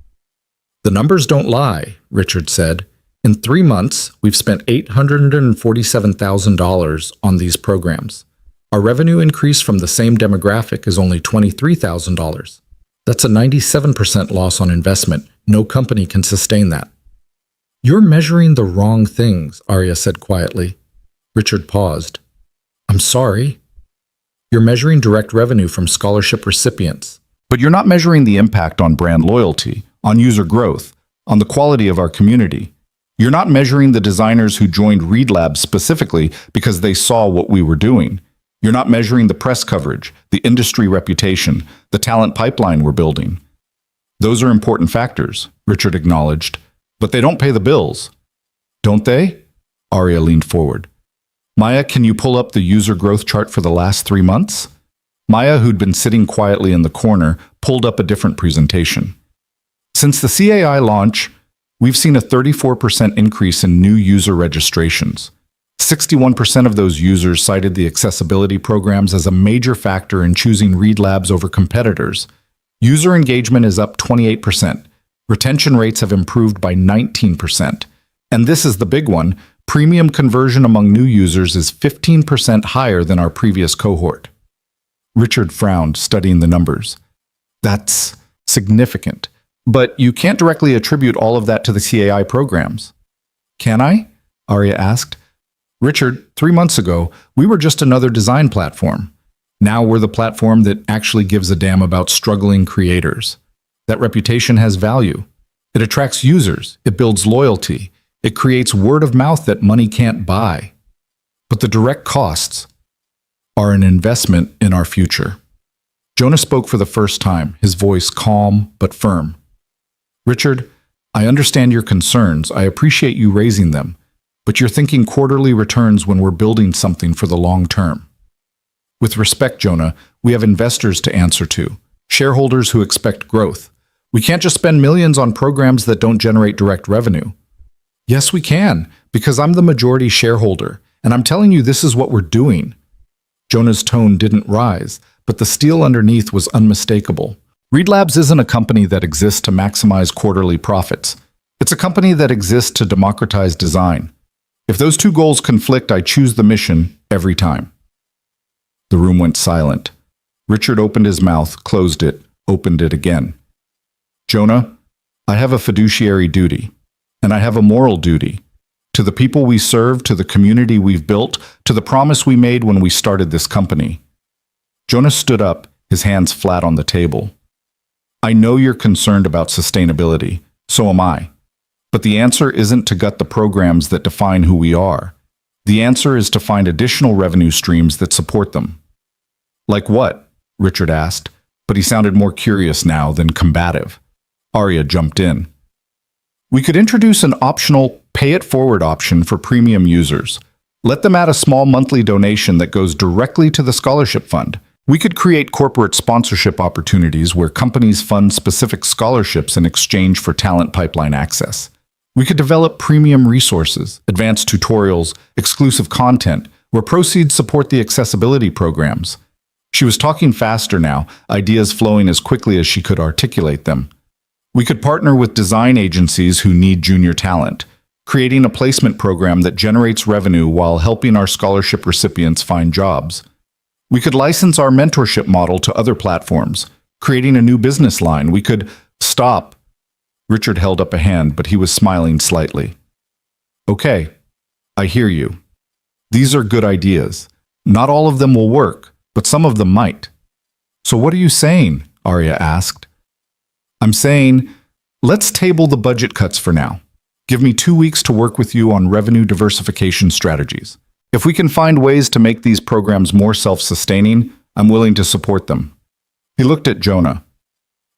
Speaker 1: "The numbers don't lie," Richard said. "In 3 months, we've spent $847,000 on these programs. Our revenue increase from the same demographic is only $23,000. That's a 97% loss on investment. No company can sustain that." "You're measuring the wrong things," Aria said quietly. Richard paused. "I'm sorry." "You're measuring direct revenue from scholarship recipients. But you're not measuring the impact on brand loyalty, on user growth, on the quality of our community. You're not measuring the designers who joined Read Labs specifically because they saw what we were doing. You're not measuring the press coverage, the industry reputation, the talent pipeline we're building. Those are important factors," Richard acknowledged, "but they don't pay the bills." "Don't they?" Aria leaned forward. "Maya, can you pull up the user growth chart for the last 3 months?" Maya, who'd been sitting quietly in the corner, pulled up a different presentation. "Since the CAI launch, we've seen a 34% increase in new user registrations. 61% of those users cited the accessibility programs as a major factor in choosing Read Labs over competitors. User engagement is up 28%. Retention rates have improved by 19%. And this is the big one. Premium conversion among new users is 15% higher than our previous cohort. Richard frowned, studying the numbers. That's significant. But you can't directly attribute all of that to the CAI programs. Can I? Arya asked. Richard, 3 months ago, we were just another design platform. Now we're the platform that actually gives a damn about struggling creators. That reputation has value. It attracts users. It builds loyalty. It creates word of mouth that money can't buy. But the direct costs are an investment in our future. Jonah spoke for the first time, his voice calm but firm. Richard, I understand your concerns. I appreciate you raising them. But you're thinking quarterly returns when we're building something for the long term. With respect, Jonah, we have investors to answer to, shareholders who expect growth. We can't just spend millions on programs that don't generate direct revenue. Yes, we can, because I'm the majority shareholder, and I'm telling you this is what we're doing. Jonah's tone didn't rise, but the steel underneath was unmistakable. Read Labs isn't a company that exists to maximize quarterly profits. It's a company that exists to democratize design. If those two goals conflict, I choose the mission every time. The room went silent. Richard opened his mouth, closed it, opened it again. Jonah, I have a fiduciary duty, and I have a moral duty. To the people we serve, to the community we've built, to the promise we made when we started this company. Jonah stood up, his hands flat on the table. I know you're concerned about sustainability. So am I. But the answer isn't to gut the programs that define who we are. The answer is to find additional revenue streams that support them. Like what? Richard asked, but he sounded more curious now than combative. Arya jumped in. We could introduce an optional pay-it-forward option for premium users. Let them add a small monthly donation that goes directly to the scholarship fund. We could create corporate sponsorship opportunities where companies fund specific scholarships in exchange for talent pipeline access. We could develop premium resources, advanced tutorials, exclusive content, where proceeds support the accessibility programs. She was talking faster now, ideas flowing as quickly as she could articulate them. We could partner with design agencies who need junior talent, creating a placement program that generates revenue while helping our scholarship recipients find jobs. We could license our mentorship model to other platforms, creating a new business line. We could stop. Richard held up a hand, but he was smiling slightly. Okay, I hear you. These are good ideas. Not all of them will work, but some of them might. So what are you saying? Arya asked. I'm saying, let's table the budget cuts for now. Give me 2 weeks to work with you on revenue diversification strategies. If we can find ways to make these programs more self-sustaining, I'm willing to support them. He looked at Jonah.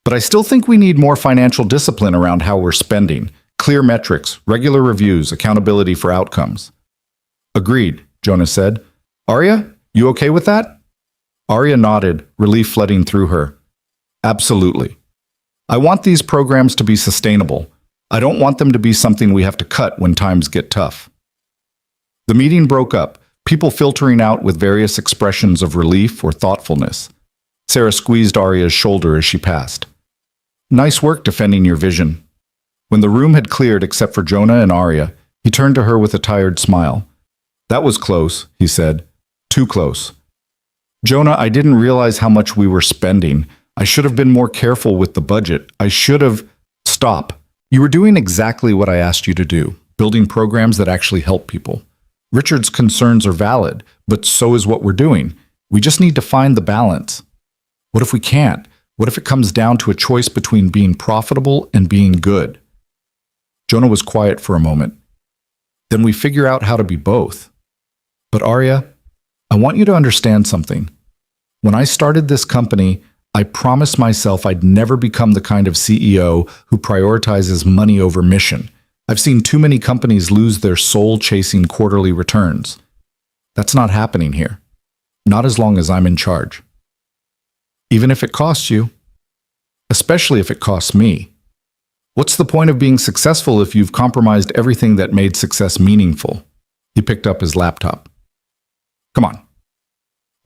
Speaker 1: But I still think we need more financial discipline around how we're spending, clear metrics, regular reviews, accountability for outcomes. Agreed, Jonah said. Arya, you okay with that? Arya nodded, relief flooding through her. Absolutely. I want these programs to be sustainable. I don't want them to be something we have to cut when times get tough. The meeting broke up, people filtering out with various expressions of relief or thoughtfulness. Sarah squeezed Arya's shoulder as she passed. Nice work defending your vision. When the room had cleared except for Jonah and Arya, he turned to her with a tired smile. That was close, he said. Too close. Jonah, I didn't realize how much we were spending. I should have been more careful with the budget. I should have... Stop. You were doing exactly what I asked you to do, building programs that actually help people. Richard's concerns are valid, but so is what we're doing. We just need to find the balance. What if we can't? What if it comes down to a choice between being profitable and being good? Jonah was quiet for a moment. Then we figure out how to be both. But Arya, I want you to understand something. When I started this company, I promised myself I'd never become the kind of CEO who prioritizes money over mission. I've seen too many companies lose their soul chasing quarterly returns. That's not happening here. Not as long as I'm in charge. Even if it costs you. Especially if it costs me. What's the point of being successful if you've compromised everything that made success meaningful? He picked up his laptop. Come on.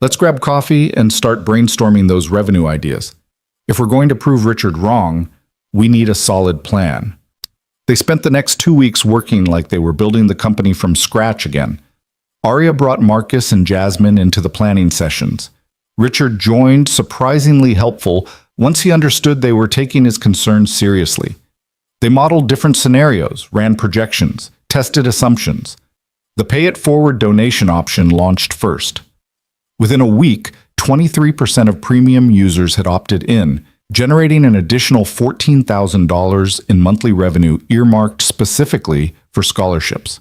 Speaker 1: Let's grab coffee and start brainstorming those revenue ideas. If we're going to prove Richard wrong, we need a solid plan. They spent the next 2 weeks working like they were building the company from scratch again. Arya brought Marcus and Jasmine into the planning sessions. Richard joined, surprisingly helpful, once he understood they were taking his concerns seriously. They modeled different scenarios, ran projections, tested assumptions. The pay-it-forward donation option launched first. Within a week, 23% of premium users had opted in, generating an additional $14,000 in monthly revenue earmarked specifically for scholarships.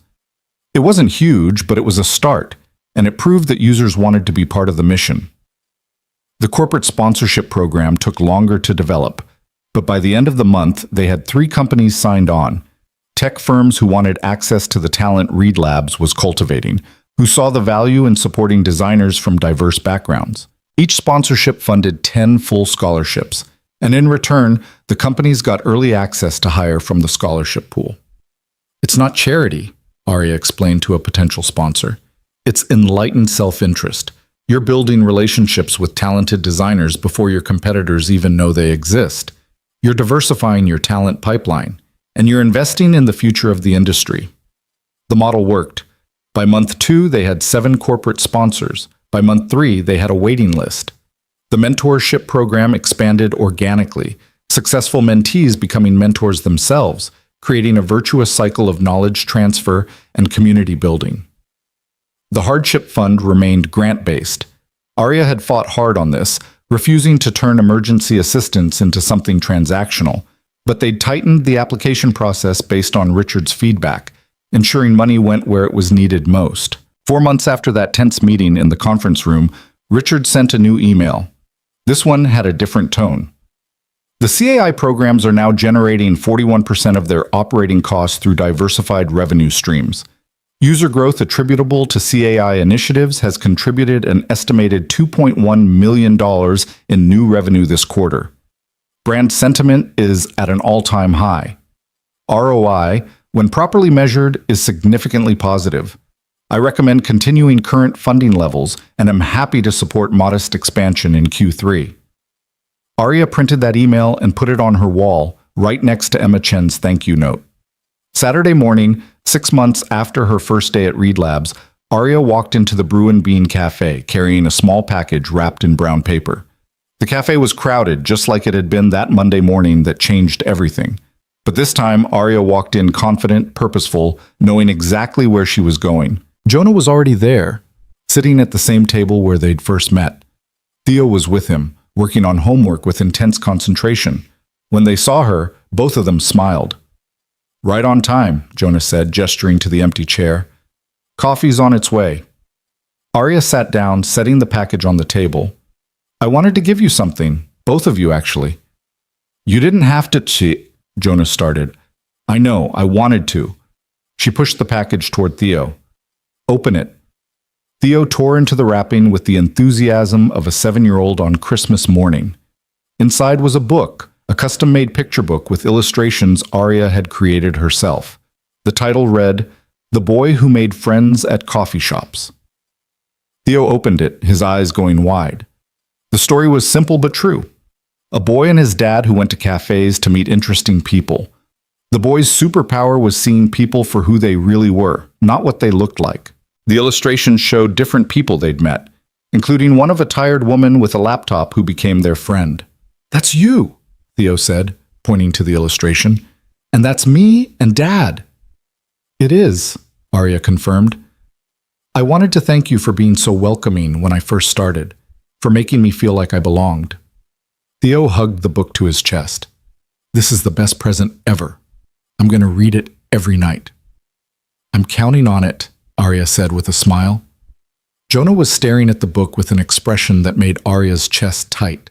Speaker 1: It wasn't huge, but it was a start, and it proved that users wanted to be part of the mission. The corporate sponsorship program took longer to develop, but by the end of the month, they had 3 companies signed on. Tech firms who wanted access to the talent Reed Labs was cultivating, who saw the value in supporting designers from diverse backgrounds. Each sponsorship funded 10 full scholarships, and in return, the companies got early access to hire from the scholarship pool. It's not charity, Arya explained to a potential sponsor. It's enlightened self-interest. You're building relationships with talented designers before your competitors even know they exist. You're diversifying your talent pipeline, and you're investing in the future of the industry. The model worked. By month 2, they had 7 corporate sponsors. By month 3, they had a waiting list. The mentorship program expanded organically, successful mentees becoming mentors themselves, creating a virtuous cycle of knowledge transfer and community building. The hardship fund remained grant-based. Arya had fought hard on this, refusing to turn emergency assistance into something transactional, but they'd tightened the application process based on Richard's feedback, ensuring money went where it was needed most. 4 months after that tense meeting in the conference room, Richard sent a new email. This one had a different tone. The CAI programs are now generating 41% of their operating costs through diversified revenue streams. User growth attributable to CAI initiatives has contributed an estimated $2.1 million in new revenue this quarter. Brand sentiment is at an all-time high. ROI, when properly measured, is significantly positive. I recommend continuing current funding levels and am happy to support modest expansion in Q3. Arya printed that email and put it on her wall, right next to Emma Chen's thank you note. Saturday morning, 6 months after her first day at Reed Labs, Arya walked into the Brew and Bean Café carrying a small package wrapped in brown paper. The cafe was crowded, just like it had been that Monday morning that changed everything. But this time, Arya walked in confident, purposeful, knowing exactly where she was going. Jonah was already there, sitting at the same table where they'd first met. Theo was with him, working on homework with intense concentration. When they saw her, both of them smiled. Right on time, Jonah said, gesturing to the empty chair. Coffee's on its way. Arya sat down, setting the package on the table. I wanted to give you something, both of you actually. You didn't have to, Jonah started. I know, I wanted to. She pushed the package toward Theo. Open it. Theo tore into the wrapping with the enthusiasm of a 7-year-old on Christmas morning. Inside was a book, a custom-made picture book with illustrations Arya had created herself. The title read, The Boy Who Made Friends at Coffee Shops. Theo opened it, his eyes going wide. The story was simple but true. A boy and his dad who went to cafes to meet interesting people. The boy's superpower was seeing people for who they really were, not what they looked like. The illustrations showed different people they'd met, including one of a tired woman with a laptop who became their friend. That's you, Theo said, pointing to the illustration. And that's me and Dad. It is, Arya confirmed. I wanted to thank you for being so welcoming when I first started, for making me feel like I belonged. Theo hugged the book to his chest. This is the best present ever. I'm going to read it every night. I'm counting on it, Arya said with a smile. Jonah was staring at the book with an expression that made Arya's chest tight.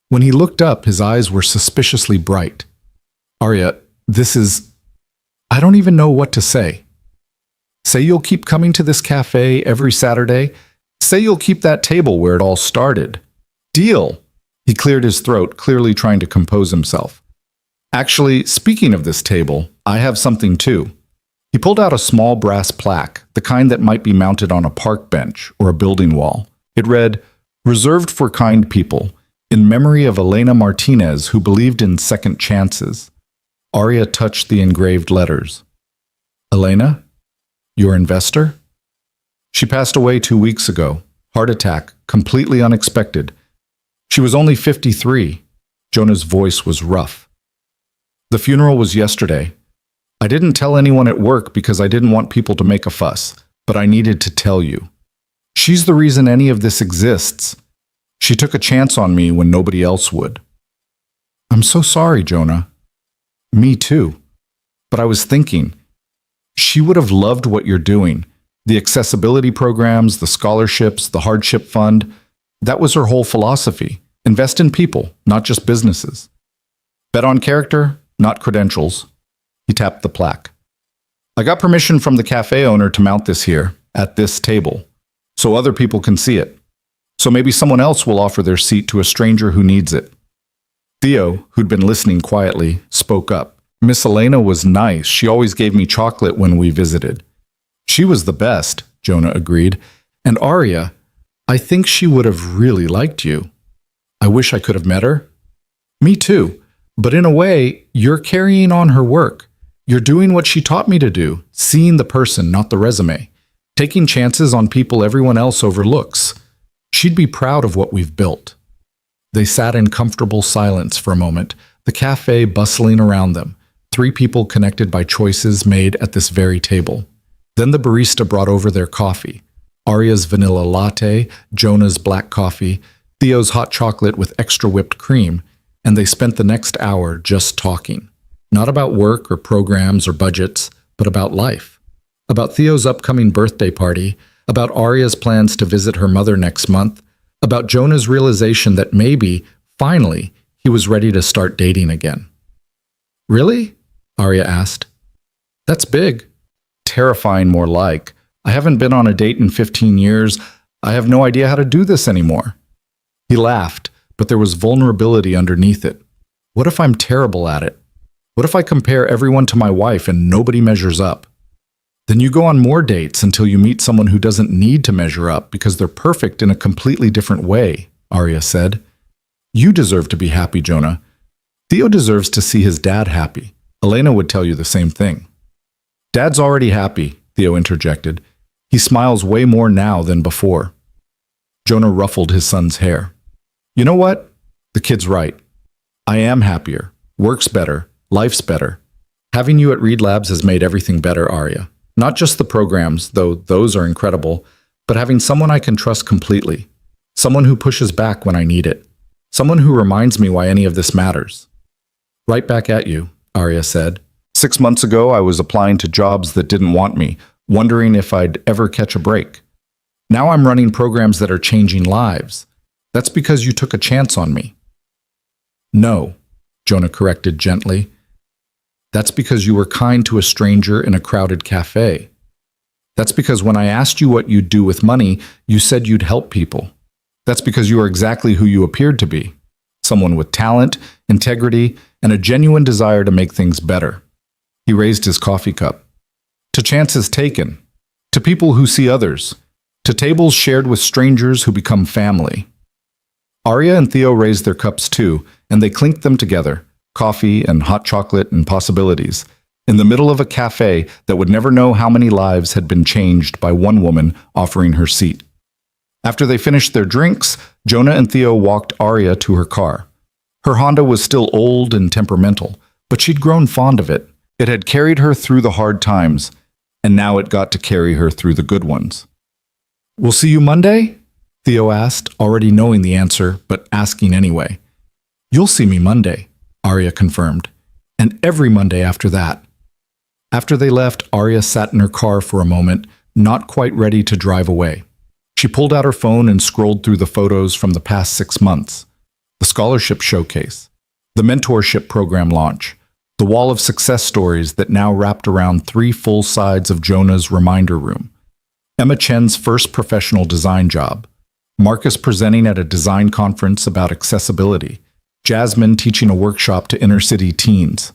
Speaker 1: When he looked up, his eyes were suspiciously bright. Arya, I don't even know what to say. Say you'll keep coming to this cafe every Saturday. Say you'll keep that table where it all started. Deal. He cleared his throat, clearly trying to compose himself. Actually, speaking of this table, I have something too. He He pulled out a small brass plaque, the kind that might be mounted on a park bench or a building wall. It read, "Reserved for kind people, in memory of Elena Martinez, who believed in second chances." Arya touched the engraved letters. "Elena? Your investor?" "She passed away 2 weeks ago. Heart attack, completely unexpected. She was only 53. Jonah's voice was rough. "The funeral was yesterday. I didn't tell anyone at work because I didn't want people to make a fuss, but I needed to tell you. She's the reason any of this exists. She took a chance on me when nobody else would." "I'm so sorry, Jonah." "Me too. But I was thinking, she would have loved what you're doing. The accessibility programs, the scholarships, the hardship fund. That was her whole philosophy. Invest in people, not just businesses. Bet on character, not credentials." He tapped the plaque. "I got permission from the cafe owner to mount this here, at this table, so other people can see it. So maybe someone else will offer their seat to a stranger who needs it." Theo, who'd been listening quietly, spoke up. "Miss Elena was nice. She always gave me chocolate when we visited." "She was the best," Jonah agreed. "And Arya, I think she would have really liked you. I wish I could have met her." "Me too. But in a way, you're carrying on her work. You're doing what she taught me to do, seeing the person, not the resume. Taking chances on people everyone else overlooks. She'd be proud of what we've built." They sat in comfortable silence for a moment, the cafe bustling around them, 3 people connected by choices made at this very table. Then the barista brought over their coffee. Arya's vanilla latte, Jonah's black coffee, Theo's hot chocolate with extra whipped cream, and they spent the next hour just talking. Not about work or programs or budgets, but about life. About Theo's upcoming birthday party, about Arya's plans to visit her mother next month, about Jonah's realization that maybe, finally, he was ready to start dating again. "Really?" Arya asked. "That's big." "Terrifying, more like. I haven't been on a date in 15 years. I have no idea how to do this anymore." He laughed, but there was vulnerability underneath it. "What if I'm terrible at it? What if I compare everyone to my wife and nobody measures up?" "Then you go on more dates until you meet someone who doesn't need to measure up because they're perfect in a completely different way," Arya said. "You deserve to be happy, Jonah. Theo deserves to see his dad happy. Elena would tell you the same thing." "Dad's already happy," Theo interjected. "He smiles way more now than before." Jonah ruffled his son's hair. "You know what? The kid's right. I am happier. Work's better. Life's better. Having you at Reed Labs has made everything better, Arya. Not just the programs, though those are incredible, but having someone I can trust completely. Someone who pushes back when I need it. Someone who reminds me why any of this matters." "Right back at you," Arya said. 6 months ago, I was applying to jobs that didn't want me, wondering if I'd ever catch a break. Now I'm running programs that are changing lives. That's because you took a chance on me." "No," Jonah corrected gently. "That's because you were kind to a stranger in a crowded cafe. That's because when I asked you what you'd do with money, you said you'd help people. That's because you are exactly who you appeared to be. Someone with talent, integrity, and a genuine desire to make things better." He raised his coffee cup. "To chances taken. To people who see others. To tables shared with strangers who become family." Arya and Theo raised their cups too, and they clinked them together, coffee and hot chocolate and possibilities, in the middle of a cafe that would never know how many lives had been changed by one woman offering her seat. After they finished their drinks, Jonah and Theo walked Arya to her car. Her Honda was still old and temperamental, but she'd grown fond of it. It had carried her through the hard times, and now it got to carry her through the good ones. "We'll see you Monday?" Theo asked, already knowing the answer, but asking anyway. "You'll see me Monday," Arya confirmed, "and every Monday after that." After they left, Arya sat in her car for a moment, not quite ready to drive away. She pulled out her phone and scrolled through the photos from the past 6 months. The scholarship showcase, the mentorship program launch, the wall of success stories that now wrapped around 3 full sides of Jonah's reminder room. Emma Chen's first professional design job, Marcus presenting at a design conference about accessibility, Jasmine teaching a workshop to inner-city teens.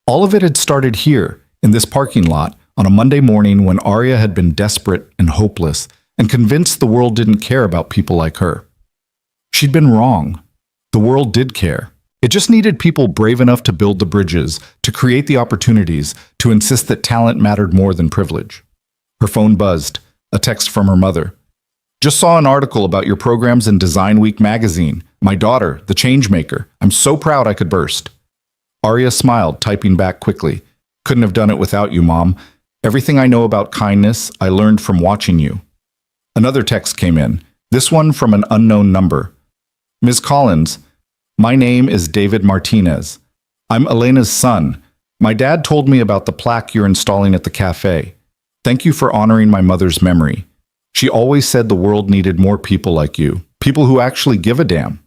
Speaker 1: All of it had started here, in this parking lot, on a Monday morning when Arya had been desperate and hopeless and convinced the world didn't care about people like her. She'd been wrong. The world did care. It just needed people brave enough to build the bridges, to create the opportunities, to insist that talent mattered more than privilege. Her phone buzzed, a text from her mother. Just saw an article about your programs in Design Week magazine. My daughter, the changemaker. I'm so proud I could burst. Arya smiled, typing back quickly. Couldn't have done it without you, Mom. Everything I know about kindness, I learned from watching you. Another text came in, this one from an unknown number. Ms. Collins, my name is David Martinez. I'm Elena's son. My dad told me about the plaque you're installing at the cafe. Thank you for honoring my mother's memory. She always said the world needed more people like you, people who actually give a damn.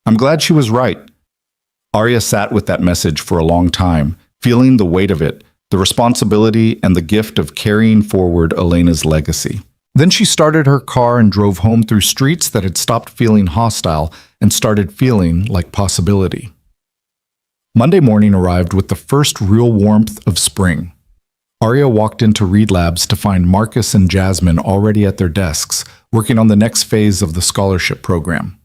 Speaker 1: I'm glad she was right. Arya sat with that message for a long time, feeling the weight of it, the responsibility and the gift of carrying forward Elena's legacy. Then she started her car and drove home through streets that had stopped feeling hostile and started feeling like possibility. Monday morning arrived with the first real warmth of spring. Arya walked into Reed Labs to find Marcus and Jasmine already at their desks, working on the next phase of the scholarship program.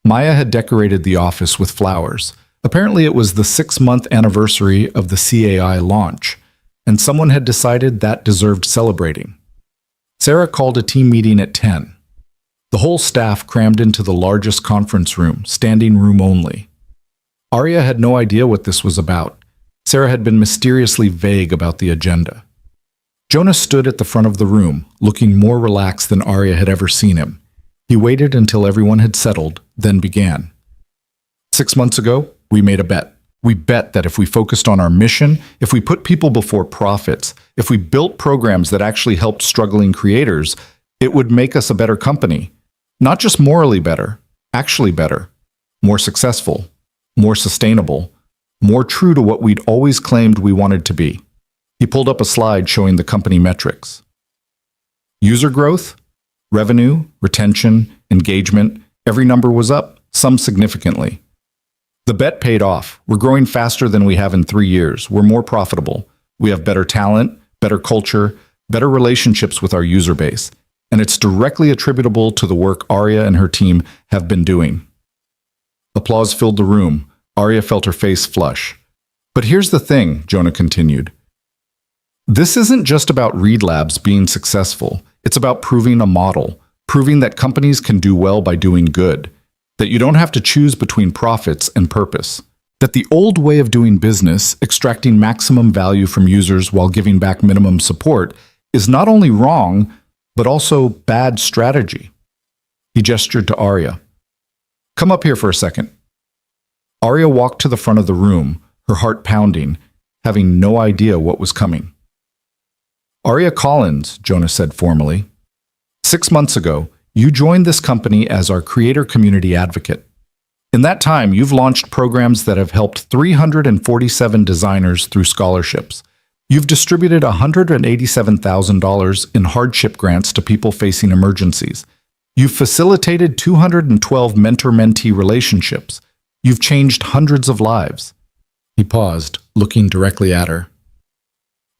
Speaker 1: Maya had decorated the office with flowers. Apparently it was the 6-month anniversary of the CAI launch, and someone had decided that deserved celebrating. Sarah called a team meeting at 10. The whole staff crammed into the largest conference room, standing room only. Arya had no idea what this was about. Sarah had been mysteriously vague about the agenda. Jonah stood at the front of the room, looking more relaxed than Arya had ever seen him. He waited until everyone had settled, then began. 6 months ago, we made a bet. We bet that if we focused on our mission, if we put people before profits, if we built programs that actually helped struggling creators, it would make us a better company. Not just morally better, actually better, more successful, more sustainable, more true to what we'd always claimed we wanted to be. He pulled up a slide showing the company metrics. User growth, revenue, retention, engagement, every number was up, some significantly. The bet paid off. We're growing faster than we have in 3 years. We're more profitable. We have better talent, better culture, better relationships with our user base. And it's directly attributable to the work Arya and her team have been doing. Applause filled the room. Arya felt her face flush. But here's the thing, Jonah continued. This isn't just about Reed Labs being successful. It's about proving a model, proving that companies can do well by doing good, that you don't have to choose between profits and purpose, that the old way of doing business, extracting maximum value from users while giving back minimum support, is not only wrong, but also bad strategy. He gestured to Arya. Come up here for a second. Arya walked to the front of the room, her heart pounding, having no idea what was coming. Arya Collins, Jonah said formally. 6 months ago, you joined this company as our creator community advocate. In that time, you've launched programs that have helped 347 designers through scholarships. You've distributed $187,000 in hardship grants to people facing emergencies. You've facilitated 212 mentor-mentee relationships. You've changed hundreds of lives. He paused, looking directly at her.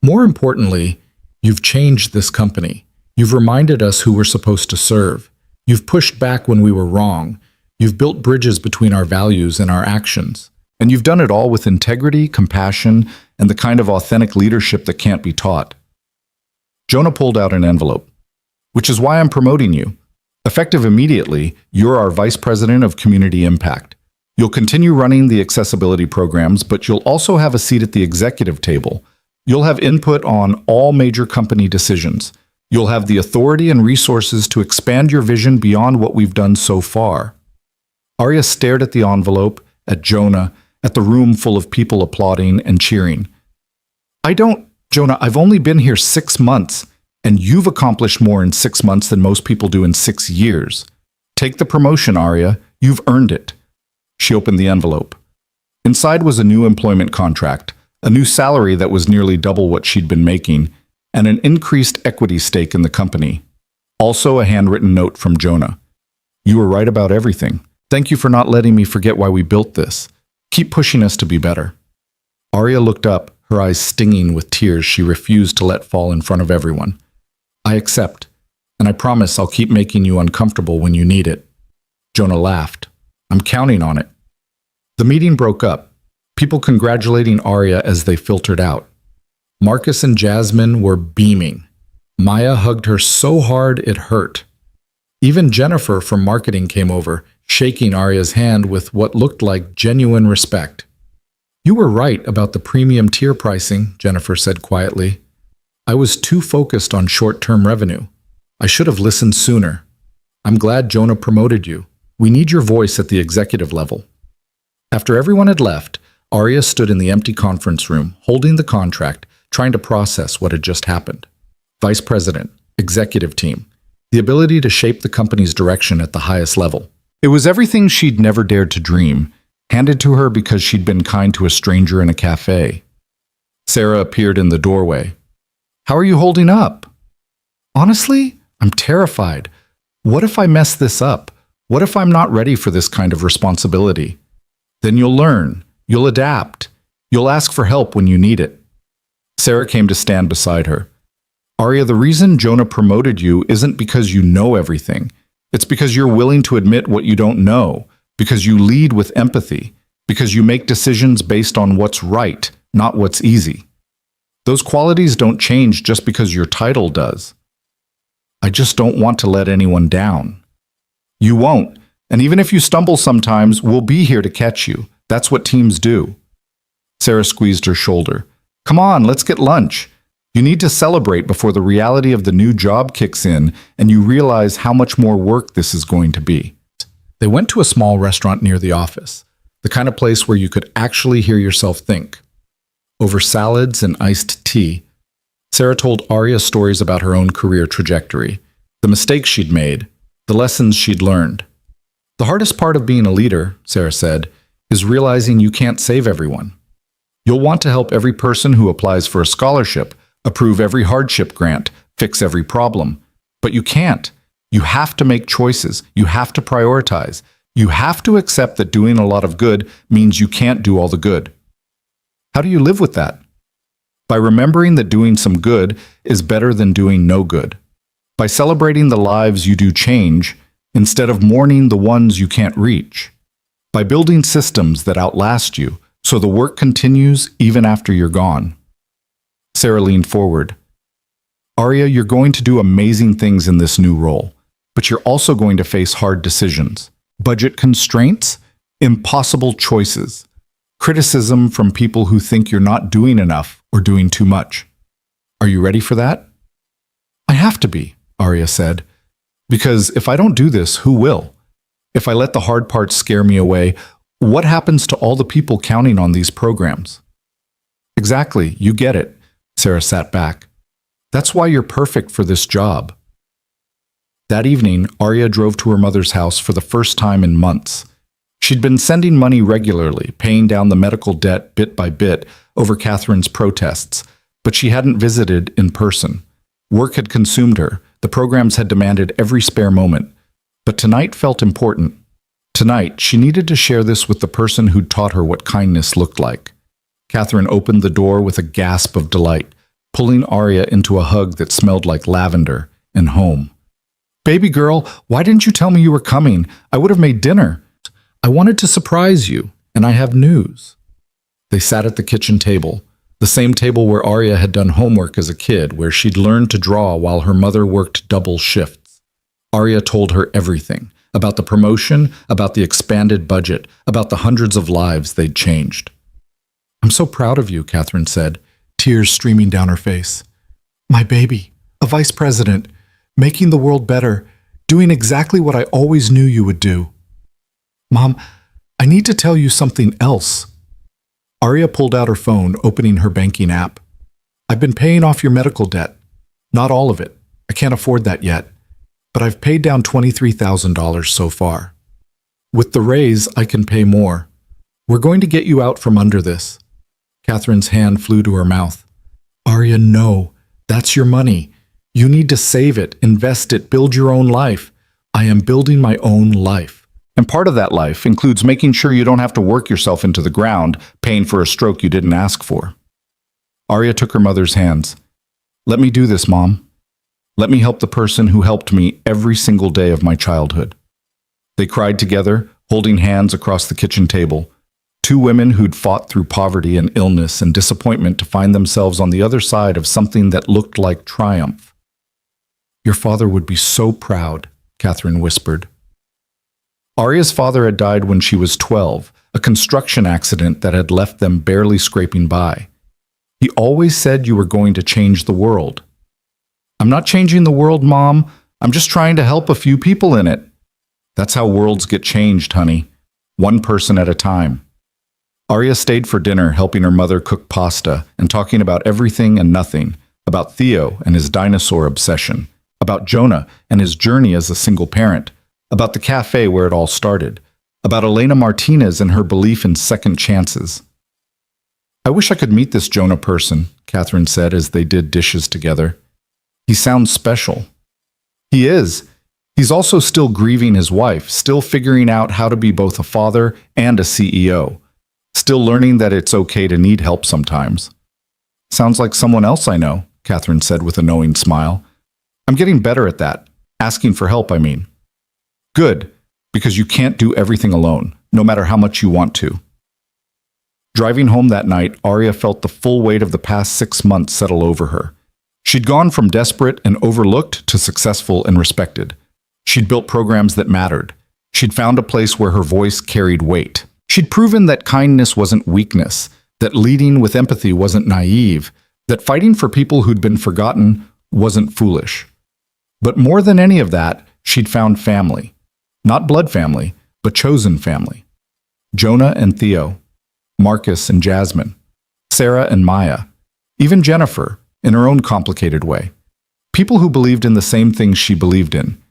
Speaker 1: More importantly, you've changed this company. You've reminded us who we're supposed to serve. You've pushed back when we were wrong. You've built bridges between our values and our actions. And you've done it all with integrity, compassion, and the kind of authentic leadership that can't be taught. Jonah pulled out an envelope. Which is why I'm promoting you. Effective immediately, you're our Vice President of Community Impact. You'll continue running the accessibility programs, but you'll also have a seat at the executive table. You'll have input on all major company decisions. You'll have the authority and resources to expand your vision beyond what we've done so far. Arya stared at the envelope, at Jonah, at the room full of people applauding and cheering. Jonah, I've only been here 6 months, and you've accomplished more in 6 months than most people do in 6 years. Take the promotion, Arya. You've earned it. She opened the envelope. Inside was a new employment contract, a new salary that was nearly double what she'd been making, and an increased equity stake in the company. Also a handwritten note from Jonah. You were right about everything. Thank you for not letting me forget why we built this. Keep pushing us to be better. Arya looked up, her eyes stinging with tears she refused to let fall in front of everyone. "I accept, and I promise I'll keep making you uncomfortable when you need it." Jonah laughed. "I'm counting on it." The meeting broke up, people congratulating Arya as they filtered out. Marcus and Jasmine were beaming. Maya hugged her so hard it hurt. Even Jennifer from marketing came over, shaking Arya's hand with what looked like genuine respect. "You were right about the premium tier pricing," Jennifer said quietly. "I was too focused on short-term revenue. I should have listened sooner. I'm glad Jonah promoted you. We need your voice at the executive level." After everyone had left, Arya stood in the empty conference room, holding the contract, trying to process what had just happened. Vice president, executive team, the ability to shape the company's direction at the highest level. It was everything she'd never dared to dream, handed to her because she'd been kind to a stranger in a cafe. Sarah appeared in the doorway. "How are you holding up?" "Honestly, I'm terrified. What if I mess this up? What if I'm not ready for this kind of responsibility?" "Then you'll learn. You'll adapt. You'll ask for help when you need it." Sarah came to stand beside her. "Arya, the reason Jonah promoted you isn't because you know everything. It's because you're willing to admit what you don't know, because you lead with empathy, because you make decisions based on what's right, not what's easy. Those qualities don't change just because your title does." "I just don't want to let anyone down." "You won't, and even if you stumble sometimes, we'll be here to catch you. That's what teams do." Sarah squeezed her shoulder. "Come on, let's get lunch. You need to celebrate before the reality of the new job kicks in and you realize how much more work this is going to be." They went to a small restaurant near the office, the kind of place where you could actually hear yourself think. Over salads and iced tea, Sarah told Arya stories about her own career trajectory, the mistakes she'd made, the lessons she'd learned. "The hardest part of being a leader," Sarah said, "is realizing you can't save everyone. You'll want to help every person who applies for a scholarship, approve every hardship grant, fix every problem. But you can't. You have to make choices. You have to prioritize. You have to accept that doing a lot of good means you can't do all the good." "How do you live with that?" "By remembering that doing some good is better than doing no good. By celebrating the lives you do change instead of mourning the ones you can't reach. By building systems that outlast you so the work continues even after you're gone." Sarah leaned forward. "Arya, you're going to do amazing things in this new role, but you're also going to face hard decisions. Budget constraints, impossible choices, criticism from people who think you're not doing enough or doing too much. Are you ready for that?" "I have to be," Arya said, "because if I don't do this, who will? If I let the hard parts scare me away, what happens to all the people counting on these programs?" "Exactly, you get it." Sarah sat back. "That's why you're perfect for this job." That evening, Arya drove to her mother's house for the first time in months. She'd been sending money regularly, paying down the medical debt bit by bit over Catherine's protests, but she hadn't visited in person. Work had consumed her. The programs had demanded every spare moment. But tonight felt important. Tonight, she needed to share this with the person who'd taught her what kindness looked like. Catherine opened the door with a gasp of delight, pulling Arya into a hug that smelled like lavender and home. "Baby girl, why didn't you tell me you were coming? I would have made dinner." "I wanted to surprise you, and I have news." They sat at the kitchen table, the same table where Arya had done homework as a kid, where she'd learned to draw while her mother worked double shifts. Arya told her everything, about the promotion, about the expanded budget, about the hundreds of lives they'd changed. "I'm so proud of you," Catherine said, tears streaming down her face. "My baby, a vice president, making the world better, doing exactly what I always knew you would do." "Mom, I need to tell you something else." Arya pulled out her phone, opening her banking app. "I've been paying off your medical debt. Not all of it. I can't afford that yet. But I've paid down $23,000 so far. With the raise, I can pay more. We're going to get you out from under this." Catherine's hand flew to her mouth. "Arya, no. That's your money. You need to save it, invest it, build your own life. I am building my own life. And part of that life includes making sure you don't have to work yourself into the ground, paying for a stroke you didn't ask for." Arya took her mother's hands. Let me do this, Mom. Let me help the person who helped me every single day of my childhood. They cried together, holding hands across the kitchen table. Two women who'd fought through poverty and illness and disappointment to find themselves on the other side of something that looked like triumph. Your father would be so proud, Catherine whispered. Arya's father had died when she was 12, a construction accident that had left them barely scraping by. He always said you were going to change the world. I'm not changing the world, Mom. I'm just trying to help a few people in it. That's how worlds get changed, honey. One person at a time. Arya stayed for dinner, helping her mother cook pasta and talking about everything and nothing, about Theo and his dinosaur obsession, about Jonah and his journey as a single parent, about the cafe where it all started, about Elena Martinez and her belief in second chances. I wish I could meet this Jonah person, Catherine said as they did dishes together. He sounds special. He is. He's also still grieving his wife, still figuring out how to be both a father and a CEO, still learning that it's okay to need help sometimes. Sounds like someone else I know, Catherine said with a knowing smile. I'm getting better at that. Asking for help, I mean. Good, because you can't do everything alone, no matter how much you want to. Driving home that night, Arya felt the full weight of the past 6 months settle over her. She'd gone from desperate and overlooked to successful and respected. She'd built programs that mattered. She'd found a place where her voice carried weight. She'd proven that kindness wasn't weakness, that leading with empathy wasn't naive, that fighting for people who'd been forgotten wasn't foolish. But more than any of that, she'd found family. Not blood family, but chosen family. Jonah and Theo, Marcus and Jasmine, Sarah and Maya, even Jennifer, in her own complicated way. People who believed in the same things she believed in.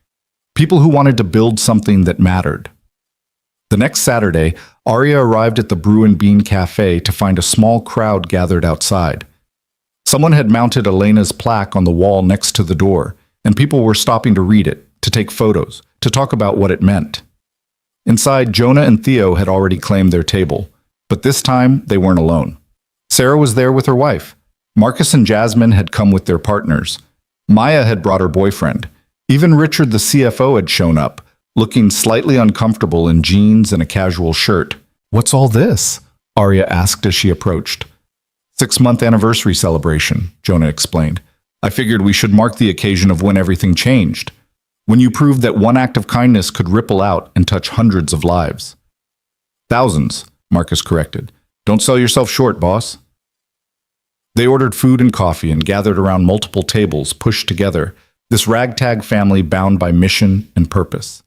Speaker 1: People who wanted to build something that mattered. The next Saturday, Arya arrived at the Brew and Bean Café to find a small crowd gathered outside. Someone had mounted Elena's plaque on the wall next to the door, and people were stopping to read it, to take photos, to talk about what it meant. Inside, Jonah and Theo had already claimed their table, but this time they weren't alone. Sarah was there with her wife. Marcus and Jasmine had come with their partners. Maya had brought her boyfriend. Even Richard, the CFO, had shown up, looking slightly uncomfortable in jeans and a casual shirt. What's all this? Arya asked as she approached. 6-month anniversary celebration, Jonah explained. I figured we should mark the occasion of when everything changed. When you proved that one act of kindness could ripple out and touch hundreds of lives. Thousands, Marcus corrected. Don't sell yourself short, boss. They ordered food and coffee and gathered around multiple tables pushed together, this ragtag family bound by mission and purpose.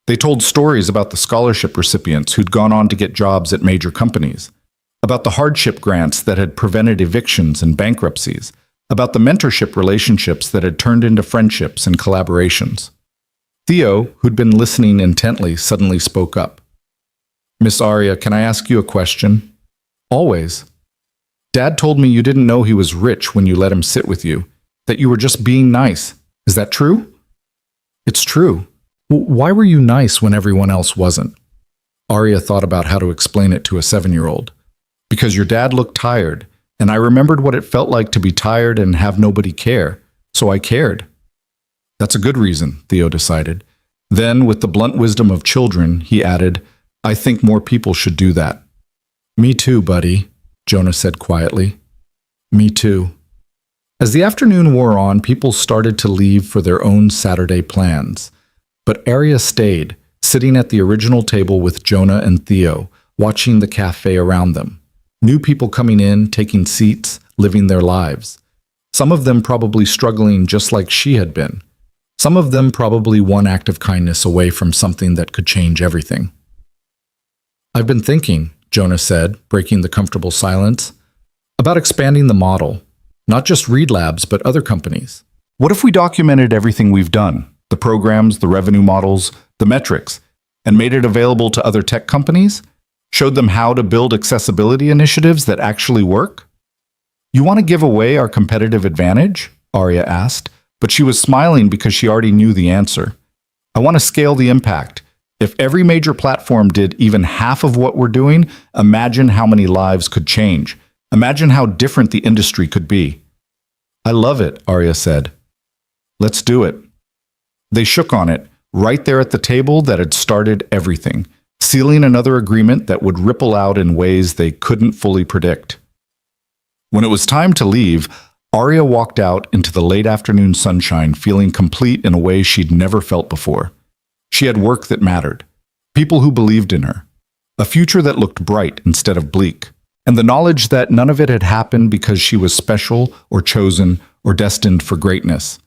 Speaker 1: They told stories about the scholarship recipients who'd gone on to get jobs at major companies, about the hardship grants that had prevented evictions and bankruptcies, about the mentorship relationships that had turned into friendships and collaborations. Theo, who'd been listening intently, suddenly spoke up. Miss Arya, can I ask you a question? Always. Dad told me you didn't know he was rich when you let him sit with you, that you were just being nice. Is that true? It's true. Why were you nice when everyone else wasn't? Arya thought about how to explain it to a 7-year-old. Because your dad looked tired, and I remembered what it felt like to be tired and have nobody care, so I cared. That's a good reason, Theo decided. Then, with the blunt wisdom of children, he added, I think more people should do that. Me too, buddy, Jonah said quietly. Me too. As the afternoon wore on, people started to leave for their own Saturday plans. But Arya stayed, sitting at the original table with Jonah and Theo, watching the cafe around them. New people coming in, taking seats, living their lives. Some of them probably struggling just like she had been. Some of them probably one act of kindness away from something that could change everything. I've been thinking, Jonah said, breaking the comfortable silence, about expanding the model. Not just Reed Labs, but other companies. What if we documented everything we've done? The programs, the revenue models, the metrics, and made it available to other tech companies? Showed them how to build accessibility initiatives that actually work? You want to give away our competitive advantage? Arya asked, but she was smiling because she already knew the answer. I want to scale the impact. If every major platform did even half of what we're doing, imagine how many lives could change. Imagine how different the industry could be. I love it, Arya said. Let's do it. They shook on it, right there at the table that had started everything, sealing another agreement that would ripple out in ways they couldn't fully predict. When it was time to leave, Arya walked out into the late afternoon sunshine feeling complete in a way she'd never felt before. She had work that mattered, people who believed in her, a future that looked bright instead of bleak, and the knowledge that none of it had happened because she was special or chosen or destined for greatness.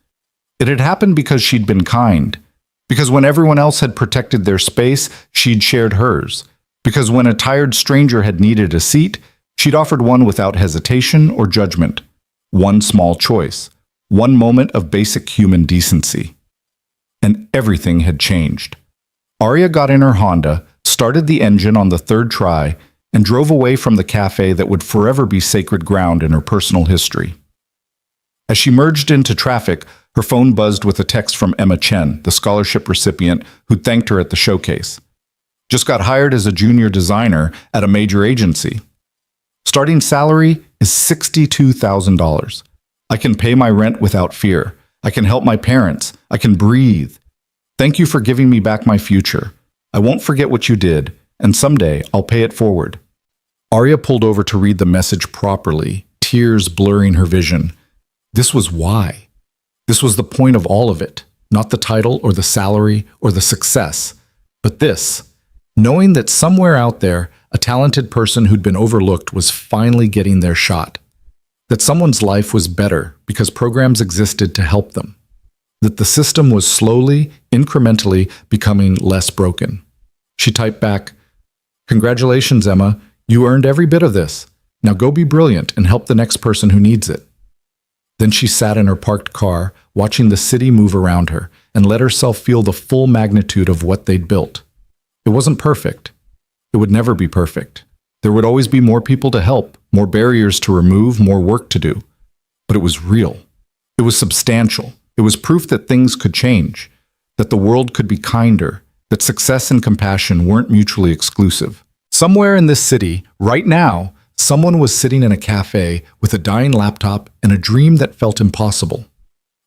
Speaker 1: It had happened because she'd been kind, because when everyone else had protected their space, she'd shared hers, because when a tired stranger had needed a seat, she'd offered one without hesitation or judgment. One small choice, one moment of basic human decency. And everything had changed. Arya got in her Honda, started the engine on the third try, and drove away from the cafe that would forever be sacred ground in her personal history. As she merged into traffic, her phone buzzed with a text from Emma Chen, the scholarship recipient who'd thanked her at the showcase. Just got hired as a junior designer at a major agency. Starting salary is $62,000. I can pay my rent without fear. I can help my parents. I can breathe. Thank you for giving me back my future. I won't forget what you did, and someday I'll pay it forward. Arya pulled over to read the message properly, tears blurring her vision. This was why. This was the point of all of it, not the title or the salary or the success, but this, knowing that somewhere out there, a talented person who'd been overlooked was finally getting their shot. That someone's life was better because programs existed to help them. That the system was slowly, incrementally becoming less broken. She typed back, "Congratulations, Emma. You earned every bit of this. Now go be brilliant and help the next person who needs it." Then she sat in her parked car, watching the city move around her, and let herself feel the full magnitude of what they'd built. It wasn't perfect. It would never be perfect. There would always be more people to help, more barriers to remove, more work to do. But it was real. It was substantial. It was proof that things could change, that the world could be kinder, that success and compassion weren't mutually exclusive. Somewhere in this city, right now, someone was sitting in a cafe with a dying laptop and a dream that felt impossible.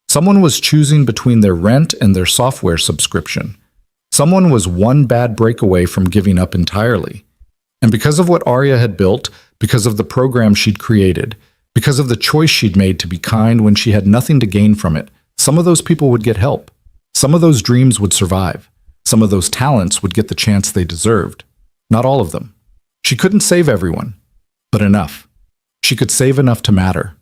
Speaker 1: Someone was choosing between their rent and their software subscription. Someone was one bad break away from giving up entirely. And because of what Arya had built, because of the program she'd created, because of the choice she'd made to be kind when she had nothing to gain from it, some of those people would get help. Some of those dreams would survive. Some of those talents would get the chance they deserved. Not all of them. She couldn't save everyone, but enough. She could save enough to matter.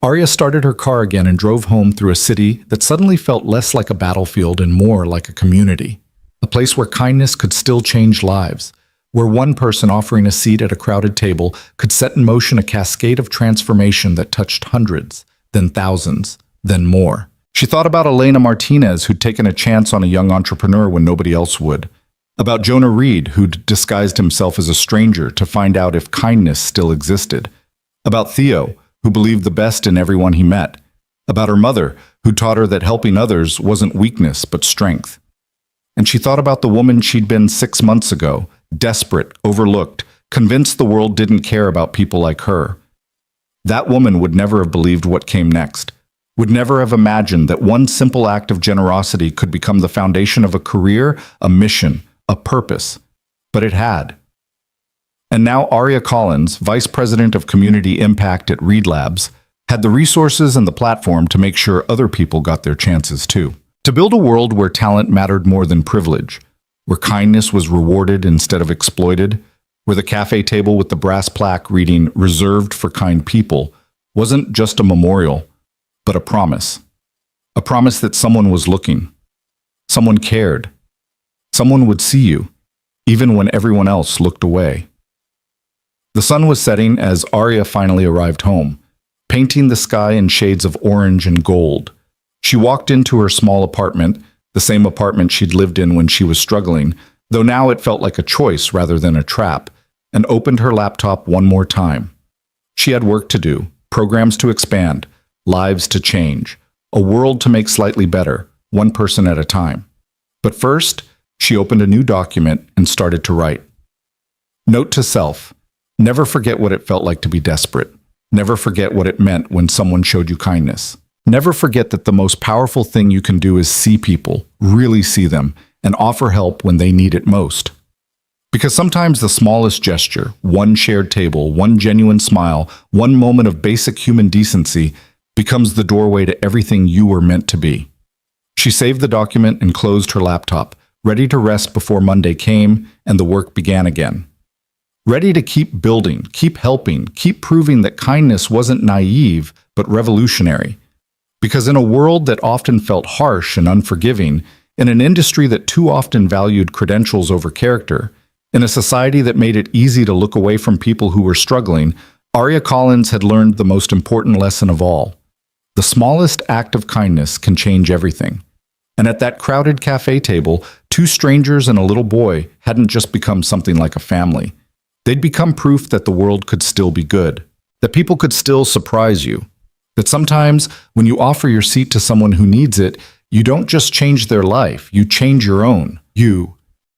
Speaker 1: Arya started her car again and drove home through a city that suddenly felt less like a battlefield and more like a community. A place where kindness could still change lives, where one person offering a seat at a crowded table could set in motion a cascade of transformation that touched hundreds, then thousands, then more. She thought about Elena Martinez, who'd taken a chance on a young entrepreneur when nobody else would. About Jonah Reed, who'd disguised himself as a stranger to find out if kindness still existed. About Theo, who believed the best in everyone he met. About her mother, who taught her that helping others wasn't weakness but strength. And she thought about the woman she'd been 6 months ago, desperate, overlooked, convinced the world didn't care about people like her. That woman would never have believed what came next, would never have imagined that one simple act of generosity could become the foundation of a career, a mission, a purpose. But it had. And now Arya Collins, Vice President of Community Impact at Reed Labs, had the resources and the platform to make sure other people got their chances too. To build a world where talent mattered more than privilege, where kindness was rewarded instead of exploited, where the cafe table with the brass plaque reading "Reserved for Kind People" wasn't just a memorial, but a promise. A promise that someone was looking. Someone cared. Someone would see you, even when everyone else looked away. The sun was setting as Arya finally arrived home, painting the sky in shades of orange and gold. She walked into her small apartment, the same apartment she'd lived in when she was struggling, though now it felt like a choice rather than a trap, and opened her laptop one more time. She had work to do, programs to expand, lives to change, a world to make slightly better, one person at a time. But first, she opened a new document and started to write. Note to self. Never forget what it felt like to be desperate. Never forget what it meant when someone showed you kindness. Never forget that the most powerful thing you can do is see people, really see them, and offer help when they need it most. Because sometimes the smallest gesture, one shared table, one genuine smile, one moment of basic human decency, becomes the doorway to everything you were meant to be. She saved the document and closed her laptop, ready to rest before Monday came and the work began again. Ready to keep building, keep helping, keep proving that kindness wasn't naive, but revolutionary. Because in a world that often felt harsh and unforgiving, in an industry that too often valued credentials over character, in a society that made it easy to look away from people who were struggling, Aria Collins had learned the most important lesson of all. The smallest act of kindness can change everything. And at that crowded cafe table, two strangers and a little boy hadn't just become something like a family. They'd become proof that the world could still be good, that people could still surprise you, that sometimes when you offer your seat to someone who needs it, you don't just change their life, you change your own. You,